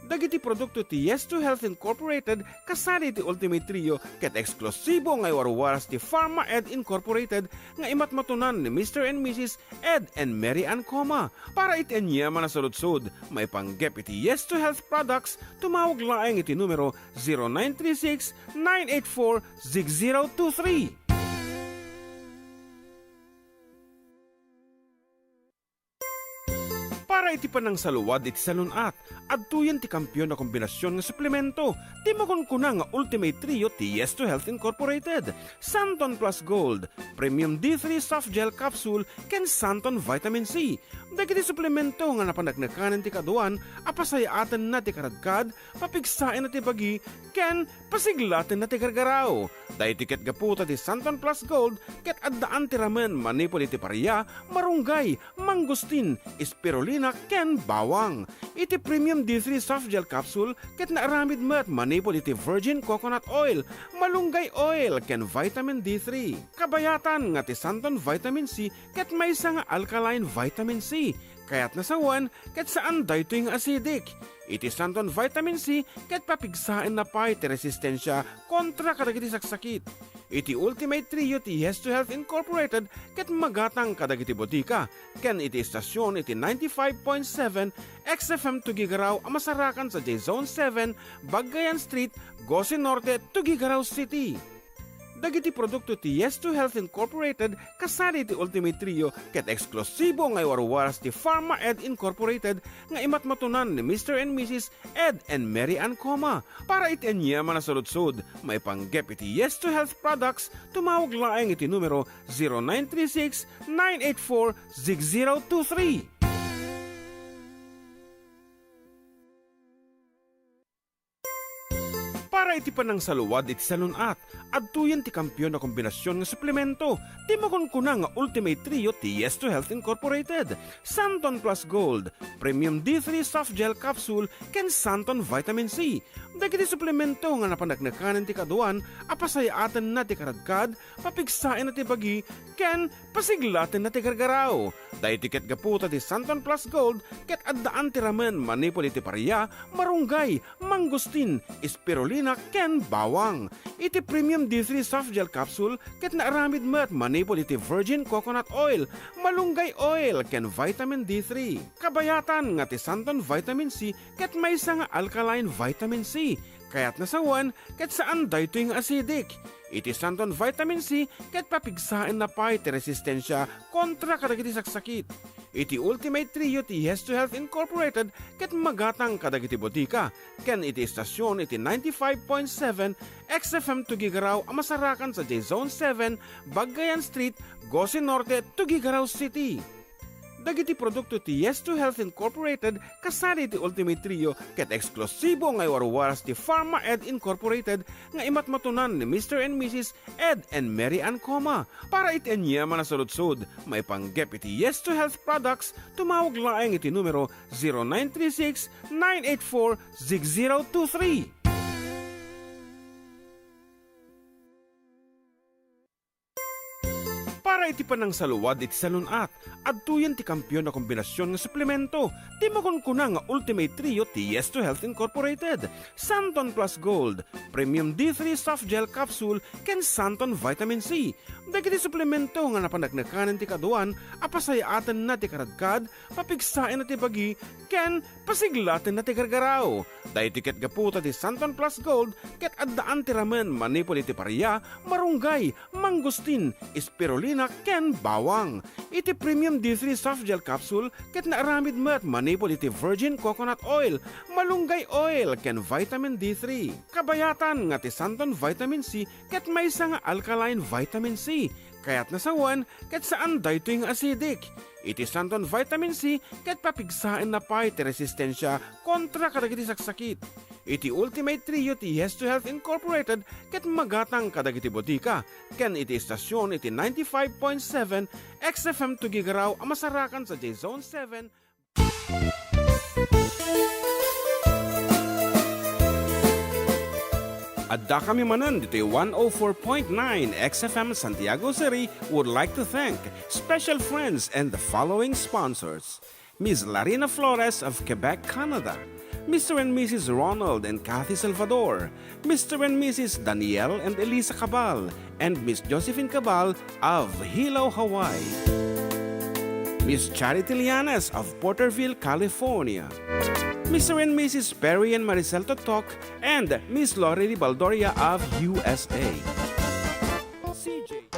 A: Dagiti produkto ti Yes to Health Incorporated kasali ti Ultimate Trio ket eksklusibo nga warwaras ti Pharma Ed Incorporated nga imatmatunan ni Mr. and Mrs. Ed and Mary Ann Coma. Para itenyaman na saludsod, may panggep iti Yes to Health products, tumawag laeng iti numero 0936-984-6023. Para iti panang saluwad iti salunat, adtuyan ti kampyon na kombinasyon nga suplemento, ti makunkuna nga Ultimate Trio ti Yes to Health Incorporated, Santon Plus Gold, Premium D3 Soft Gel Capsule, ken Santon Vitamin C. Dagiti suplemento nga napanagnakanan ti kaduan, apasayatan na ti karadkad, papigsain na ti bagi, ken pasiglatin na ti gargaraw. Dahil tiket gaputa ti Santon Plus Gold, ket addaan ti ramen manipol iti paria, marunggay, mangustin, spirulina, ken bawang. Iti Premium D3 Soft Gel Capsule ket naaramid met manipol iti virgin coconut oil, malunggay oil, ken vitamin D3. Kabayatan nga ti Santon Vitamin C ket maysa nga alkaline vitamin C. Kaya't nasawan ket saan daytoy nga acidic. Iti Santon Vitamin C ket papigsain na pay ti resistensya kontra kadagiti saksakit. Iti Ultimate Trio ti Yes to Health Incorporated ket magatang kadagiti botika. Ken iti istasyon iti 95.7 XFM Tuguegarao amasarakan sa J-Zone 7, Bagayan Street, Gosi Norte, Tuguegarao City. Dagiti produkto ti Yes2 Health Incorporated kasali ti Ultimate Trio ket eksklusibo nga warwaras ti Pharma Ed Incorporated nga imatmatunan ni Mr. and Mrs. Ed and Mary Ann Coma. Para itianya man na saludsod, may panggep iti Yes2 Health products, tumawag laeng iti numero 0936-984-6023. Para iti panang saluwad iti salunat, adtuyan ti kampyon na kombinasyon nga suplemento, ti makunkuna nga Ultimate Trio ti Yes2 Health Incorporated, Santon Plus Gold, Premium D3 Soft Gel Capsule, ken Santon Vitamin C. Dagiti suplemento nga napanagnakanan ti kaduan, apasayatan na ti karadkad, papigsain na ti bagi, ken pasiglatin na ti gargaraw. Dahil tiket gaputa ti Santon Plus Gold, ket addaan ti ramen manipol iti paria, marunggay, mangustin, spirulina, ken bawang. Iti Premium D3 Soft Gel Capsule, ket naaramid met manipol iti virgin coconut oil, malunggay oil, ken vitamin D3. Kabayatan nga ti Santon Vitamin C, ket may nga alkaline vitamin C. Kaya't nasawan, ket saan daytoy nga acidic. Iti Santon Vitamin C, ket papigsain na pa iti resistensya kontra kadagiti saksakit. Iti Ultimate Trio ti Yes2 Health Incorporated, ket magatang kadagiti botika. Ken iti istasyon iti 95.7 XFM Tuguegarao amasarakan sa J-Zone 7, Bagayan Street, Gosi Norte, Tuguegarao City. Dagiti produkto ti Yes2 Health Incorporated kasali ti Ultimate Trio ket eksklusibo nga warwaras ti Pharma Ed Incorporated nga imatmatunan ni Mr. and Mrs. Ed and Mary Ann Coma. Para itianya man na saludsod, may panggep iti Yes2 Health products, tumawag laeng iti numero 0936-984-6023. Para iti panang saluwad iti salunat, adtuyan ti kampyon na kombinasyon nga suplemento, ti makunkuna nga Ultimate Trio ti Yes2 Health Incorporated, Santon Plus Gold, Premium D3 Soft Gel Capsule, ken Santon Vitamin C. Dagiti suplemento nga napanagnakanan ti kaduan, apasayatan na ti karadkad, papigsain na ti bagi, ken pasiglatin na ti gargaraw. Dahil tiket gaputa ti Santon Plus Gold, ket addaan ti ramen manipol iti paria, marunggay, mangustin, spirulina, ken bawang. Iti Premium D3 Soft Gel Capsule, ket naaramid met manipol iti virgin coconut oil, malunggay oil, ken vitamin D3. Kabayatan nga ti Santon Vitamin C, ket may nga alkaline vitamin C. Kaya't nasawan, ket saan daytoy nga acidic. Iti Santon Vitamin C, ket papigsain na pa iti resistensya kontra kadagiti saksakit. Iti Ultimate Trio ti Yes2 Health Incorporated, ket magatang kadagiti botika. Ken iti istasyon iti 95.7 XFM Tuguegarao amasarakan sa J-Zone 7. Adda kami Manen, Ditoy 104.9 XFM Santiago City would like to thank special friends and the following sponsors: Ms. Larina Flores of Quebec, Canada, Mr. and Mrs. Ronald and Kathy Salvador, Mr. and Mrs. Danielle and Elisa Cabal, and Miss Josephine Cabal of Hilo, Hawaii, Miss Charity Lianes of Porterville, California, Mr. and Mrs. Perry and Maricel Totok, and Miss Lori Baldoria of USA. CJ.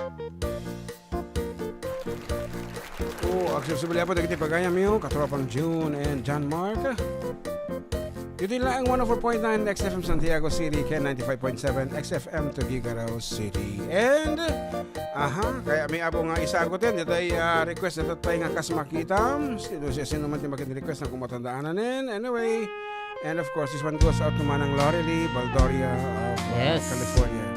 F: Accessible po dagiti pagayam yo, katropang June and John Mark. Dito lang ang 104.9 XFM Santiago City, ken 95.7 XFM Tuguegarao City. And, kaya may abo nga isagotin, dito ay request na tayo nga kas makita. Sino man din request na kung matandaanin. Anyway, and of course, this one goes out to Manang Lorely Baldoria of California.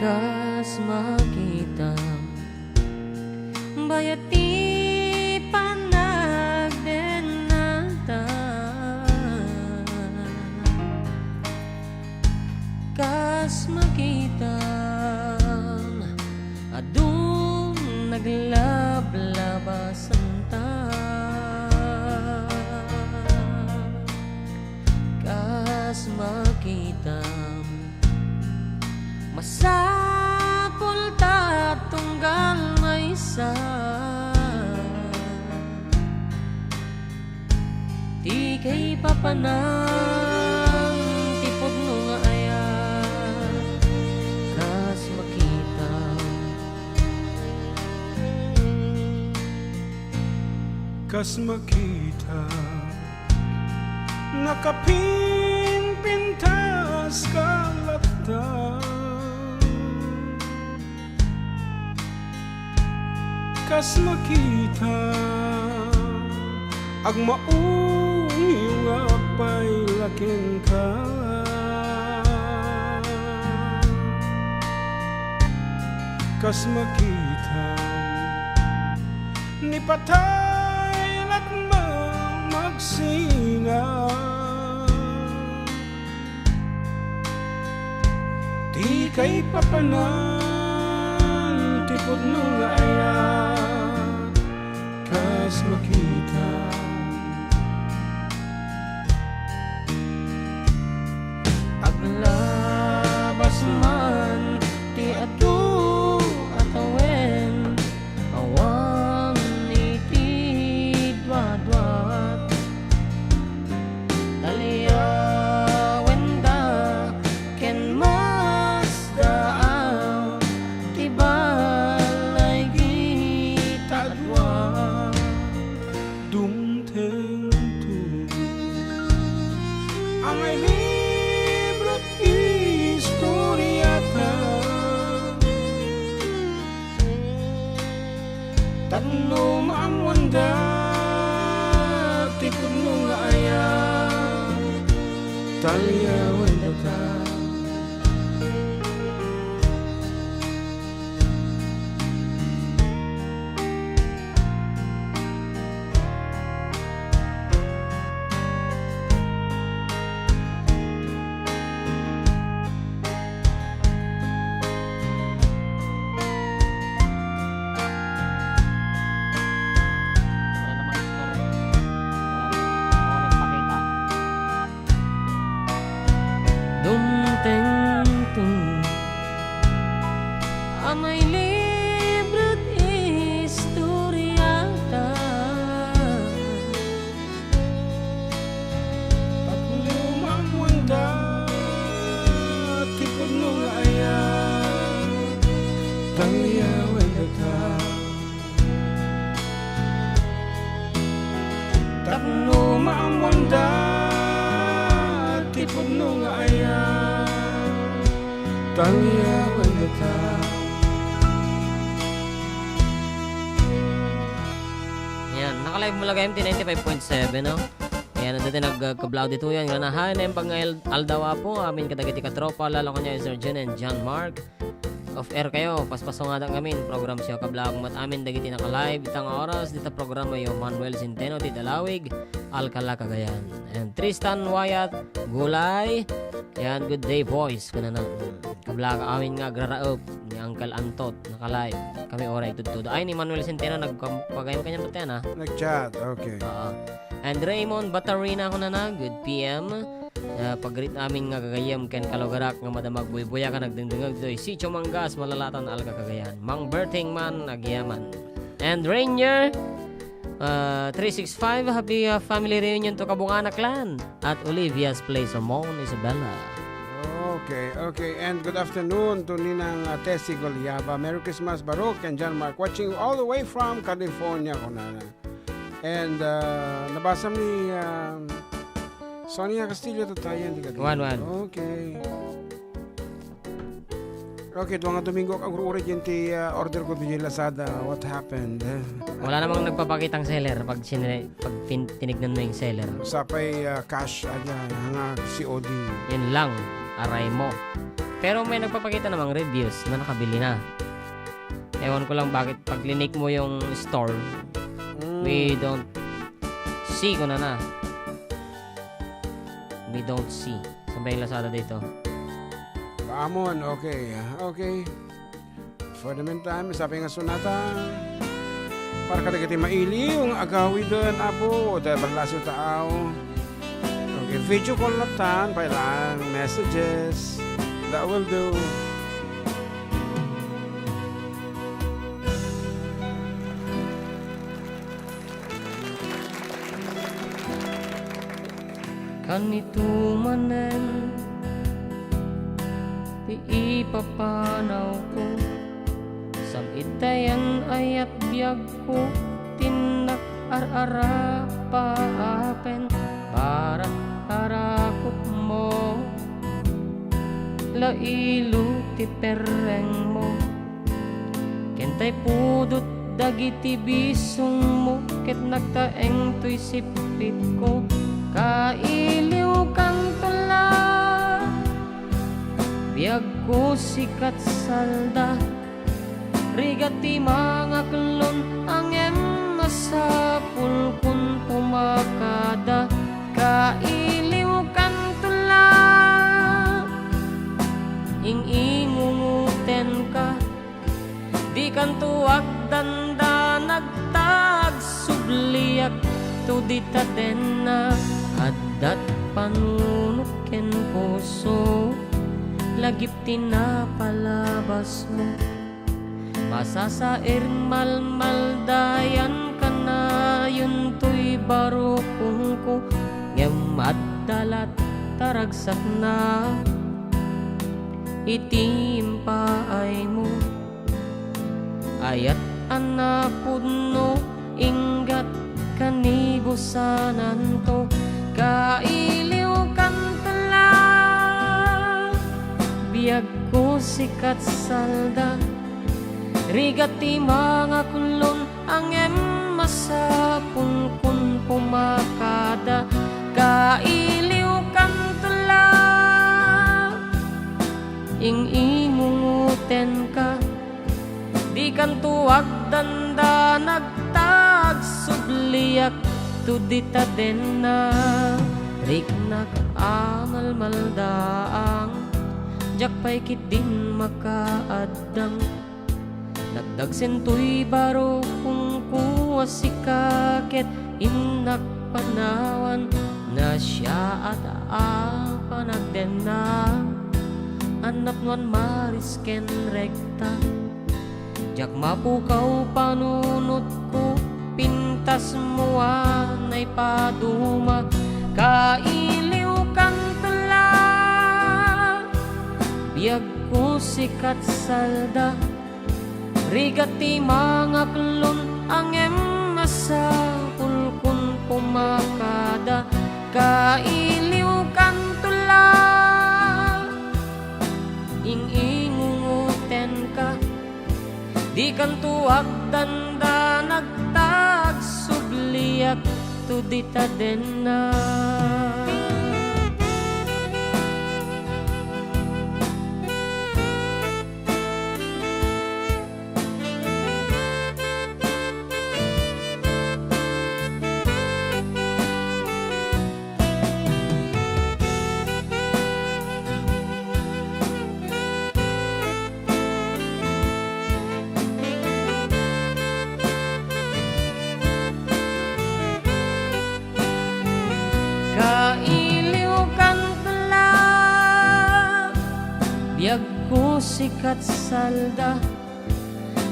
B: Kas makita bayat ti panagdenata, kas makita adung naglablabasan ta, kas makita masapul ta tunggal maysa, ti
C: papanang tipod no nga aya kas makita.
F: Kas makita nakapinpintas kalata. Kas makita ag maung nga pailakin ka. Kas makita ni patay at magsinga. Di kay papanan tipod no nga aya kas makita.
C: Aglabas man ti adu at awen awan iti dwadwat daliawen da ken mas daaw ti balay gitadwa.
F: Dumteng tu ang ay libro't istoryata. Tatlo maamwanda tikod no nga aya talyawan data.
C: Dumteng tu amay libro't istoryata.
F: Tatlo maamwanda tikod no nga aya talyawan data. Tatlo maamwanda tipod no nga aya talyawan data.
C: Yan, naka-live mo lagay MT 95.7, no? Ayan, dati nagkablaw dito yan. Ganahan na yung pang-aldawa po. Amin kadagiti katropa. Lalo kanya yung Sir Jen and John Mark. Off-air kayo. Paspaso nga dang amin. Program siya kablaw. Mat amin dagiti naka-live. Itang oras. Dito programa yung Manuel Centeno. Di Dalawig. Alcala, Cagayan. And Tristan Wyatt. Gulay. Yan, good day boys. Kuna na. Kablaw amin nga graraop. Ni Uncle Antot. Naka-live. Kami oray tutudo. Ay, ni Manuel Centeno. Nagpagayon kanya ba't yan, ha?
F: Nag-chat, okay.
C: And Raymond Batarina ko na good PM. Pag-greet amin nga gagayam ken Kalogarak nga madamag buybuya ka nagdingdingag doy. Si Chomanggas malalatan alka kagayan. Mang Berting man nagyaman. And Rainier 365 happy family reunion to Kabungana clan at Olivia's Place Ramon Isabella.
F: Okay. And good afternoon to Ninang Tessie Goliaba. Merry Christmas, Baruch and John Mark. Watching all the way from California, kunana. And nabasa ni Sonia Castillo to tayo.
C: One.
F: Okay. Okay, doon nga Domingo ang urit yung order ko din Lazada. What happened?
C: Wala namang nagpapakitang seller pag tinignan mo yung seller.
F: Sapay cash aja, nga COD.
C: Yun lang, aray mo. Pero may nagpapakita namang reviews na nakabili na. Ewan ko lang bakit pag linik mo yung store, we don't see ko na. We don't see. Sabay Lazada dito.
F: Paamon, okay. For the meantime, sabi nga sunata, para kadagiti maili, yung agawi doon, abo, dahil balasyo tao. Okay, video call na tan, pailang messages. That will do.
B: kanito manen ti ipapanaw ko sam itayan ayat biyag ko tinak ar-ara paapen para harakot mo lailo ti pereng mo kentay pudot dagiti bisong mo ket nagtaeng to'y sipit ko kailiw kang tula biyag ko sikat salda rigati mga klon ang masapul kun pumakada kailiw kang tula ingingunguten ka di kan tuwag danda nagtag subliak tu dita den na addat panunok ken puso lagip tinapalabas mo masasair malmaldayan ka na yun to'y barukong ko ngem addalat taragsak na itimpaay mo ayat anapudno inggat kanibusanan to kailiw kantala biyag ko sikat salda rigati mga kulon ang masapul kun pumakada kailiw kantala ingingunguten ka di kan tuwag danda nagtag subliak tu dita den na riknak amal maldaang jakpay kit din makaaddang dagdag sentoy baro kung kuwa si kaket inak panawan na siya at panagden na anap nuan marisken rekta jak mapukaw panunot ko pintas mo ay paduma kailiw kang tula biyag ko sikat salda rigati mga klon ang masapul kun pumakada kailiw kang tula ingingunguten ka di kan tuwag danda nagtag subliak tu dita den na kailiw kang tula biyag ko sikat salda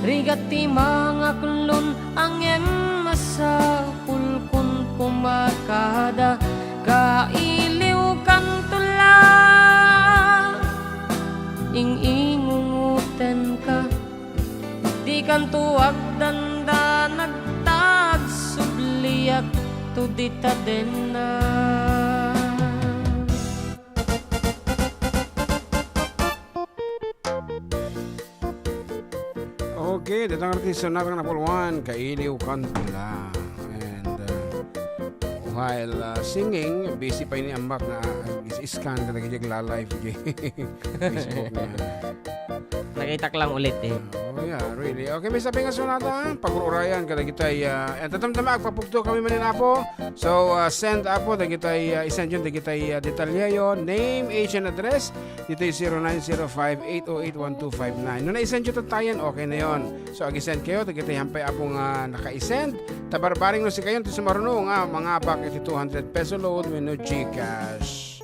B: rigati mga kulon ang masapul kun pumakada kailiw kang tula ingingunguten ka di kan tuwag danda nagtag subliak tu dita den na
F: Okay, datang artista natin na puluan, Kailiw Kantula. And while singing, busy pa ini ambak na is-scan ka nagiging live di Facebook niya.
C: Nakitak lang ulit eh.
F: Oh yeah, really. Okay, may sabi nga sunata, pag-urayan kada kitay tatamtama agpapugto kami manin apo. So send apo da kitay isend yun da kitay detalye name, age and address. Dito yung 0905-808-1259. Nung na-isend yun tayo, okay na yun. So ag-isend kayo, da kitay hampay apo nga naka-isend. Tabarbaring no si kayo, ito sumaruno nga mga bakit 200 peso load with no Gcash.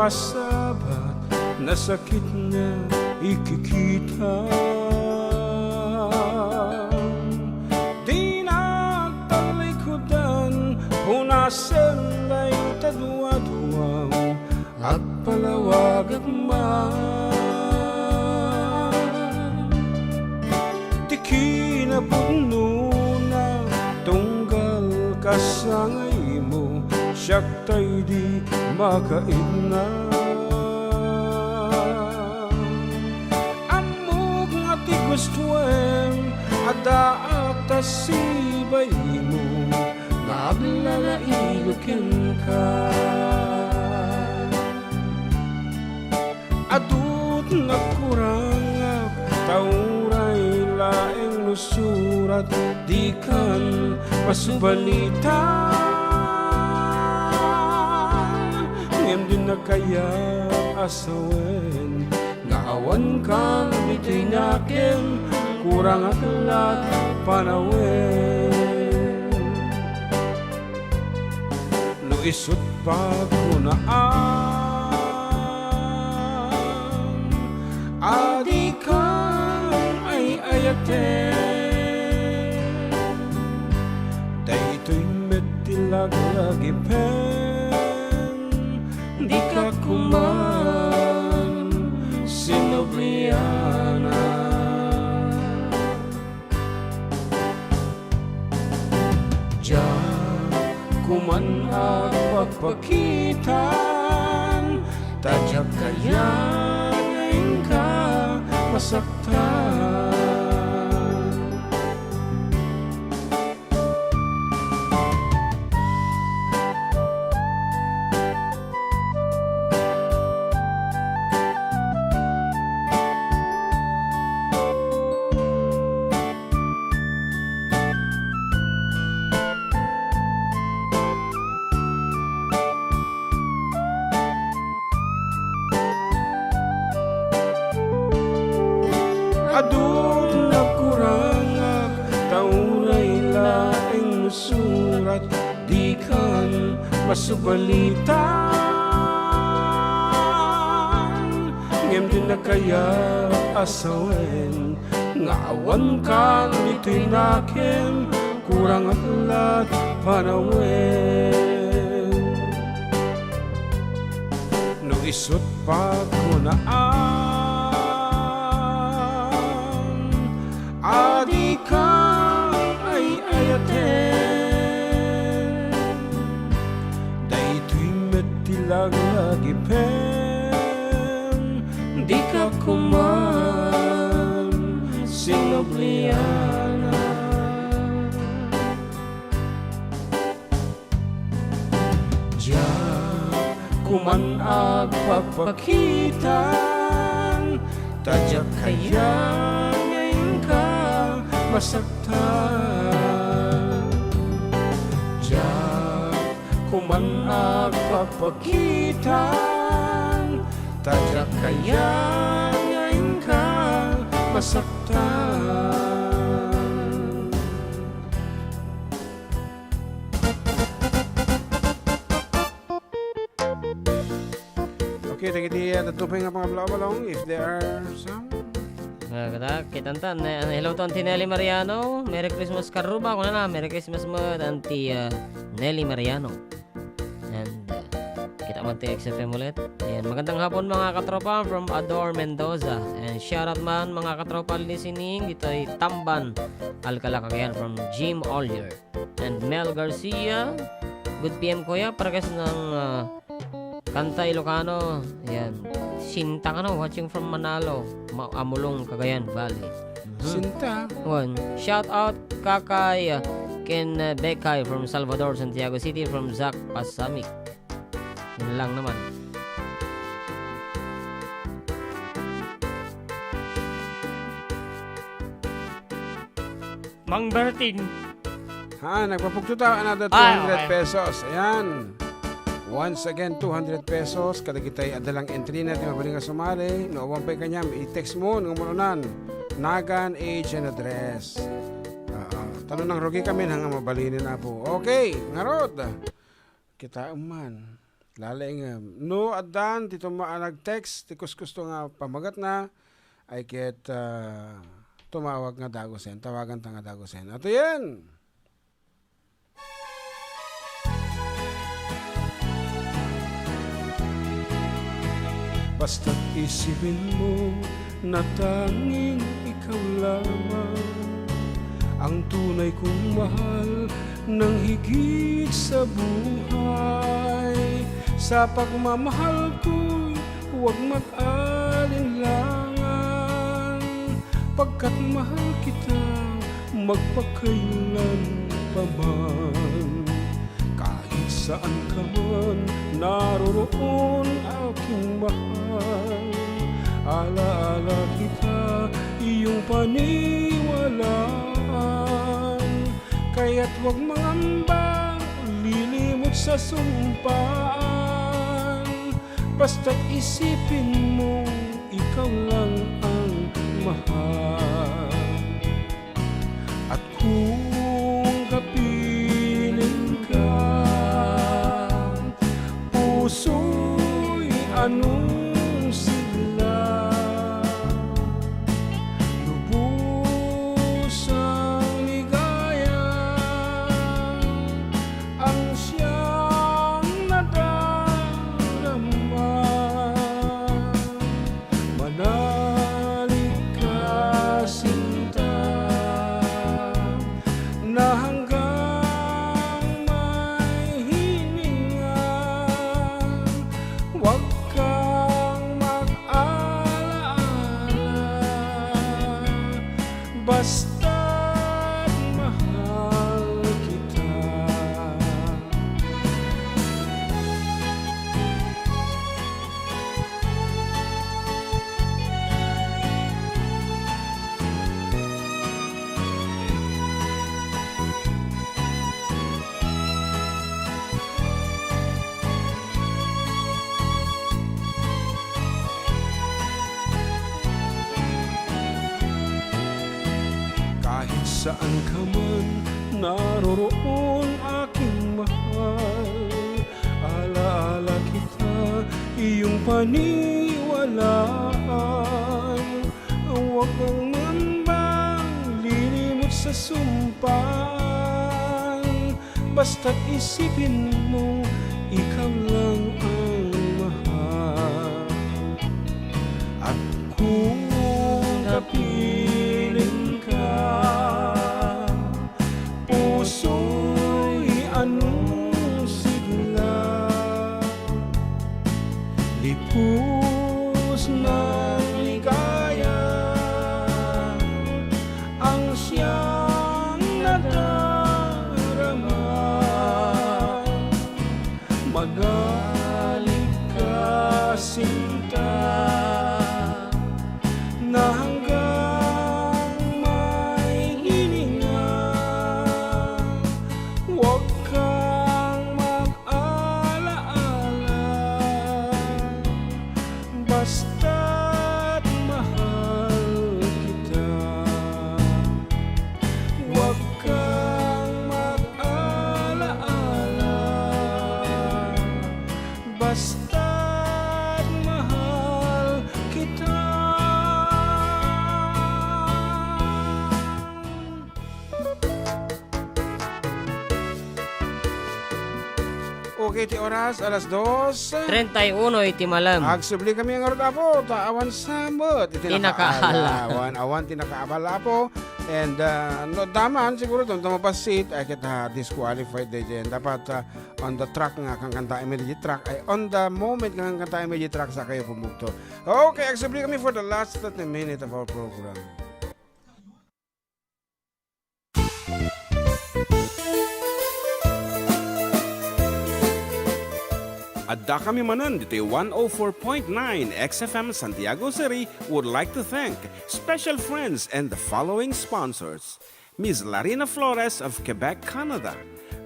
F: masabat na sakit na ikikita. Di nagtalikodan, punasan lay tadwa-duwaw at palawag man. Di kinapuno na tunggal kasangay mo, siyak tayo di makait na. Amog nga ti gustuem, Adda at sibay mo, naglalailukin ka. Adut nagkurangap, tauray laeng nusurat, di kan masubalitan. Ngem din na kaya asawen, ngaawan kang bitoy nakin, kurang aklat panawen. No isut pa ko na adi kang ay ayaten, daytoy metilaglag ipen, di ka kuman sinobliana. Diyan kuman ang pagpakitan, tadyak kaya ngayon ka masaktan. Adun nagkurangak, tauray laeng nusurat, di kan masubalitan. Ngem din na kaya asawen, ngaawan kan dito'y nakin, kurang aklat panawen. No isut pa ko na adi kang ay ayaten, daytoy metilaglag ipen, di ka kuman sinobliana. Diyan kuman agpapakitan, tadyak kaya masaktan. Diyan kuman agpapakitan, tadyak kaya ngayon ka masaktan. Okay, tagadi natupay nga mga balong if there are some.
C: Kata kitantan hello to Auntie Nelly Mariano, Merry Christmas karuba ko na Merry Christmas mo Auntie Nelly Mariano. And kita magti XFM ulit. Ayan, magandang hapon mga katropa from Ador Mendoza. And shout out man mga katropa listening dito ay Tamban Alcala Cagayan from Jim Ollier and Mel Garcia. Good PM kuya para kasi ng kanta Ilocano. Ayan, Sinta ka watching from Manalo, Amulong, Cagayan Valley.
F: Sinta.
C: One. Shout out kakay Ken Bekay from Salvador, Santiago City from Zach Pasamik. Yun lang naman.
B: Mang Berting.
F: Nagpapugtuta another 200
B: okay.
F: pesos. Ayan. Once again, 200 pesos. Kada kita'y adalang entry natin mabaling nga sumali. Noawang pa'y kanyam, i-text mo ng umununan. Nagan, age, and address. Tanong ng rugi kami hanggang mabalinin na po. Okay, ngarod. Kita man. Laling, no, Addan, tito nag-text, tikos gusto nga pamagat na, ay ket tumawag nga dagosen, tawagan ta nga dagosen. Ato yan! Basta't isipin mo na tanging ikaw lamang ang tunay kong mahal ng higit sa buhay. Sa pagmamahal ko'y huwag mag-alinlangan, pagkat mahal kita magpakailan pa man. Kahit saan ka man naroroon aking mahal, alaala kita iyong paniwalaan. Kaya't huwag mangamba, lilimot sa sumpaan, basta't isipin mo ikaw lang ang mahal. At kung kapiling ka, puso'y anong sigla, lubos ang ligaya ang siyang nadarama. Manalig ka, sinta, na hanggang may hininga, huwag kang mag-alaala, basta't mahal kita. Kahit saan ka man naroroon aking mahal, alaala kita iyong paniwalaan. Huwag kang mambang lilimot sa sumpaan, basta't isipin mo ikaw lang ang mahal. At kung kapiling ka, puso'y anong sigla, lipos ng ligaya ang siyang nadarama. Magaling ka, sinta, na hanggang may hininga, huwag kang mag-alaala, basta't mahal kita. Huwag kang mag-alaala, basta't mahal kita. Okay, ti oras, alas 2.
C: 31 iti malam.
F: Agsubli kami ang arot apo, taawan samot.
C: Tinakaala.
F: Awan tinakaabala po. And no daman siguro doon tamapasit ay kita disqualified din. Dapat on the track nga kang kanta immediate track ay on the moment nga kang kanta immediate track sa kayo pumukto. Okay, agsubli kami for the last 30 minutes of our program.
A: Adda kami manan dito 104.9 XFM Santiago City would like to thank special friends and the following sponsors. Ms. Larina Flores of Quebec, Canada.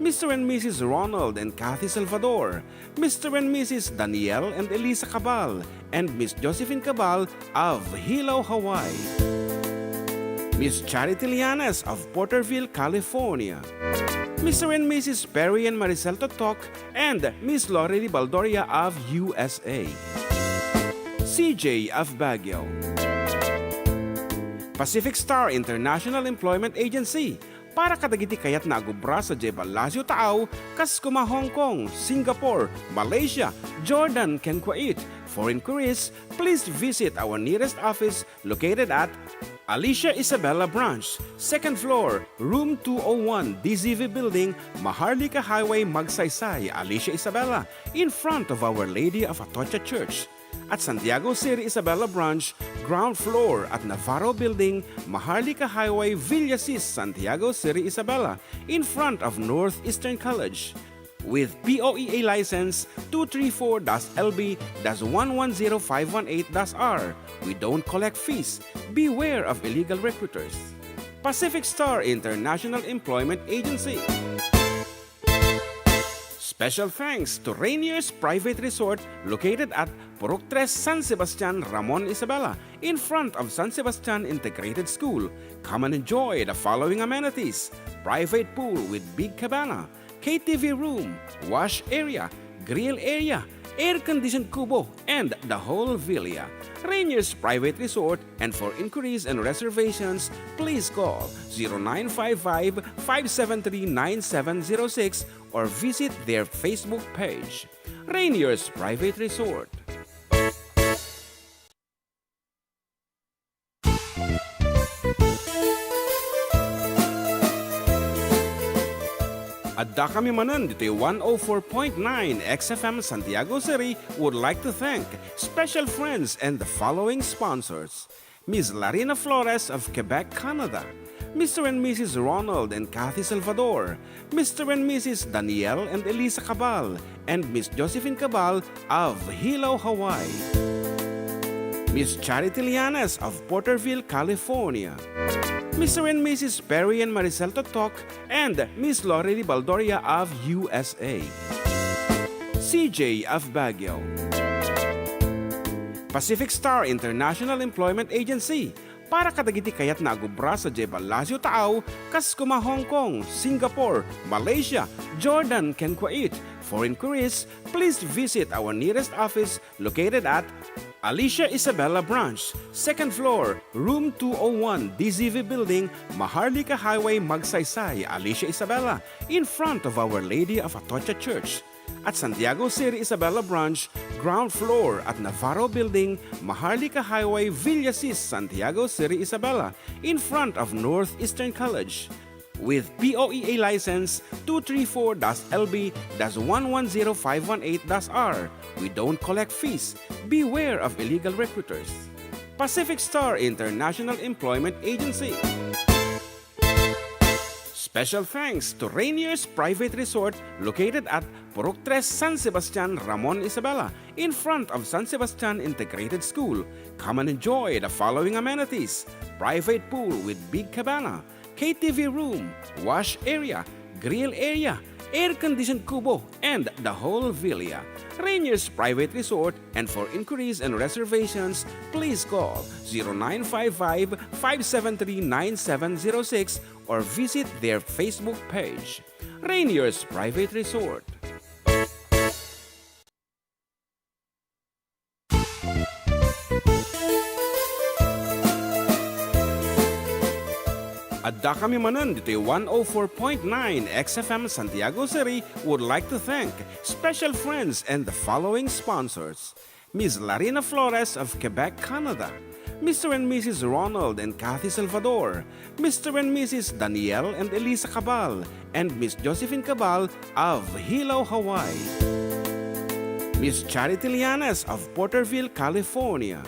A: Mr. and Mrs. Ronald and Kathy Salvador. Mr. and Mrs. Danielle and Elisa Cabal. And Miss Josephine Cabal of Hilo, Hawaii. Miss Charity Lianes of Porterville, California. Mr. and Mrs. Perry and Maricel Totok, and Miss Lorely Baldoria of USA. CJ of Baguio. Pacific Star International Employment Agency, para kadagiti kayat na agubra sa Jebalasio Taaw, kas kuma Hong Kong, Singapore, Malaysia, Jordan, ken Kuwait. For inquiries, please visit our nearest office located at Alicia Isabella Branch, 2nd floor, room 201, DZV Building, Maharlika Highway, Magsaysay, Alicia Isabella, in front of Our Lady of Atocha Church. At Santiago City Isabella Branch, ground floor at Navarro Building, Maharlika Highway, Villasis, Santiago City Isabella, in front of Northeastern College. With POEA license 234-LB-110518-R. We don't collect fees. Beware of illegal recruiters. Pacific Star International Employment Agency. Special thanks to Rainier's Private Resort located at Purok 3 San Sebastian, Ramon Isabela, in front of San Sebastian Integrated School. Come and enjoy the following amenities: private pool with big cabana, KTV room, wash area, grill area, air-conditioned kubo, and the whole villa. Rainier's Private Resort, and for inquiries and reservations, please call 0955-573-9706 or visit their Facebook page. Rainier's Private Resort. Adda kami Manen, Ditoy 104.9 XFM Santiago City would like to thank special friends and the following sponsors: Ms. Larina Flores of Quebec, Canada, Mr. and Mrs. Ronald and Kathy Salvador, Mr. and Mrs. Danielle and Elisa Cabal, and Miss Josephine Cabal of Hilo, Hawaii, Miss Charity Lianes of Porterville, California, Mr. and Mrs. Perry and Maricel Totok, and Miss Lorely Baldoria of USA. CJ of Baguio. Pacific Star International Employment Agency, para kadagiti kayat na agubra sa Jebalasio Taaw, kas kuma Hong Kong, Singapore, Malaysia, Jordan, ken Kuwait. For inquiries, please visit our nearest office located at Alicia Isabella Branch, 2nd floor, room 201, DZV Building, Maharlika Highway, Magsaysay, Alicia Isabella, in front of Our Lady of Atocha Church. At Santiago City Isabella Branch, ground floor at Navarro Building, Maharlika Highway, Villasis, Santiago City Isabella, in front of Northeastern College. With POEA license 234-LB-110518-R. We don't collect fees. Beware of illegal recruiters. Pacific Star International Employment Agency. Special thanks to Rainier's Private Resort located at Purok 3 San Sebastian, Ramon Isabela, in front of San Sebastian Integrated School. Come and enjoy the following amenities: private pool with big cabana, KTV room, wash area, grill area, air-conditioned kubo, and the whole villa. Rainier's Private Resort, and for inquiries and reservations, please call 0955-573-9706 or visit their Facebook page. Rainier's Private Resort. Adda kami Manen, Ditoy 104.9 XFM Santiago City would like to thank special friends and the following sponsors: Ms. Larina Flores of Quebec, Canada, Mr. and Mrs. Ronald and Kathy Salvador, Mr. and Mrs. Danielle and Elisa Cabal, and Miss Josephine Cabal of Hilo, Hawaii, Miss Charity Lianes of Porterville, California,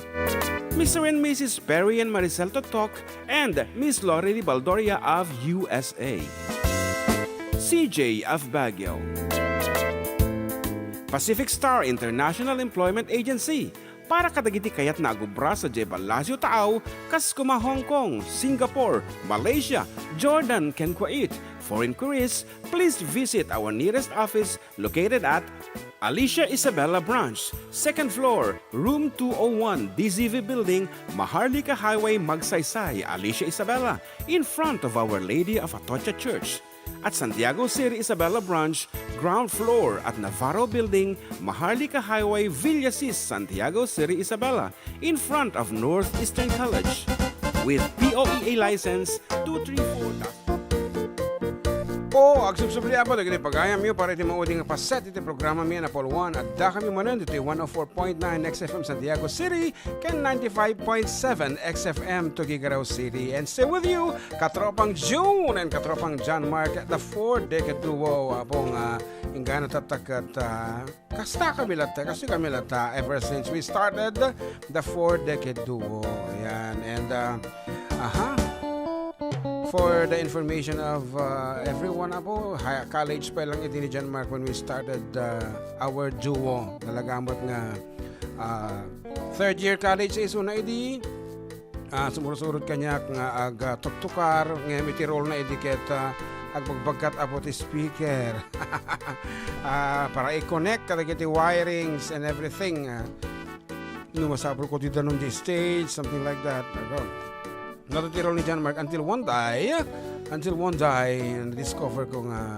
A: Mr. and Mrs. Perry and Maricel Totok, and Miss Lorely Baldoria of USA. CJ of Baguio. Pacific Star International Employment Agency, para kadagiti kayat na agubra sa Jebalasio Taaw, kas kuma Hong Kong, Singapore, Malaysia, Jordan, ken Kuwait. For inquiries, please visit our nearest office located at Alicia Isabella Branch, 2nd floor, room 201, DZV Building, Maharlika Highway, Magsaysay, Alicia Isabella, in front of Our Lady of Atocha Church. at Santiago City Isabela Branch, ground floor at Navarro Building, Maharlika Highway, Villasis, Santiago City Isabela, in front of Northeastern College. With POEA license 234.
F: Po, agsubsubli po, dagiti pagayam yo para iti mauding paset iti programa mi na Pol 1 at da kami manen dito 104.9 XFM Santiago City ken 95.7 XFM Tuguegarao City. And stay with you, katropang June and katropang John Mark, the 4-decade duo apong ingana tatakat kasta kamilata, kasi kamilata ever since we started the 4-decade duo. Yan, and for the information of everyone po, college pa lang iti ni John Mark when we started our duo. Nalagamot nga third year college is una idi sumurusurod kanya nga ag tuktukar nga mitirol na idi ket ag pagbagkat apo ti speaker para i-connect kadagiti wirings and everything. Numasabro ko ti danon di stage, something like that. Natatirol ni John Mark until one day na-discover ko nga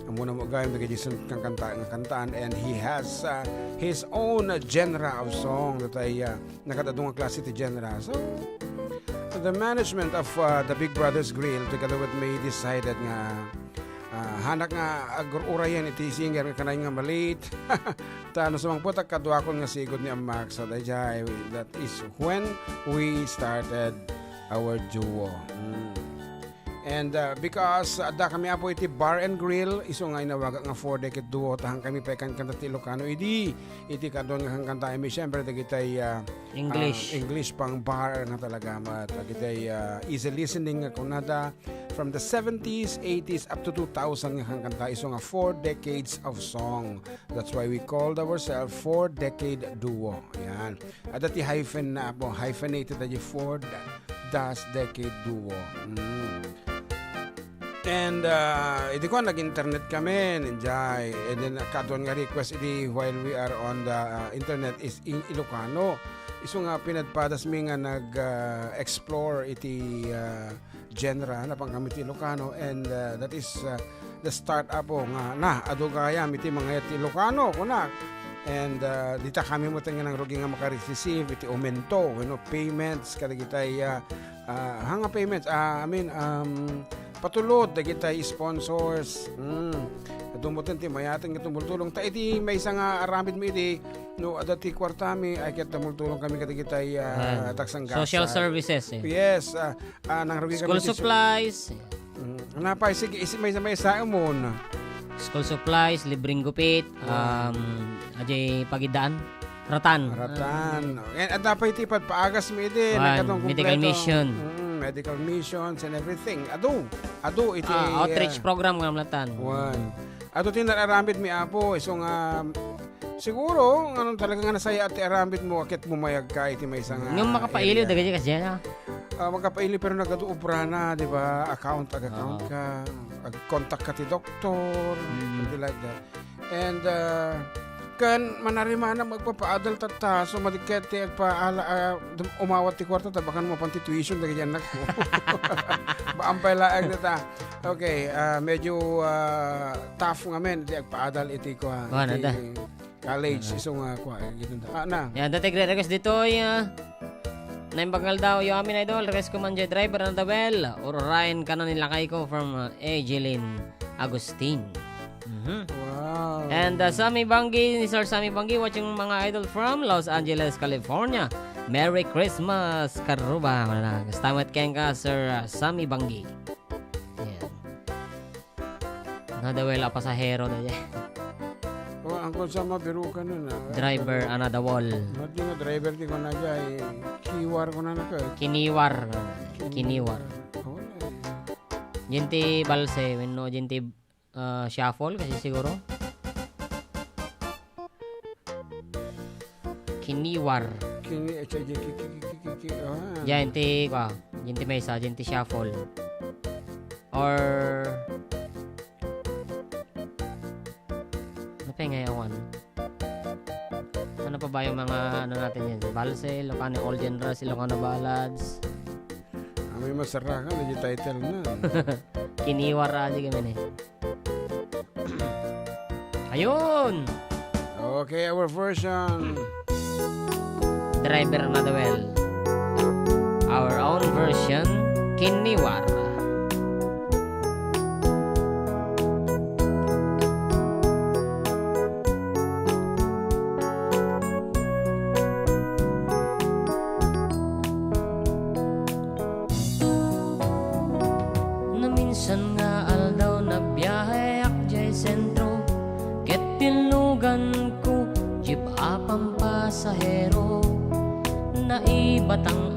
F: muna mo gayam na Jason kang kantaan, and he has his own genre of song that ay nakatadong ang klase ti genre. So the management of the Big Brothers Grill together with me decided nga hanak nga agurayan iti singer nga kanay nga malit tano sumang putak kadwa kon nga sigod ni Max. So that is when we started our duo. And because Adda kami apo iti bar and grill, iso nga inawaga nga 4-decade duo tahang kami pa kan kanta ti Ilocano iti kadon nga kanta mi syempre dagitay English pang bar nga talaga mat dagitay easy listening nga kunada from the 70s, 80s up to 2000 nga kanta iso nga 4 decades of song. That's why we called ourselves 4-decade duo. Yan. At ti hyphen na po, hyphenated na 4-decade duo. And iti ko nag-internet kami ninjay, and then kadon nga request iti while we are on the internet is in Ilocano. Iso nga pinadpadas mi nga nag-explore iti genre na pang kami iti Ilocano, and that is the start up nga adugayam iti mga iti Ilocano kuna. And dita kami mo nga nang rugi nga makareceive iti aumento, payments kadagitay hanga payments patulod dagitay sponsors. Dumutin ti mayating tumultulong ta iti may isang aramid mi iti no adati kwartami ay ket tumultulong kami kadagitay taksang gas.
C: Social services.
F: Yes, nang rugi
C: School
F: kami
C: supplies.
F: Napay sige may sa umon.
C: School supplies, libreng gupit, ajay pagidaan, ratan.
F: And dapat iti paagas mi iti
C: medical mission.
F: Medical missions and everything. Ado iti
C: outreach program nga mlatan.
F: One. Ado tinararambit mi apo isong siguro anong talaga nga nasaya at arambit mo akit mumayag ka iti may isang
C: Yung makapailiw dagay kasi na.
F: Magkapaili pero nagaduubra na, di ba? Account ka, contact ka ti doktor, something like that. And kan manarima na magpapaadal tata, so madiket ti umawat ti kwarta tabakan mo pang tuition dagay anak ko. Baampay laag data. Okay, medyo tough nga men ti agpaadal iti ko college isong ko gitun na.
C: Yan dati request dito naimbagal daw yung amin idol, request ko man dyan driver na dabel, or Ryan ka na nilakay ko from Angeline Agustin.
F: Wow.
C: And Sammy Bangi, ni Sir Sammy Bangi, watching mga idol from Los Angeles, California. Merry Christmas, Karuba. Stamat keng ka, Sir Sammy Bangi. Yan. Nadawela pasahero na dyan.
F: Ang konsama biro ka nun
C: Driver, the wall.
F: Mati nga driver ti ko na dyan kiwar ko na ka.
C: Kiniwar. Jinti balse, no jinti shuffle kasi siguro. Kiniwar. Jinti mesa, jinti shuffle. Or ngayon. Ano pa ba yung mga natin yan? Balse, Ilocano Old Genres, Ilocano Ballads.
F: May masarakan na yung title na.
C: Kiniwar aja kami nih. Ayun!
F: Okay, our version.
C: Driver na the well. Our own version, Kiniwar. Na minsan nga aldaw na biyahe akjay sentro, ket tinugan ko jeep apang pasahero. Naibatang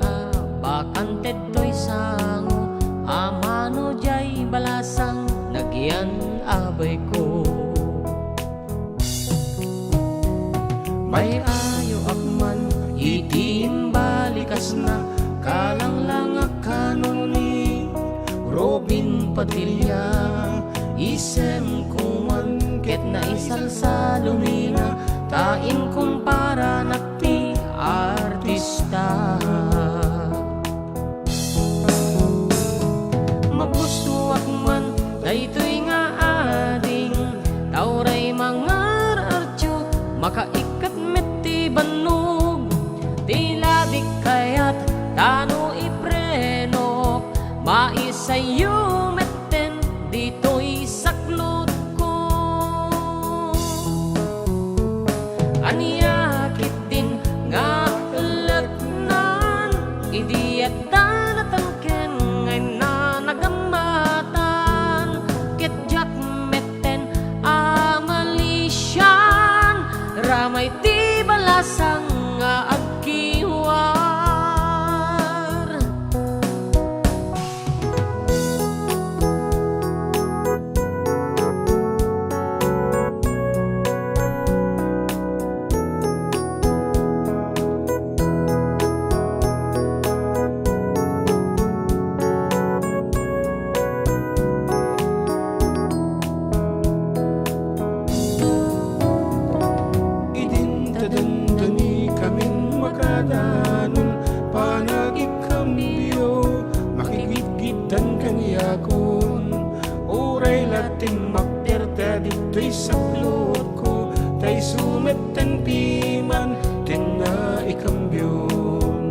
C: bakante to'y sango, amano jay balasang nagyan abay ko. May ayo akman itim balikas na, kalang lang kanoni Robin Padilla. Isem kuman ket na isal sa lumina, tain kumpara nakti artista. Magusto akman daytoy nga ading, tauray mga artyo makaikat meti banog. Tila di kayat tano ipreno, maisayo metten dito'y saklot ko. Aniyakit din nga latnan, idiyat danatangken ngay na nagamatan, ketjak metten amalisyan, ramay ti balasang nga agkiwar.
F: Idintadandani kamin makadanon, panagikambyo, makigitgitan kaniyakon. Uray lating makterta dito'y saklot ko, tay sumetten piman, tina ikambyon.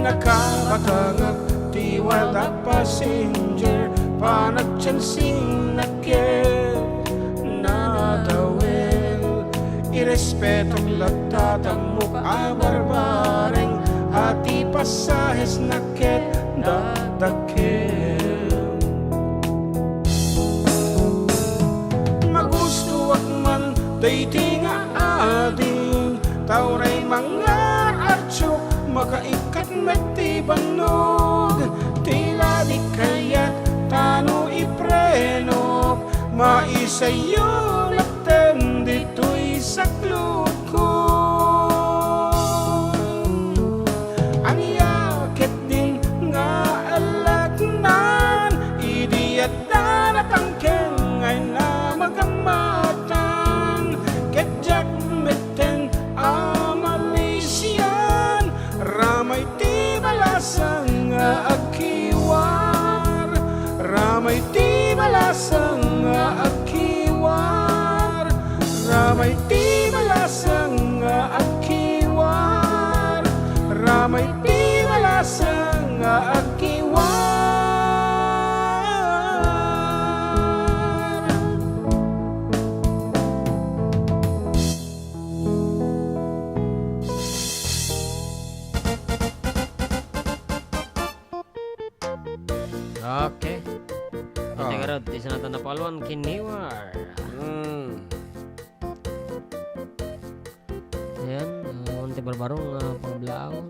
F: Nakabakangak ti wala passenger, panagchansing nakit natawel. Irespetong latatamok abarbareng, ati pasahes nakit dadakel. Magusto akman dayti nga ading, tauray mga artyo makaikat meti banog. Tila di kayat tano iprenok, maisayo laten dito'y saklot ko. Aniyakit din nga alatnan, idiyat danatangken ngay na magamatan, ketjak metten amalisyan, ramay ti balasang nga agkiwar, ramay ti balasang nga agkiwar, ramay ti balasang nga agkiwar, ramay ti balasang nga agkiwar.
C: Okay. Tuguegarao, di sana na palwan Kiniwar. Ayan, unti barbarong pangblao.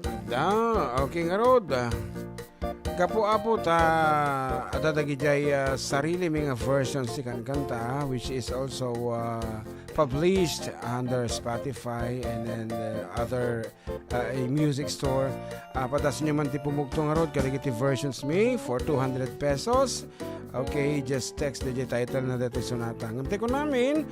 F: Okay nga rod. Kapo-apo ta adadagijay sarili mga versions si kanta, which is also published under Spotify and then other music store. Patas nyo man ti pumugtong arod, kadagiti versions me for 200 pesos. Okay, just text the title na dati sonata. Ngamte ko namin,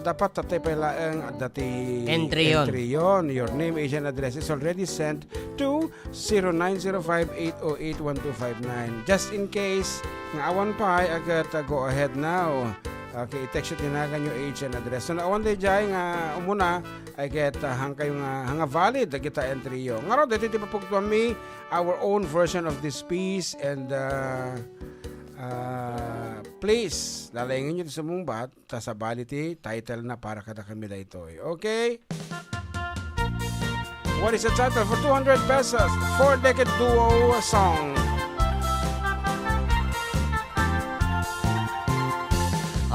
F: dapat tatay pala ang dati
C: Entry yun.
F: Your name, age, and address is already sent to 0905-808-1259. Just in case, nga awan pa, agad go ahead now. Okay, i-text yun tinagan yung age and address. So, awan day jay nga umuna, ay get hang kayo nga hanga valid na kita entry yo. Nga ro, dito tipapugtuan mi our own version of this piece and please, lalangin nyo sa mungbat, sa bality, title na para kada kami na ito. Okay? What is the title for 200 pesos? 4-decade duo song.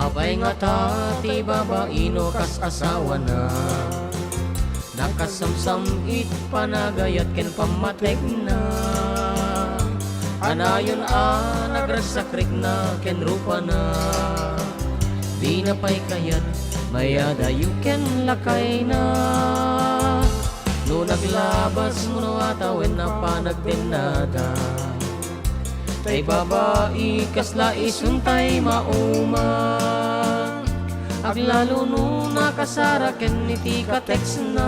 B: Abay nga tati babaino kas asawa na nakasamsamit panagayat ken pamatek na anayon nagrasakrik na ken rupa na di na pay kayat mayada you ken lakay na no naglabas mo no atawin na panagdenada tay babae kasla isuntay mauma aglalo no nakasara ken iti ka-text na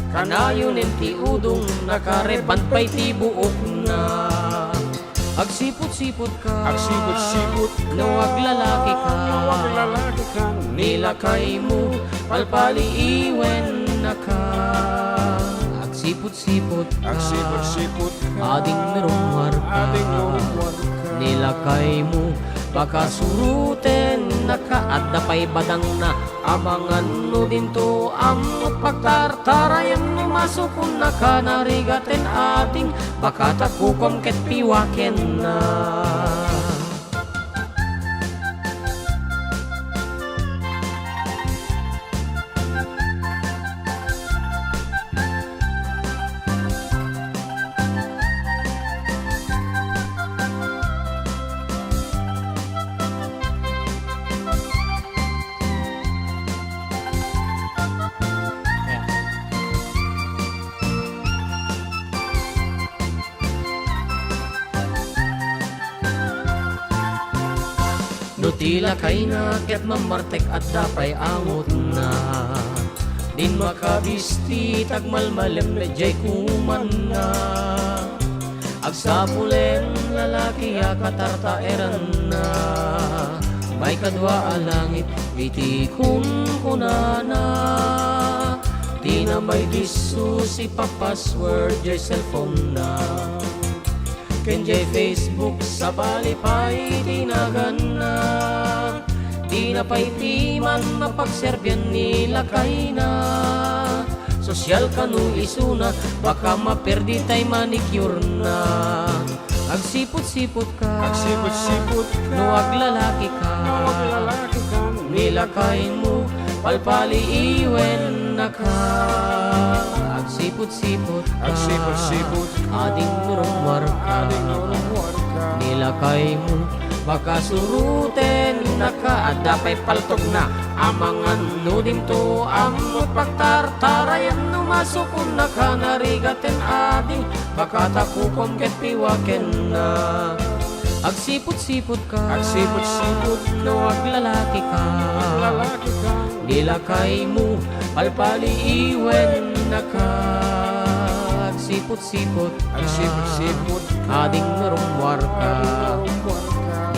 B: kanayon iti udong nakareban pa'y ti buok na agsipot-sipot ka no aglalaki ka nilakay mo palpaliiwen na ka agsipot-sipot ka ading narumwar ka nilakay mo baka suruten nakaadda pa'y badang na amangan no din to amot pagtartarayan no masukun na ka narigaten ating baka takukom ket piwaken na tila kay na ket mamartek at dapay angot na din makabisti tagmalmalem medjay kuman na agsapulen lalaki katartaeran na may kadwa alangit iti kunkunana di na may disu si pa-password jay cellphone na kenjay Facebook sa balipay tinagana di na pa'y timan mapagserbyan nila kay na sosyal kanu isuna baka maperdi tay manicure na agsipot-sipot ka no aglalaki ka nilakay mo palpaliiwen na ka agsipot-sipot ka ading nurumwar ka nilakay mo baka suruten nakaadda pa'y paltog na amangan no din to amot pagtartarayan no masukun na ka narigaten ading baka takukom ket piwaken na agsipot-sipot ka no aglalaki ka nilakay mo palpaliiwen na ka agsipot-sipot ka ading narumwar ka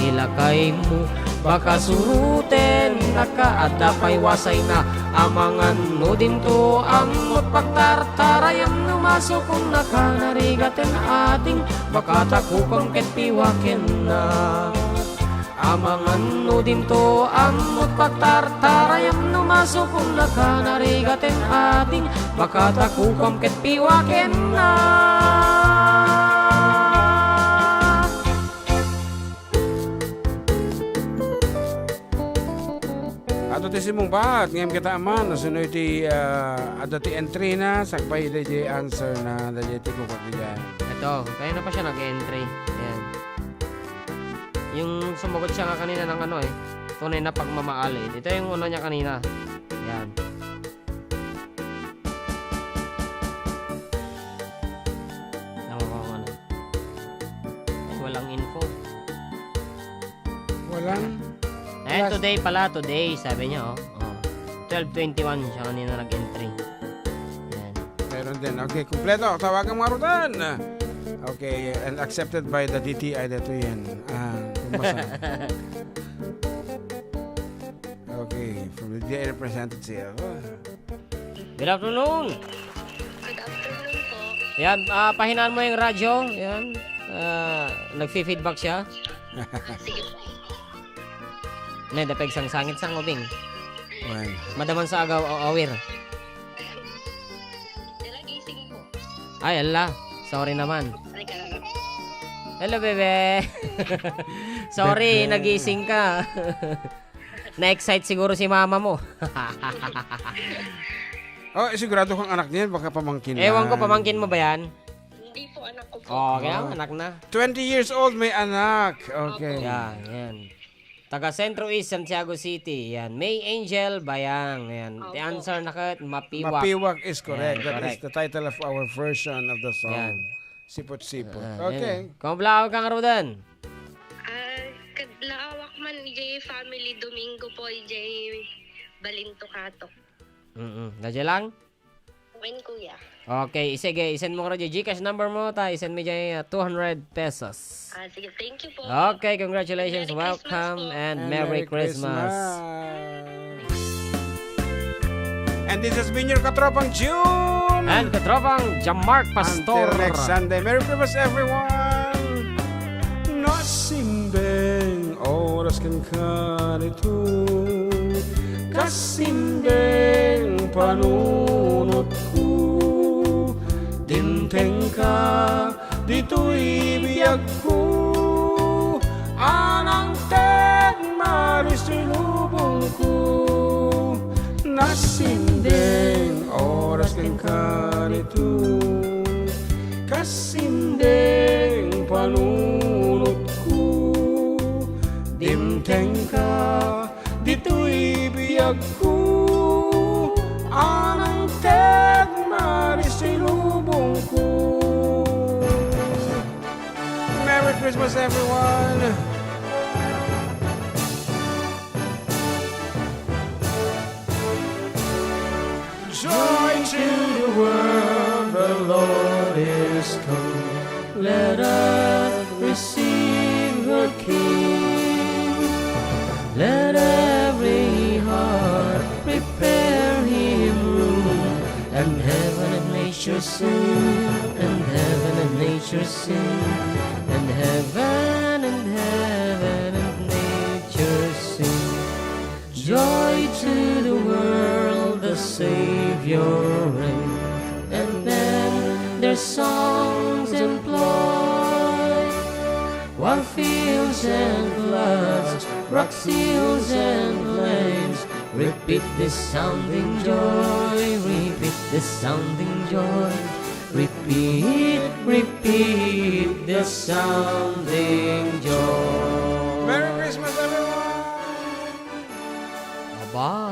B: nilakay mo baka suruten nakaadda pa'y wasay na amangan no din to amot pagtartarayan no masukong naka narigaten ating baka takukom ket piwaken na amangan no din to amot pagtartarayan no masukong naka narigaten ating baka takukom ket piwaken na
F: Ato ti simong bahat, ngayon kita aman, nasunod ti ato ti entry na, sakpay di answer na, di ti kukot di dyan.
C: Ito, kaya na pa siya nag-entry. Ayan. Yung sumagot siya nga kanina ng ano tunay na pagmamahal. Ito yung una niya kanina. Yan. Ano. Ay, walang info.
F: Walang...
C: Today pala, today, sabi niya, 12:21 siya kanina nag-entry. Yan.
F: Meron din. Okay, kumpleto. Tawagan mga rutan. Okay, and accepted by the DTI. Dito yan. Kumbasa. Okay, from the DTI representative.
C: Good afternoon.
D: Good afternoon po.
C: Yan, pahinaan mo yung radyo. Yan. Nagfi-feedback siya.
D: Sige po.
C: Nay, dapeg sang sangit sang ubing.
F: Well,
C: Madaman sa agaw awir.
D: Gising po.
C: Ay, ala. Sorry naman.
D: Ay,
C: Hello, bebe. Sorry,
F: Bebe.
C: nagising ka. Na-excite siguro si mama mo.
F: sigurado kang anak niyan. Baka pamangkin lang.
C: Ewan ko, pamangkin mo ba yan?
D: hindi po anak ko po.
C: Kaya anak na.
F: 20 years old, may anak. Okay.
C: Yan. Taga Centro East, Santiago City. Yan. May Angel Bayang. Yan. The answer na kat, Mapiwak.
F: Mapiwak is correct.
C: Yan,
F: That
C: correct.
F: is the title of our version of the song.
C: Yan.
F: Sipot-sipot.
C: Yan.
F: Okay.
C: Kung blawag kang Rudan.
D: Kadlaawak man ni family Domingo po Jay Balinto Katok.
C: Nadya lang?
D: When kuya?
C: Okay, sige. Isend mo ko radyo. Gcash number mo. Isend mo dyan 200 pesos.
D: Sige, thank you po.
C: Okay, congratulations.
D: Merry
C: Welcome
D: Christmas po.
C: and Merry Christmas.
F: And this has been your Katropang June.
C: And katropang Jamark Pastor.
F: Until next Sunday. Merry Christmas, everyone. Nasimbeng oras kan kanito. Kasimbeng panunot ko. Dinteng ka, dito'y biyag ko. Anang maris lubong ko. Nasindeng oras kang kanito. Kasindeng panunot ko. Dimteng ka, dito'y biyag ko. Anang maris lubong ko. Merry Christmas, everyone! Joy to the world, the Lord is come. Let us receive the King. Let every heart prepare Him room. And heaven and nature sing, and heaven and nature sing, and heaven and nature sing. Joy to the world, the Savior reign. And then their songs employ, while fields and floods, rocks, hills and plains, repeat this sounding joy, repeat this sounding joy, repeat this sounding joy. Merry Christmas, everyone!
C: Aba.